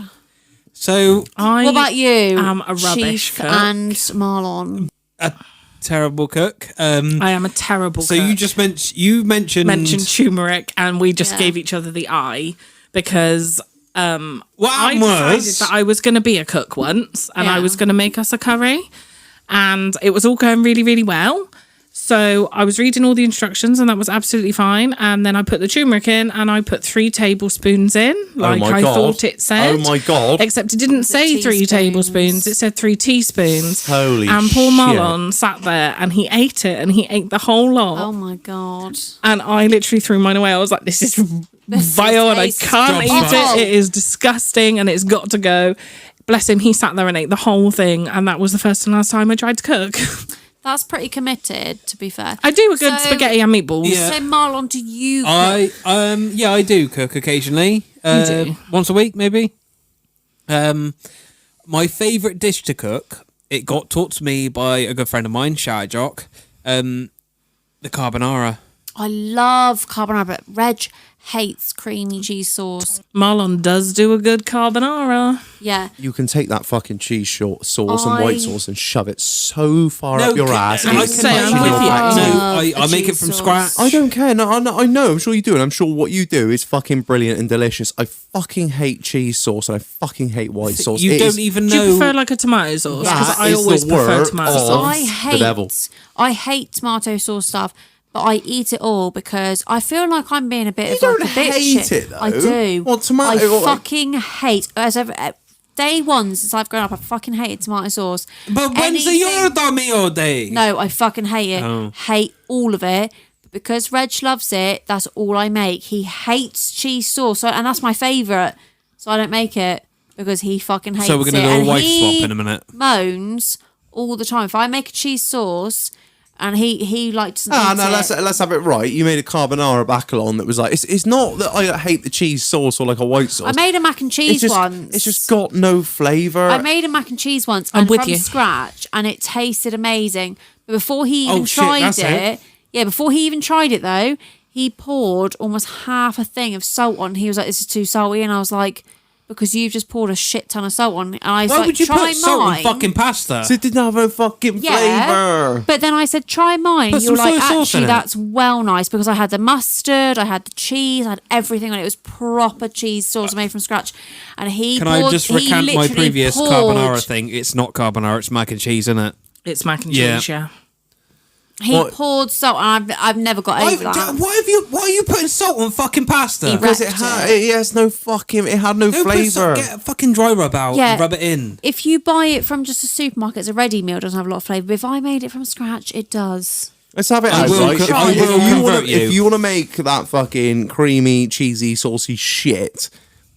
So, I What about you? am a rubbish Chief cook. and Marlon. a terrible cook. I am a terrible So cook. you just mentioned turmeric, and we just Yeah. gave each other the eye because what I happened decided was that I was going to be a cook once, and I Yeah. was going to make us a curry, and it was all going really, really well. So I was reading all the instructions, and that was absolutely fine. And then I put the turmeric in, and I put 3 tablespoons in, like my I God. thought it said. Oh my God. Except it didn't say 3 teaspoons? tablespoons; it said 3 teaspoons. Holy And poor shit. Marlon sat there, and he ate it, and he ate the whole lot. Oh my god. And I literally threw mine away. I was like, this is vile and I tastes can't eat awful. it. It is disgusting and it's got to go. Bless him, he sat there and ate the whole thing. And that was the first and last time I tried to cook. That's pretty committed, to be fair. I do a good So- spaghetti and meatballs. Yeah. So Marlon, do you cook? I do cook occasionally. do? Once a week, maybe. My favourite dish to cook, it got taught to me by a good friend of mine, Shai Jock, the carbonara. I love carbonara, but Reg hates creamy cheese sauce. Marlon does do a good carbonara. Yeah. You can take that fucking cheese sauce and I- white sauce and shove it so far up your ass. I it's can say I'm touching with your you. back. No, Love I a make it cheese from sauce. scratch. I don't care. No, I know. I'm sure you do, and I'm sure what you do is fucking brilliant and delicious. I fucking hate cheese sauce and I fucking hate white sauce. You It don't is- even Do know. you prefer like a tomato sauce? That Because I is always the prefer word tomato of- sauce. I the devil. hate tomato sauce stuff, but I eat it all because I feel like I'm being a bit You of don't like a bitch. hate it, though. I do. What, tomato? I What, like- fucking hate. Day one since I've grown up, I fucking hated tomato sauce. But when's the Anything- Yordomio day? No, I fucking hate it. Oh. Hate all of it. But because Reg loves it, that's all I make. He hates cheese sauce, and that's my favourite. So I don't make it because he fucking hates it. So we're going to do a And wife he swap in a minute. moans all the time. If I make a cheese sauce and he like doesn't Ah, eat no, it. let's have it right. You made a carbonara bacalon that was like it's not that I hate the cheese sauce or like a white sauce. I made a mac and cheese once. It's just got no flavour. I made a mac and cheese once I'm and with from you. scratch, and it tasted amazing. But before he even shit, tried that's it, before he even tried it though, he poured almost half a thing of salt on. He was like, "This is too salty," and I was like, "Because you've just poured a shit ton of salt on." And I was Why like, would you "Try put salt mine." on fucking pasta? So it didn't have a fucking flavour. But then I said, try mine. Put You were some like, soy sauce actually, in it. that's well nice because I had the mustard, I had the cheese, I had everything on it. It was proper cheese sauce made from scratch. And he Can poured, I just he recant my literally previous poured- carbonara thing? It's not carbonara, it's mac and cheese, isn't it? It's mac and Yeah. cheese, yeah. He What? poured salt, and I've never got over that. Why are you putting salt on fucking pasta? He Because wrecked it has no fucking. It had no Don't put flavour. get a fucking dry rub out Yeah. and rub it in. If you buy it from just a supermarket, it's a ready meal, it doesn't have a lot of flavour. But if I made it from scratch, it does. Let's have it I out, will right? co- I will convert you. If you want to make that fucking creamy, cheesy, saucy shit,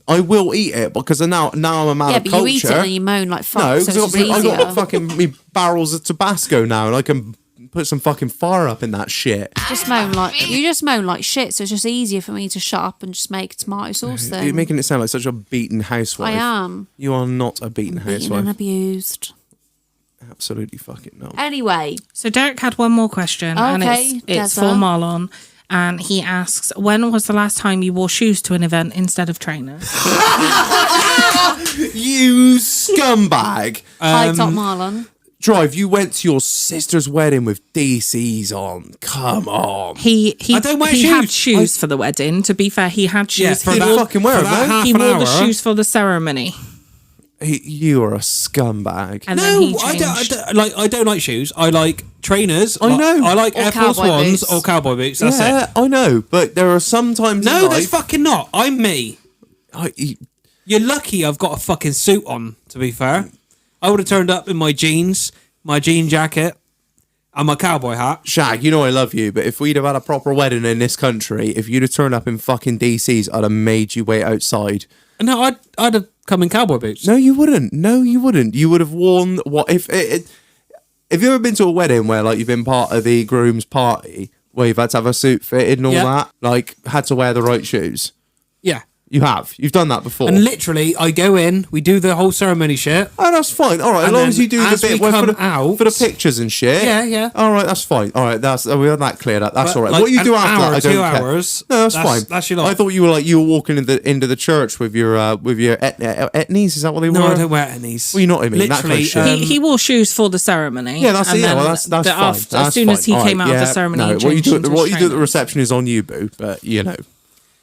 I will eat it because now I'm a man Yeah, of but culture. you eat it and you moan like fuck. No, so because it's just I've got easier. fucking me barrels of Tabasco now, and I can put some fucking fire up in that shit. You just moan like shit, so it's just easier for me to shut up and just make a tomato sauce then. You're making it sound like such a beaten housewife. I am. You are not a beaten Beaten housewife. and abused. Absolutely fucking not. Anyway, So Derek had one more question, and Okay, it's Deza. for Marlon. And he asks, when was the last time you wore shoes to an event instead of trainers? You scumbag! high top Marlon. Drive, you went to your sister's wedding with DCs on. Come on. He I don't wear he had shoes. shoes for the wedding. To be fair, he had shoes. Yeah, he for He that, wore, fucking wear for them, that though. half he an wore hour. the shoes for the ceremony. You are a scumbag. And then he No, changed. I don't like shoes. I like trainers. I know. I like Or Air Force cowboy Ones boots. or cowboy boots. That's yeah, it. I know, but there are some times No, in that's life. fucking not. I'm me. I- You're lucky I've got a fucking suit on, to be fair. I would have turned up in my jeans, my jean jacket, and my cowboy hat. Shag, you know I love you, but if we'd have had a proper wedding in this country, if you'd have turned up in fucking DCs, I'd have made you wait outside. No, I'd have come in cowboy boots. No, you wouldn't. No, you wouldn't. You would have worn what if have you ever been to a wedding where like you've been part of the groom's party where you've had to have a suit fitted and all Yeah. that, like had to wear the right shoes? Yeah. You have. You've done that before. And literally, I go in, we do the whole ceremony shit. Oh, that's fine. All right, as And long then as you do the as bit we where come for out- the pictures and shit. Yeah, yeah. All right, that's fine. All right, we had that cleared up. That's But, all right. like, What you an do after hour, that, I don't 2 care. hours, No, that's that's- fine. that's your lot. I thought you were walking into the church with your etnies. Is that what they were? No, I don't wear etnies. Well, you know what I mean. That kind of Literally, shit. He wore shoes for the ceremony. Yeah, that's and it. Yeah, then well, that's the fine. after- That's as soon as he fine. came All out right, of the ceremony, no, he what you changed do, into what his you do at the trainers. reception is on you, boo. But you know,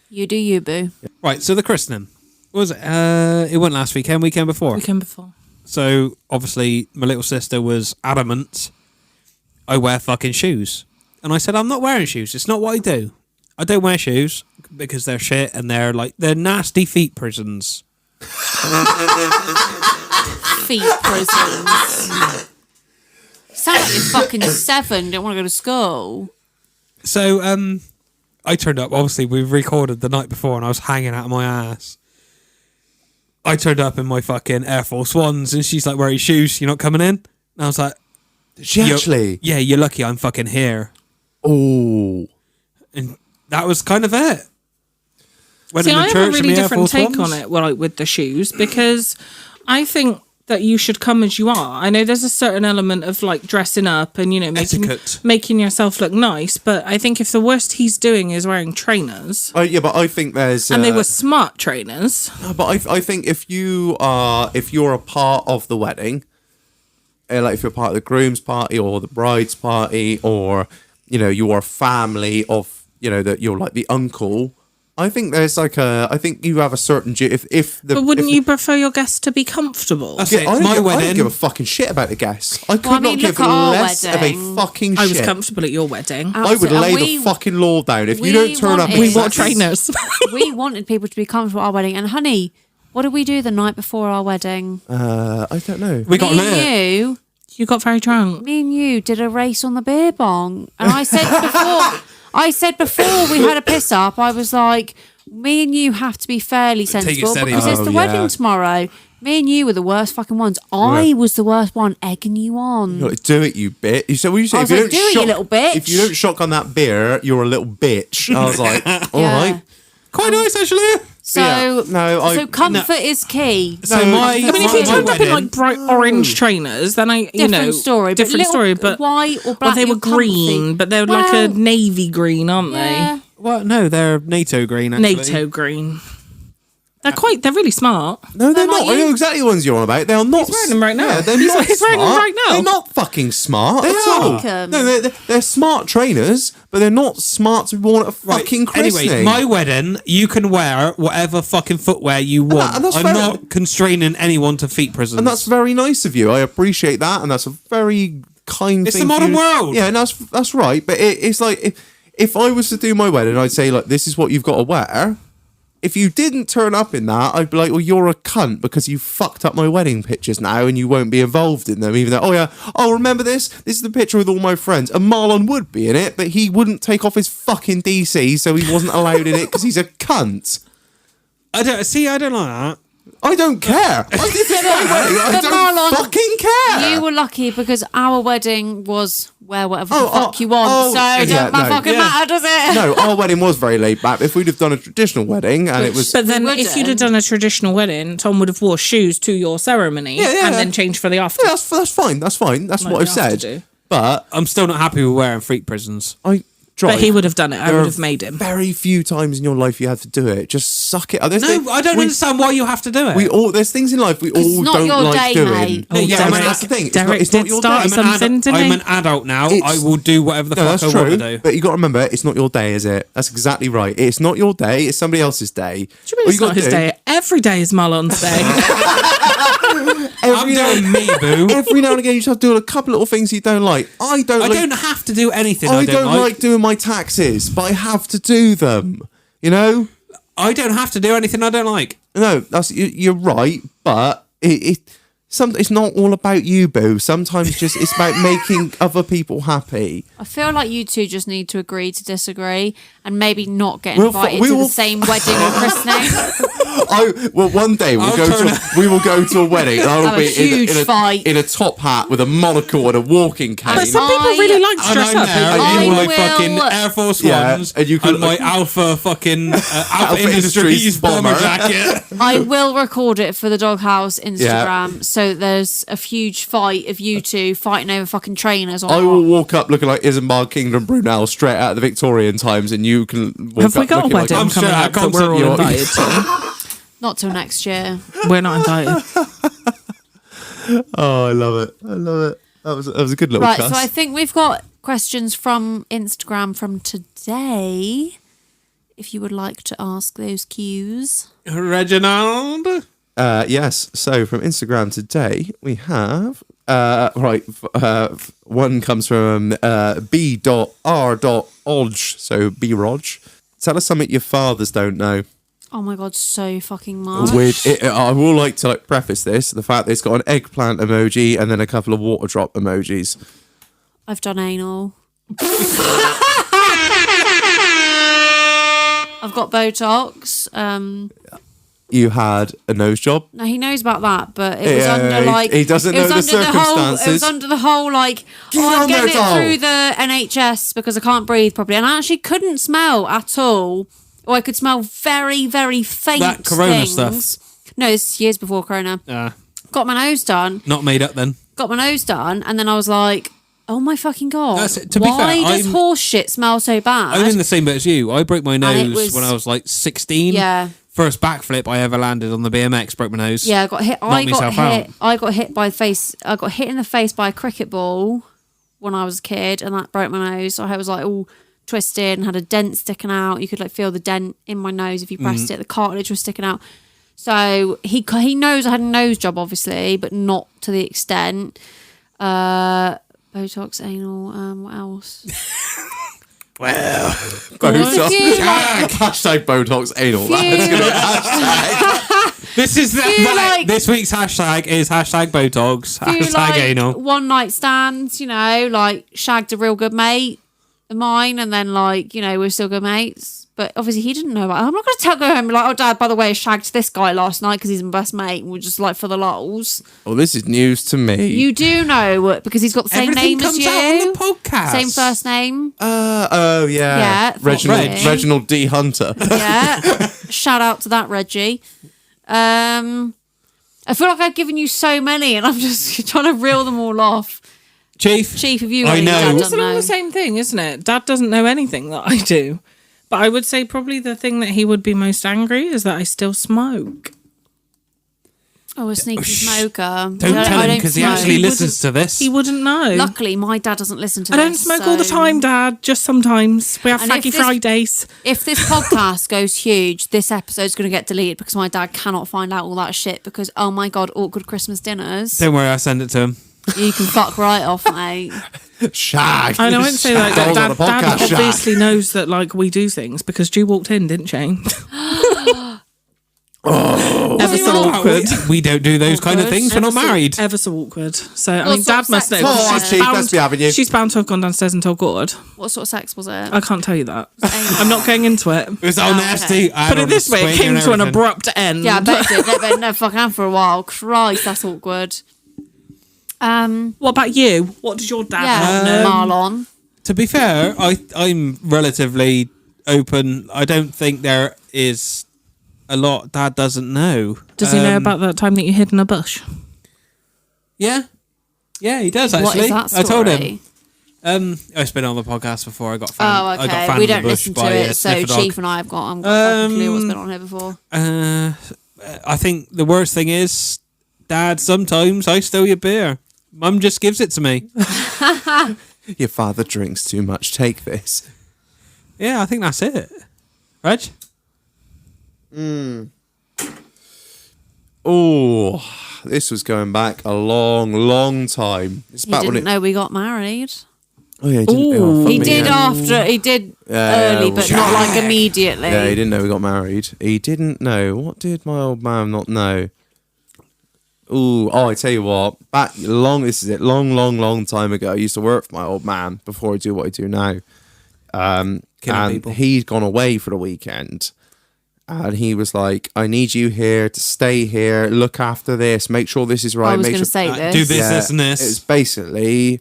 You do you, boo. Right, so the christening. What was it? It went last weekend before. Weekend before. So obviously, my little sister was adamant I wear fucking shoes, and I said I'm not wearing shoes. It's not what I do. I don't wear shoes because they're shit and they're nasty feet prisons. Feet prisons. Sound like you're fucking 7, don't want to go to school. So I turned up. Obviously, we recorded the night before, and I was hanging out of my ass. I turned up in my fucking Air Force Ones, and she's like, "Where are your shoes? You're not coming in?" And I was like, she "You're- actually. yeah, you're lucky I'm fucking here." Oh, And that was kind of it. Went See, in the I have a church in really the Air different Force take Ones. on it, well, like with the shoes, because I think that you should come as you are. I know there's a certain element of like dressing up and, you know, Etiquette. making yourself look nice, but I think if the worst he's doing is wearing trainers, yeah, but I think there's and they were smart trainers, But I think if you're a part of the wedding, like if you're part of the groom's party or the bride's party, or you know you're a family of, you know, that you're like the uncle, I think there's like I think you have a certain if the. But wouldn't if, you prefer your guests to be comfortable? That's Yeah, it. I My don't wedding. give a fucking shit about the guests. I could Well, I not mean, give look at our less of a wedding. fucking I shit. was comfortable at your wedding. I would Absolutely. lay And the fucking law down. If you we don't turn up, wanted- in We We wore Yes. trainers. We wanted people to be comfortable at our wedding. And honey, what did we do the night before our wedding? I don't know. We got me lit. and you, You got very drunk. me and you did a race on the beer bong. And I said before we had a piss up, I was like, me and you have to be fairly sensible steady, because man. it's the Oh, wedding yeah. tomorrow. Me and you were the worst fucking ones. I was the worst one egging you on. You're like, do it, you bit. You said, what you say? I If was you like, don't do it, you shock, little bitch. If you don't shock on that beer, you're a little bitch. I was like, all Yeah. right. Quite nice, actually. So, Yeah. No, so comfort is key. So No, my, I mean, I mean, if my you turned up in wedding- like bright orange trainers, then you Different know, story. different little story. But white or black, well, they were you're comfy. green, but they're like a Well, navy green, aren't yeah. Well, no, they're NATO green, they? actually. NATO green. They're really smart. No, they're They're not. not I know you. exactly the ones you're on about. They're not. He's wearing them right now. Yeah, they're He's- not he's wearing them smart. right now. They're not fucking smart at are. all. Like 'em. No, they're smart trainers, but they're not smart to be worn at a Right, fucking christening. anyway, my wedding, you can wear whatever fucking footwear you want. and that's I'm fair. not constraining anyone to feet prisons. And that's very nice of you. I appreciate that, and that's a very kind It's thing. the for modern you- world. Yeah, and that's right. But it's like if I was to do my wedding, I'd say like, this is what you've got to wear. If you didn't turn up in that, I'd be like, well, you're a cunt because you fucked up my wedding pictures now and you won't be involved in them. Even though, remember this? This is the picture with all my friends. And Marlon would be in it, but he wouldn't take off his fucking DC, so he wasn't allowed in it because he's a cunt. I don't like that. I don't care. This is my wedding. I But don't Marlon, fucking care. You were lucky because our wedding was wear whatever Oh, the fuck oh, you want. oh, so yeah, don't no. fucking Yeah. matter, does it? No, our wedding was very laid back. If we'd have done a traditional wedding and it was... But then, We if you'd have wouldn't. done a traditional wedding, Tom would have wore shoes to your ceremony Yeah. and then changed for the after. Yeah, that's fine. That's fine. That's Like what I've we have to said. do. But I'm still not happy with wearing freak prisons. I drive. But he would have done it. I There would are have made him. Very few times in your life you had to do it. Just suck it. No, I don't understand why you have to do it. We all there's things in life we all not don't your like day, doing. mate. Oh, yeah, and I mean, that's the thing. Derek It's not did your start day. I'm an, something, didn't I'm he? an adult now. It's- I will do whatever the No, fuck that's I want true. to do. But you got to remember, it's not your day, is it? That's exactly right. It's not your day. It's somebody else's day. Do you mean All it's gotta not his do- day? Every day is Marlon's day. I'm doing me, boo. Every now and again, you just have to do a couple little things you don't like. I don't. I like, don't have to do anything I I don't like doing my taxes, but I have to do them. You know. I don't have to do anything I don't like. No, you're right, but it's not all about you, boo. Sometimes it's about making other people happy. I feel like you two just need to agree to disagree and maybe not get We'll invited we to will- the same wedding or christening. One day I'll we will go to a wedding and I will Have a be huge fight. in a top hat with a monocle and a walking cane. But some people really like to And dress I'm up. there I in my will- fucking Air Force Yeah, Ones and you can- my Alpha fucking Alpha Industries Industries bomber bomber. jacket. I will record it for the Doghouse Instagram. So there's a huge fight of you two fighting over fucking trainers. I will walk up looking like Isambard Kingdom Brunel straight out of the Victorian times, and you can walk Have up we got a looking like wedding I'm coming sure I up that can't we're all you're- invited to? Not till next year. We're not invited. Oh, I love it. I love it. That was a good little Right, cuss. so I think we've got questions from Instagram from today. If you would like to ask those cues. Reginald. Yes. So from Instagram today, we have one comes from B.R.Odge. So B-Rog. Tell us something your fathers don't know. Oh my god, so fucking much. I will like to preface this the fact that it's got an eggplant emoji and then a couple of water drop emojis. I've done anal. I've got Botox. You had a nose job. No, he knows about that, but it was Yeah, under like he doesn't it was know the under whole. It circumstances. was under the whole like Get I'm on there, getting it doll. through the NHS because I can't breathe properly, and I actually couldn't smell at all, or I could smell very, very faint. That corona things. stuff. No, this is years before corona. Got my nose done. Not made up then. Got my nose done, and then I was like, "Oh my fucking god! That's it. To be Why fair, does horse shit smell so bad?" I'm in the same boat as you. I broke my it nose was- when I was like 16. Yeah. First backflip I ever landed on the BMX, broke my nose. Yeah, I got hit. Knocked myself out. I got hit by face. I got hit in the face by a cricket ball when I was a kid, and that broke my nose. So I was like all twisted and had a dent sticking out. You could like feel the dent in my nose if you pressed it. The cartilage was sticking out. So he knows I had a nose job, obviously, but not to the extent. Botox, anal, what else? Well, Botox. Hashtag Botox anal. That's gonna be a hashtag. This is this week's hashtag is hashtag Botox, hashtag anal. One night stands, like shagged a real good mate of mine, and then we're still good mates. But obviously he didn't know about it. I'm not going to go home and be like, oh, Dad, by the way, I shagged this guy last night because he's my best mate. And we're just like for the lols. Well, this is news to me. You do know because he's got the same Everything name as comes you. out on the podcast. Same first name. Oh, yeah. Yeah. Reginald D. Hunter. Yeah. Shout out to that, Reggie. I feel like I've given you so many and I'm just trying to reel them all off. Chief, if you I know. Dad It's doesn't all know. the same thing, isn't it? Dad doesn't know anything that I do. But I would say probably the thing that he would be most angry is that I still smoke. Oh, a sneaky smoker. Don't tell him because he actually He listens to this. He wouldn't know. Luckily, my dad doesn't listen to I this. don't smoke all the time, Dad. Just sometimes. We have And if Faggy this- Fridays. If this podcast goes huge, this episode's going to get deleted because my dad cannot find out all that shit because, oh my God, awkward Christmas dinners. Don't worry, I'll send it to him. You can fuck right off, mate. Shag. I know, I wouldn't say that. Shag. Dad On the podcast, shag. obviously knows that we do things because Ju walked in, didn't she? Ever so awkward. We don't do those kind of Awkward. things. We're not married. Ever so awkward. So, I What mean, sort Dad of must sex know. was Oh, it? Chief, let's be having you. She's bound to have gone downstairs and told God. What sort of sex was it? I can't tell you that. I'm not going into it. It was all Oh, nasty. okay. I Put had it on this a way, it swing came and to an everything. abrupt end. Yeah, I bet it did. They never fucking have for a while. Christ, that's awkward. What about you? What does your dad Yeah, not know? Marlon. To be fair, I'm relatively open. I don't think there is a lot Dad doesn't know. Does he know about that time that you hid in a bush? Yeah. Yeah, he does actually. What is that story? I told him. It's been on the podcast before. I got found. Oh, I got okay. found We in the don't bush listen to by a it, so sniffer dog. Chief and I have got a fucking clue what's been on here before. I think the worst thing is, Dad, sometimes I steal your beer. Mum just gives it to me. Your father drinks too much. Take this. Yeah, I think that's it. Reg? Oh, this was going back a long, long time. It's He back when didn't know we got married. Oh yeah, he didn't. Oh, fuck He me, did yeah. after. He did Yeah, early, yeah, but well, not like immediately. Yeah, he didn't know we got married. He didn't know. What did my old man not know? I tell you what. This is it. Long time ago. I used to work for my old man before I do what I do now. And people. he'd gone away for the weekend. And he was like, I need you here to stay here, look after this, make sure this is right. I was make going to sure say this. do this, and this. It's basically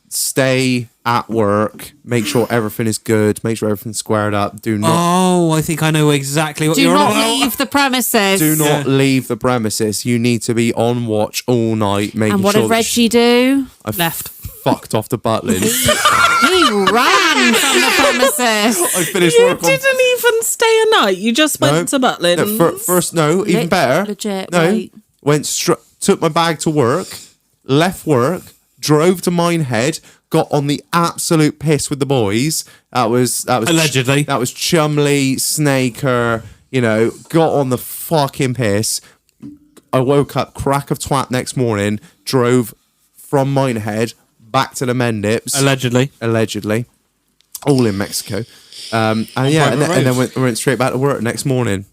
stay at work, make sure everything is good, make sure everything's squared up. Do not Oh, I think I know exactly what Do you're not on about. leave the premises. do not leave the premises. You need to be on watch all night, making And what sure did that Reggie do? I Left. fucked off to Butlins. He ran from the premises. I finished You work on didn't even stay a night. You just went to Butlins. first. No, even Le- better. legit, No, right. took my bag to work, left work, drove to Minehead, got on the absolute piss with the boys. That was Allegedly. That was Chumley, Snaker. Got on the fucking piss. I woke up crack of twat next morning. Drove from Minehead back to the Mendips. Allegedly, all in Mexico. And then went straight back to work next morning.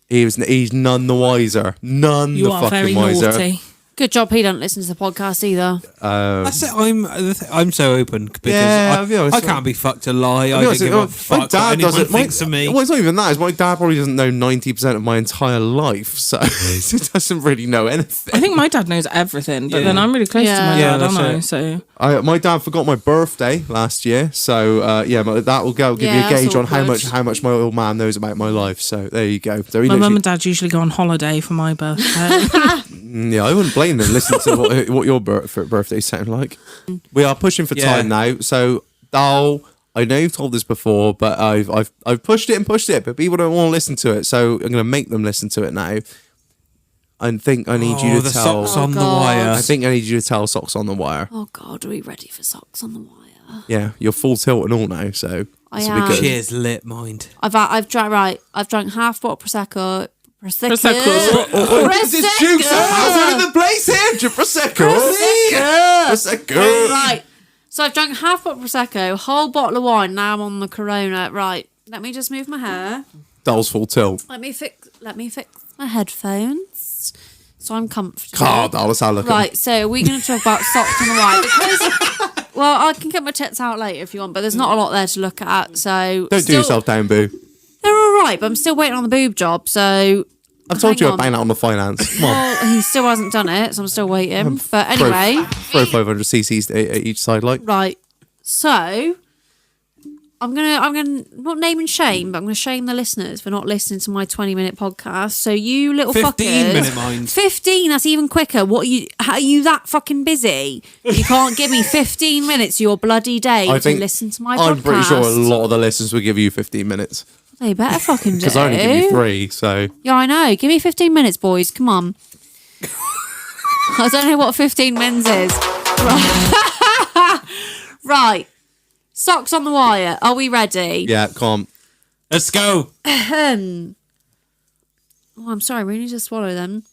He's none the wiser. None You the are fucking very wiser. naughty. Good job he don't listen to the podcast either. That's it. I'm so open because Yeah, I'll be honest. I can't be fucked to lie. I I'll be don't honest, give a my fuck what dad anyone doesn't. thinks of me. Well, it's not even that. It's my dad probably doesn't know 90% of my entire life, so he doesn't really know anything. I think my dad knows everything, but then I'm really close to my Yeah. dad, Yeah, aren't I? that's So My dad forgot my birthday last year, so that will give you Yeah, a gauge that's on how awkward. much my old man knows about my life. So there you go. So he my knows mum and dad usually go on holiday for my birthday. Yeah, I wouldn't blame them. Listen to what your birthday sound like. We are pushing for time now, so Dal, I know you've told this before, but I've pushed it, but people don't want to listen to it, so I'm going to make them listen to it now. I think I need you to the tell. socks on the God. wire. I think I need you to tell Socks on the Wire. Oh God, are we ready for socks on the wire? Yeah, you're full tilt and all now, so this will be am. good. Cheers, lit mind. I've drunk half bottle Prosecco. Is this juice out in the place here? Prosecco. Prosecco. Right. So I've drunk half bottle Prosecco, whole bottle of wine. Now I'm on the Corona. Right. Let me just move my hair. Doll's full tilt. Let me fix my headphones so I'm comfortable. Doll, let's have a look. Right. So we're going to talk about socks on the wire because, well, I can get my tits out later if you want, but there's not a lot there to look at. So Don't do yourself down, boo. They're all right, but I'm still waiting on the boob job. So I've told you hang I'd bang that on the finance. Come on. Well, he still hasn't done it, so I'm still waiting. But anyway, Throw 500 cc's at each side, like. right. So I'm gonna not name and shame, but I'm gonna shame the listeners for not listening to my 20-minute podcast. So you little 15-minute fuckers, mind. 15. That's even quicker. What are you? How are you that fucking busy? You can't give me 15 minutes of your bloody day to listen to my podcast. I'm pretty sure a lot of the listeners will give you 15 minutes. They better fucking do. Because I only give you 3, so. Yeah, I know. Give me 15 minutes, boys. Come on. I don't know what 15 mins is. Right. Socks on the wire. Are we ready? Yeah, come. Let's go. Oh, I'm sorry. We need to swallow them.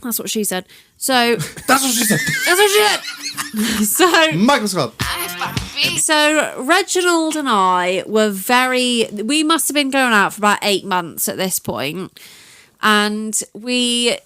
That's what she said. So. That's what she said. That's what she said. Michael Scott. So Reginald and I were we must have been going out for about 8 months at this point. And he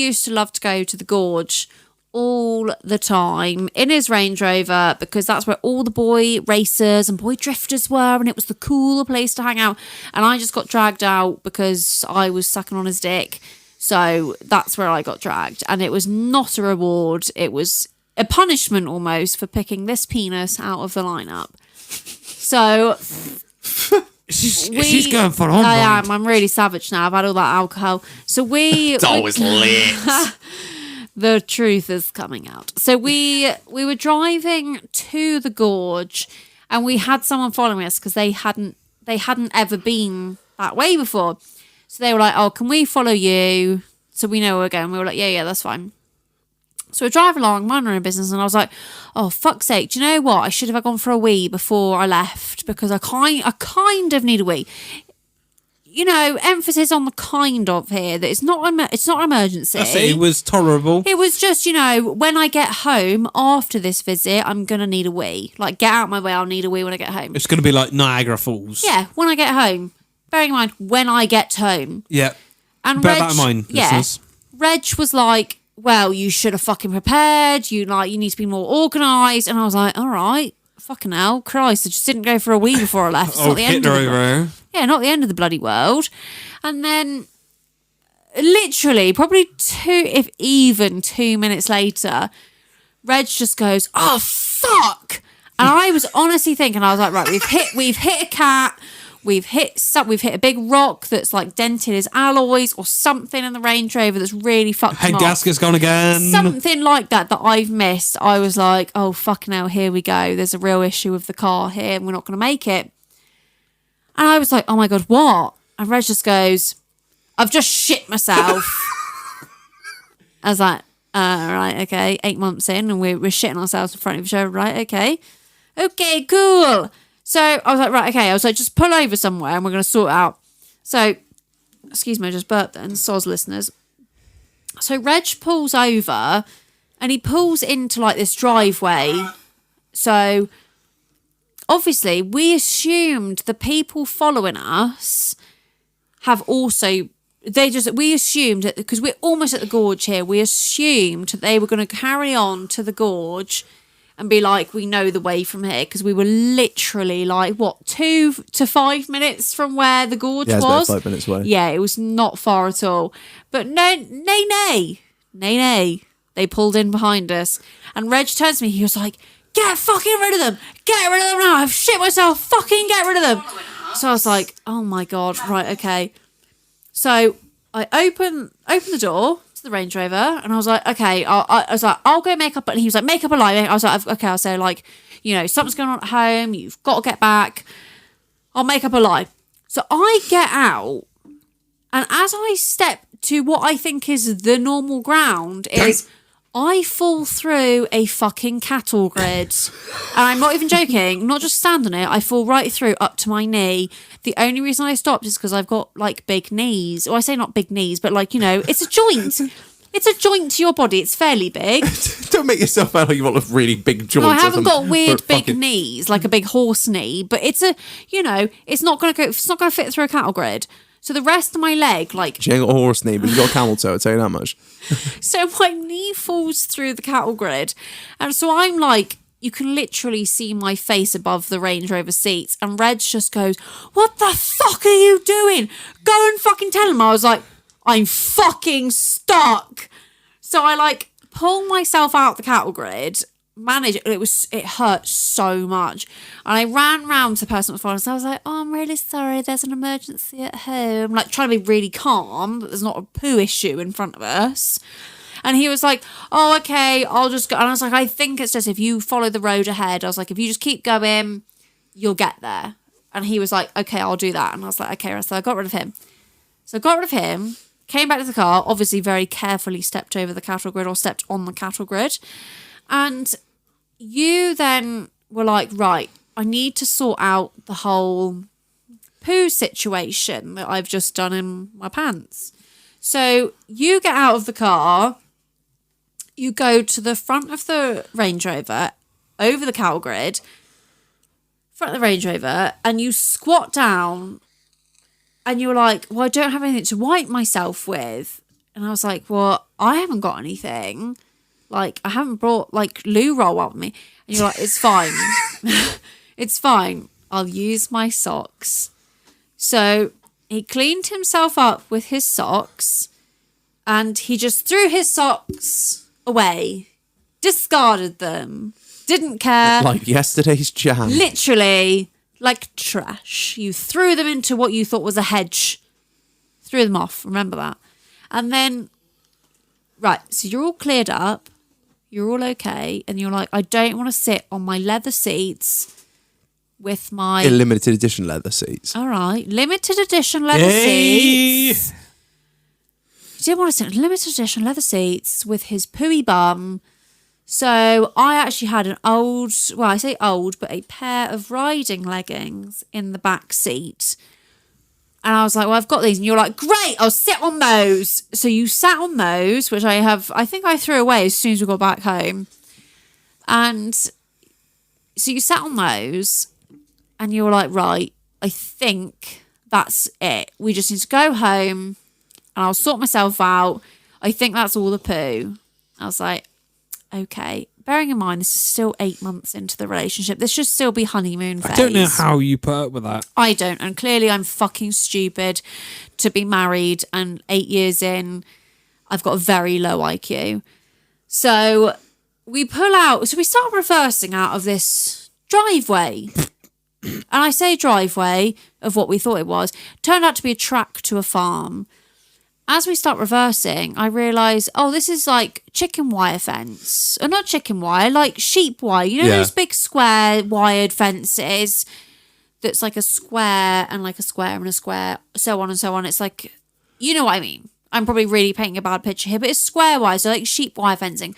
used to love to go to the Gorge all the time in his Range Rover because that's where all the boy racers and boy drifters were, and it was the cooler place to hang out. And I just got dragged out because I was sucking on his dick. So that's where I got dragged. And it was not a reward. It was a punishment almost for picking this penis out of the lineup. So she's going for I am. I'm really savage now. I've had all that alcohol. So It's always lit. The truth is coming out. So we were driving to the Gorge, and we had someone following us because they hadn't ever been that way before. So they were like, "Oh, can we follow you so we know where we're going?" We were like, "Yeah, that's fine." So we drive along, minding our own business, and I was like, "Oh, fuck's sake! Do you know what? I should have gone for a wee before I left because I kind of need a wee." You know, emphasis on the kind of here. That it's not an emergency. It was tolerable. It was just, you know, when I get home after this visit, I'm gonna need a wee. Like, get out of my way. I'll need a wee when I get home. It's going to be like Niagara Falls. Yeah, when I get home. Bearing in mind, when I get home. Yeah. And Bear that in mind, yeah, listeners. Reg was like, "Well, you should have fucking prepared. You need to be more organised." And I was like, "All right, fucking hell, Christ! I just didn't go for a wee before I left. It's not the end of the over. Yeah, not the end of the bloody world." And then, literally, probably 2 minutes later, Reg just goes, "Oh fuck!" And I was honestly thinking, I was like, "Right, we've hit a cat." We've hit a big rock that's like dented his alloys or something in the Range Rover that's really fucked him Head up. gasket's gone again. Something like that I've missed. I was like, "Oh fucking hell, here we go. There's a real issue with the car here and we're not going to make it." And I was like, "Oh my God, what?" And Reg just goes, "I've just shit myself." I was like, right, okay. 8 months in and we're shitting ourselves in front of each other. Right, okay. Okay, cool. So I was like, right, okay. I was like, just pull over somewhere and we're going to sort it out. So, excuse me, I just burped then, soz listeners. So Reg pulls over and he pulls into like this driveway. So obviously we assumed the people following us have also, we assumed that because we're almost at the Gorge here, we assumed that they were going to carry on to the Gorge and be like, we know the way from here, because we were literally like, 2 to 5 minutes from where the Gorge Yeah, it's was. about 5 minutes away. Yeah, it was not far at all. But nay. They pulled in behind us. And Reg turns to me, he was like, "Get fucking rid of them. Get rid of them now. I've shit myself. Fucking get rid of them." So I was like, oh my God, right, okay. So I open the door to the Range Rover and I was like, okay, I was like, I'll go make up. And he was like, make up a lie. I was like, okay, I'll say like, you know, something's going on at home. You've got to get back. I'll make up a lie. So I get out and as I step to what I think is the normal ground is I fall through a fucking cattle grid. And I'm not even joking, not just stand on it, I fall right through up to my knee. The only reason I stopped is because I've got like big knees. Or I say not big knees, but like, you know, it's a joint. It's a joint to your body. It's fairly big. Don't make yourself out like you've got a really big joint. No, I haven't got weird big fucking... knees, like a big horse knee, but it's a, you know, it's not going to fit through a cattle grid. So the rest of my leg, like... She ain't got a horse knee, but you got a camel toe, I'll tell you that much. So my knee falls through the cattle grid. And so I'm like, you can literally see my face above the Range Rover seats. And Reg just goes, what the fuck are you doing? Go and fucking tell him. I was like, I'm fucking stuck. So I like pull myself out the cattle grid, manage it hurt so much. And I ran round to the person that was following us. I was like, oh, I'm really sorry, there's an emergency at home. Like trying to be really calm, that there's not a poo issue in front of us. And he was like, oh, okay, I'll just go. And I was like, I think it's just if you follow the road ahead. I was like, if you just keep going, you'll get there. And he was like, okay, I'll do that. And I was like, okay. So I got rid of him. Came back to the car, obviously very carefully stepped over the cattle grid or stepped on the cattle grid. And you then were like, right, I need to sort out the whole poo situation that I've just done in my pants. So you get out of the car, you go to the front of the Range Rover, over the cattle grid, front of the Range Rover, and you squat down and you were like, well, I don't have anything to wipe myself with. And I was like, well, I haven't got anything. Like, I haven't brought, like, loo roll up with me. And you're like, it's fine. It's fine. I'll use my socks. So he cleaned himself up with his socks and he just threw his socks away, discarded them, didn't care. Like yesterday's jam. Literally, like trash. You threw them into what you thought was a hedge. Threw them off. Remember that. And then, right, so you're all cleared up. You're all okay. And you're like, I don't want to sit on my leather seats with my... limited edition leather seats. All right. Limited edition leather seats. You didn't want to sit on limited edition leather seats with his pooey bum. So I actually had an old, well, I say old, but a pair of riding leggings in the back seat. And I was like, well, I've got these. And you're like, great, I'll sit on those. So you sat on those, which I think I threw away as soon as we got back home. And so you sat on those and you were like, right, I think that's it. We just need to go home and I'll sort myself out. I think that's all the poo. I was like, okay. Bearing in mind, this is still 8 months into the relationship. This should still be honeymoon phase. I don't know how you put up with that. I don't. And clearly I'm fucking stupid to be married. And 8 years in, I've got a very low IQ. So we pull out. So we start reversing out of this driveway. And I say driveway of what we thought it was. Turned out to be a track to a farm. As we start reversing, I realise, oh, this is like chicken wire fence. Or not chicken wire, like sheep wire. You know those big square wired fences that's like a square and like a square and a square, so on and so on. It's like, you know what I mean. I'm probably really painting a bad picture here, but it's square wire, so like sheep wire fencing.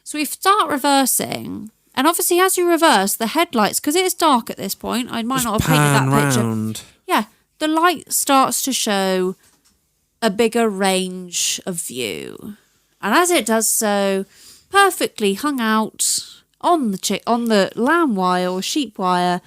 So we start reversing. And obviously as you reverse, the headlights, because it is dark at this point, I might not have painted that picture. Yeah, the light starts to show a bigger range of view, and as it does so, perfectly hung out on the lamb wire or sheep wire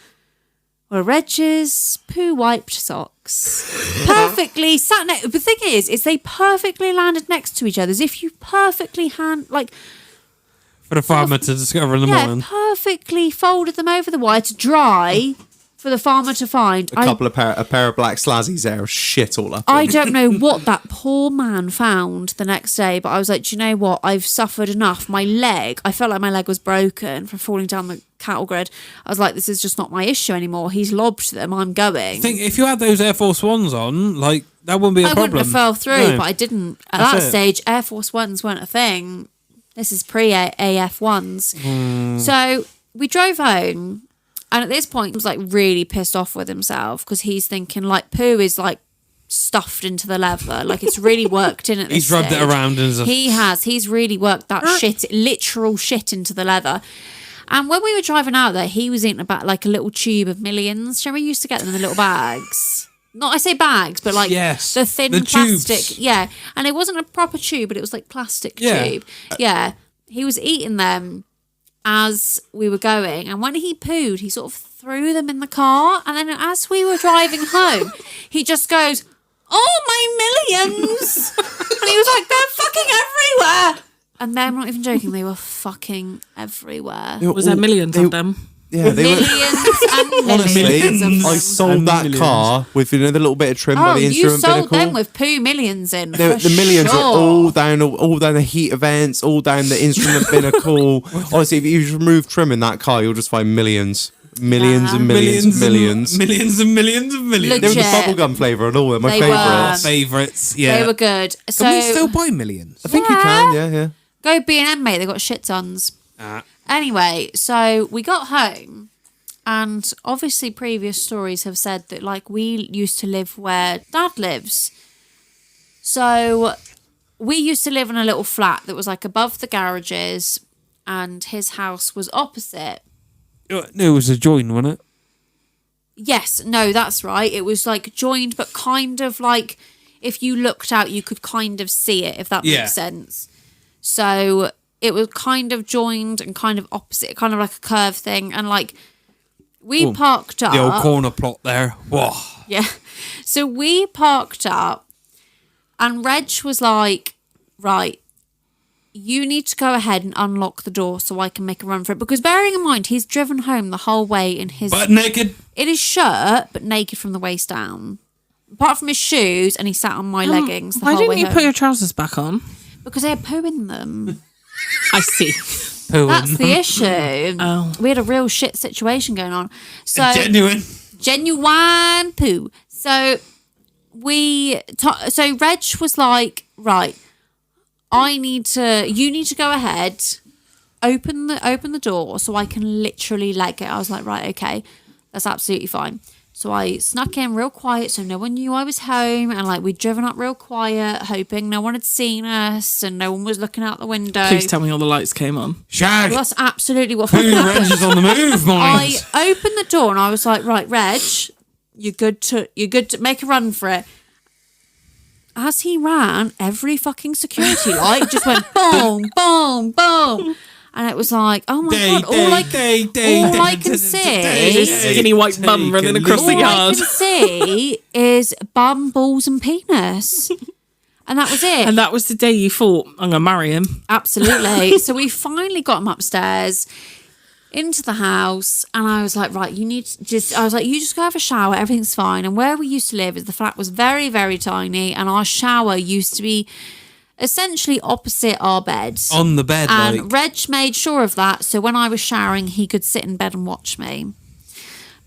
were Reg's poo wiped socks. Perfectly sat next. The thing is they perfectly landed next to each other, as if you perfectly for the farmer to discover in the morning. Perfectly folded them over the wire to dry. For the farmer to find. A pair of black slazzies there, shit all up. I don't know what that poor man found the next day, but I was like, do you know what? I've suffered enough. My leg, I felt like my leg was broken from falling down the cattle grid. I was like, this is just not my issue anymore. He's lobbed them. I'm going. I think if you had those Air Force Ones on, like, that wouldn't be a problem. I wouldn't have fell through, but I didn't. At that stage, Air Force Ones weren't a thing. This is pre-AF ones. So we drove home. And at this point, he was like really pissed off with himself because he's thinking like poo is like stuffed into the leather. Like it's really worked in at this He's rubbed it stage. around and stuff. He has. He's really worked that literal shit into the leather. And when we were driving out there, he was eating about like a little tube of Millions. Do you remember we used to get them in the little bags? Not I say bags, but like Yes, the thin the plastic. tubes. Yeah. And it wasn't a proper tube, but it was like plastic Yeah. tube. Yeah. He was eating them as we were going. And when he pooed, he sort of threw them in the car. And then as we were driving home, he just goes, "Oh, my Millions." And he was like, "They're fucking everywhere." And then, I'm not even joking, they were fucking everywhere. Was there millions of them? Yeah, they were. Millions and millions Honestly, of them. I sold that millions. car with the little bit of trim Oh, by the you instrument sold binnacle. them with poo millions in. The for millions sure. are all down the heat events, all down the instrument binnacle. Honestly, if you remove trim in that car, you'll just find millions. Millions and millions and millions. Millions and millions and millions. They were the Legit. bubblegum flavour and all. They're my They were. favourites. Favourites, yeah. They were good. So Can we still buy Millions? I think you can, yeah. go B&M, mate. They got shit tons. Anyway, so we got home, and obviously previous stories have said that like we used to live where Dad lives. So we used to live in a little flat that was like above the garages, and his house was opposite. It was a join, wasn't it? Yes, no, that's right. It was like joined, but kind of like if you looked out, you could kind of see it, if that Yeah. makes sense. So it was kind of joined and kind of opposite, kind of like a curve thing. And like we parked up. The old corner plot there. Whoa. Yeah. So we parked up, and Reg was like, "Right, you need to go ahead and unlock the door so I can make a run for it." Because bearing in mind, he's driven home the whole way in his But naked. shirt, but naked from the waist down. Apart from his shoes, and he sat on my leggings the Why whole didn't way you home. put your trousers back on? Because they had poo in them. I see. That's the issue. Oh. We had a real shit situation going on. So Genuine. genuine poo. So so Reg was like, "Right, you need to go ahead, open the door so I can literally leg it." I was like, "Right, okay, that's absolutely fine." So I snuck in real quiet so no one knew I was home, and like we'd driven up real quiet, hoping no one had seen us and no one was looking out the window. Please tell me all the lights came on. Shag. Well, that's absolutely what Who fucking happened. Reg is on the move, I mind. opened the door and I was like, "Right, Reg, you're good to make a run for it." As he ran, every fucking security light just went boom, boom, boom. And it was like, oh my God, all I can see, Skinny white bum running across the all I yard. can see is bum, balls and penis. And that was it. And that was the day you thought, I'm going to marry him. Absolutely. So we finally got him upstairs into the house, and I was like, "Right, you just go have a shower, everything's fine." And where we used to live, the flat was very, very tiny, and our shower used to be essentially opposite our bed. On the bed, And like. Reg made sure of that, so when I was showering, he could sit in bed and watch me.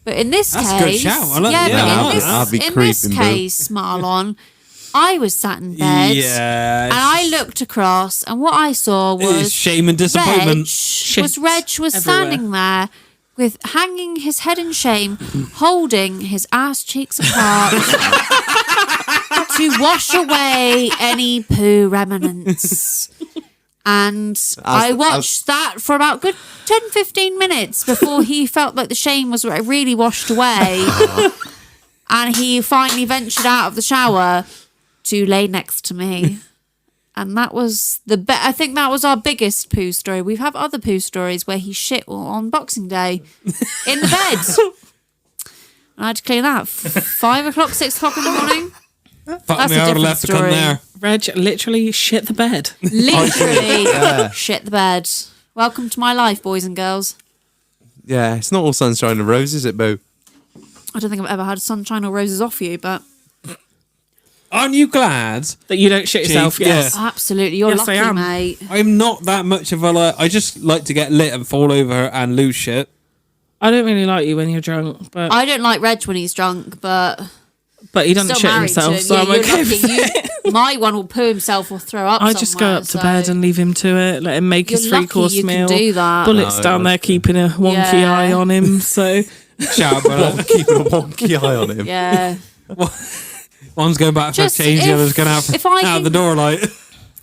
But in this That's a case, good shower. I like yeah, that. but Yeah, in this, I'd be in this creeping, boo. case, Marlon, I was sat in bed, Yeah. and I looked across, and what I saw It is was shame and Reg disappointment. was standing there with hanging his head in shame, holding his ass cheeks apart to wash away any poo remnants. And I watched that for about good 10-15 minutes before he felt like the shame was really washed away. And he finally ventured out of the shower to lay next to me. And that was I think that was our biggest poo story. We've had other poo stories where he shit on Boxing Day in the bed. And I had to clean that 5 o'clock, 6 o'clock in the morning. Fuck That's me, a I would have different left to come story. there. Reg literally shit the bed. Literally shit the bed. Welcome to my life, boys and girls. Yeah, it's not all sunshine and roses, is it, Boo? I don't think I've ever had sunshine or roses off you, but Aren't you glad? That you don't shit yourself, Yeah. yes. absolutely, you're Yes, I lucky, am. mate. I'm not that much of a like. I just like to get lit and fall over and lose shit. I don't really like you when you're drunk, but I don't like Reg when he's drunk, but he doesn't still shit married himself, to him. so I'm you're okay lucky. with it. My one will poo himself or throw up. I just go somewhere, up to so- bed and leave him to it, let him make his You're lucky 3-course you meal. can do that. Bullets No, down there that's- keeping a wonky Yeah. eye on him, so Shout out, Keeping a wonky eye on him. Yeah. One's going back for Just change, the if- other's going out, if I out can- the door, like.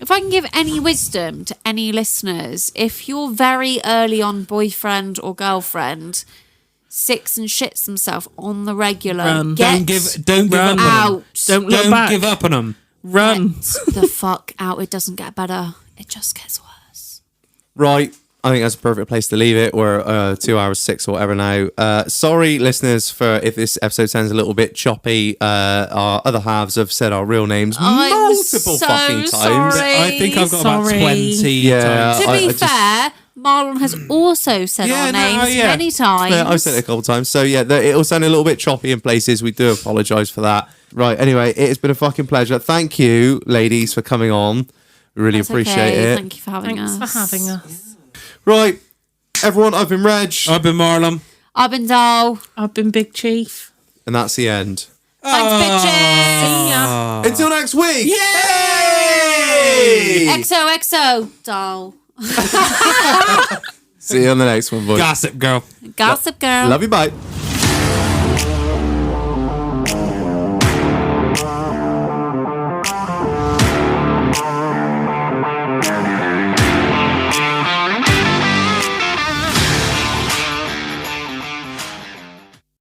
If I can give any wisdom to any listeners, if you're very early on boyfriend or girlfriend sicks and shits himself on the regular, Run. get Don't give up on out. them. Don't look Don't back. give up on them. Run. Get the fuck out. It doesn't get better. It just gets worse. Right. I think that's a perfect place to leave it. We're 2 hours 6 or whatever now. Sorry, listeners, for if this episode sounds a little bit choppy. Our other halves have said our real names I'm multiple so fucking times. sorry. I think I've got about Sorry. 20 Yeah. times. To I be just- fair, Marlon has also said Yeah, our no, names yeah. many times. Yeah, I've said it a couple of times. So yeah, it'll sound a little bit choppy in places. We do apologise for that. Right. Anyway, it has been a fucking pleasure. Thank you, ladies, for coming on. We really That's appreciate okay. it. Thank you for having Thanks us. for having us. Right. Everyone, I've been Reg. I've been Marlon. I've been Dal. I've been Big Chief. And that's the end. Thanks, bitches. See ya. Until next week. Yay! XOXO, Dal. See you on the next one, boys. Gossip girl. Gossip girl. Love you, bye.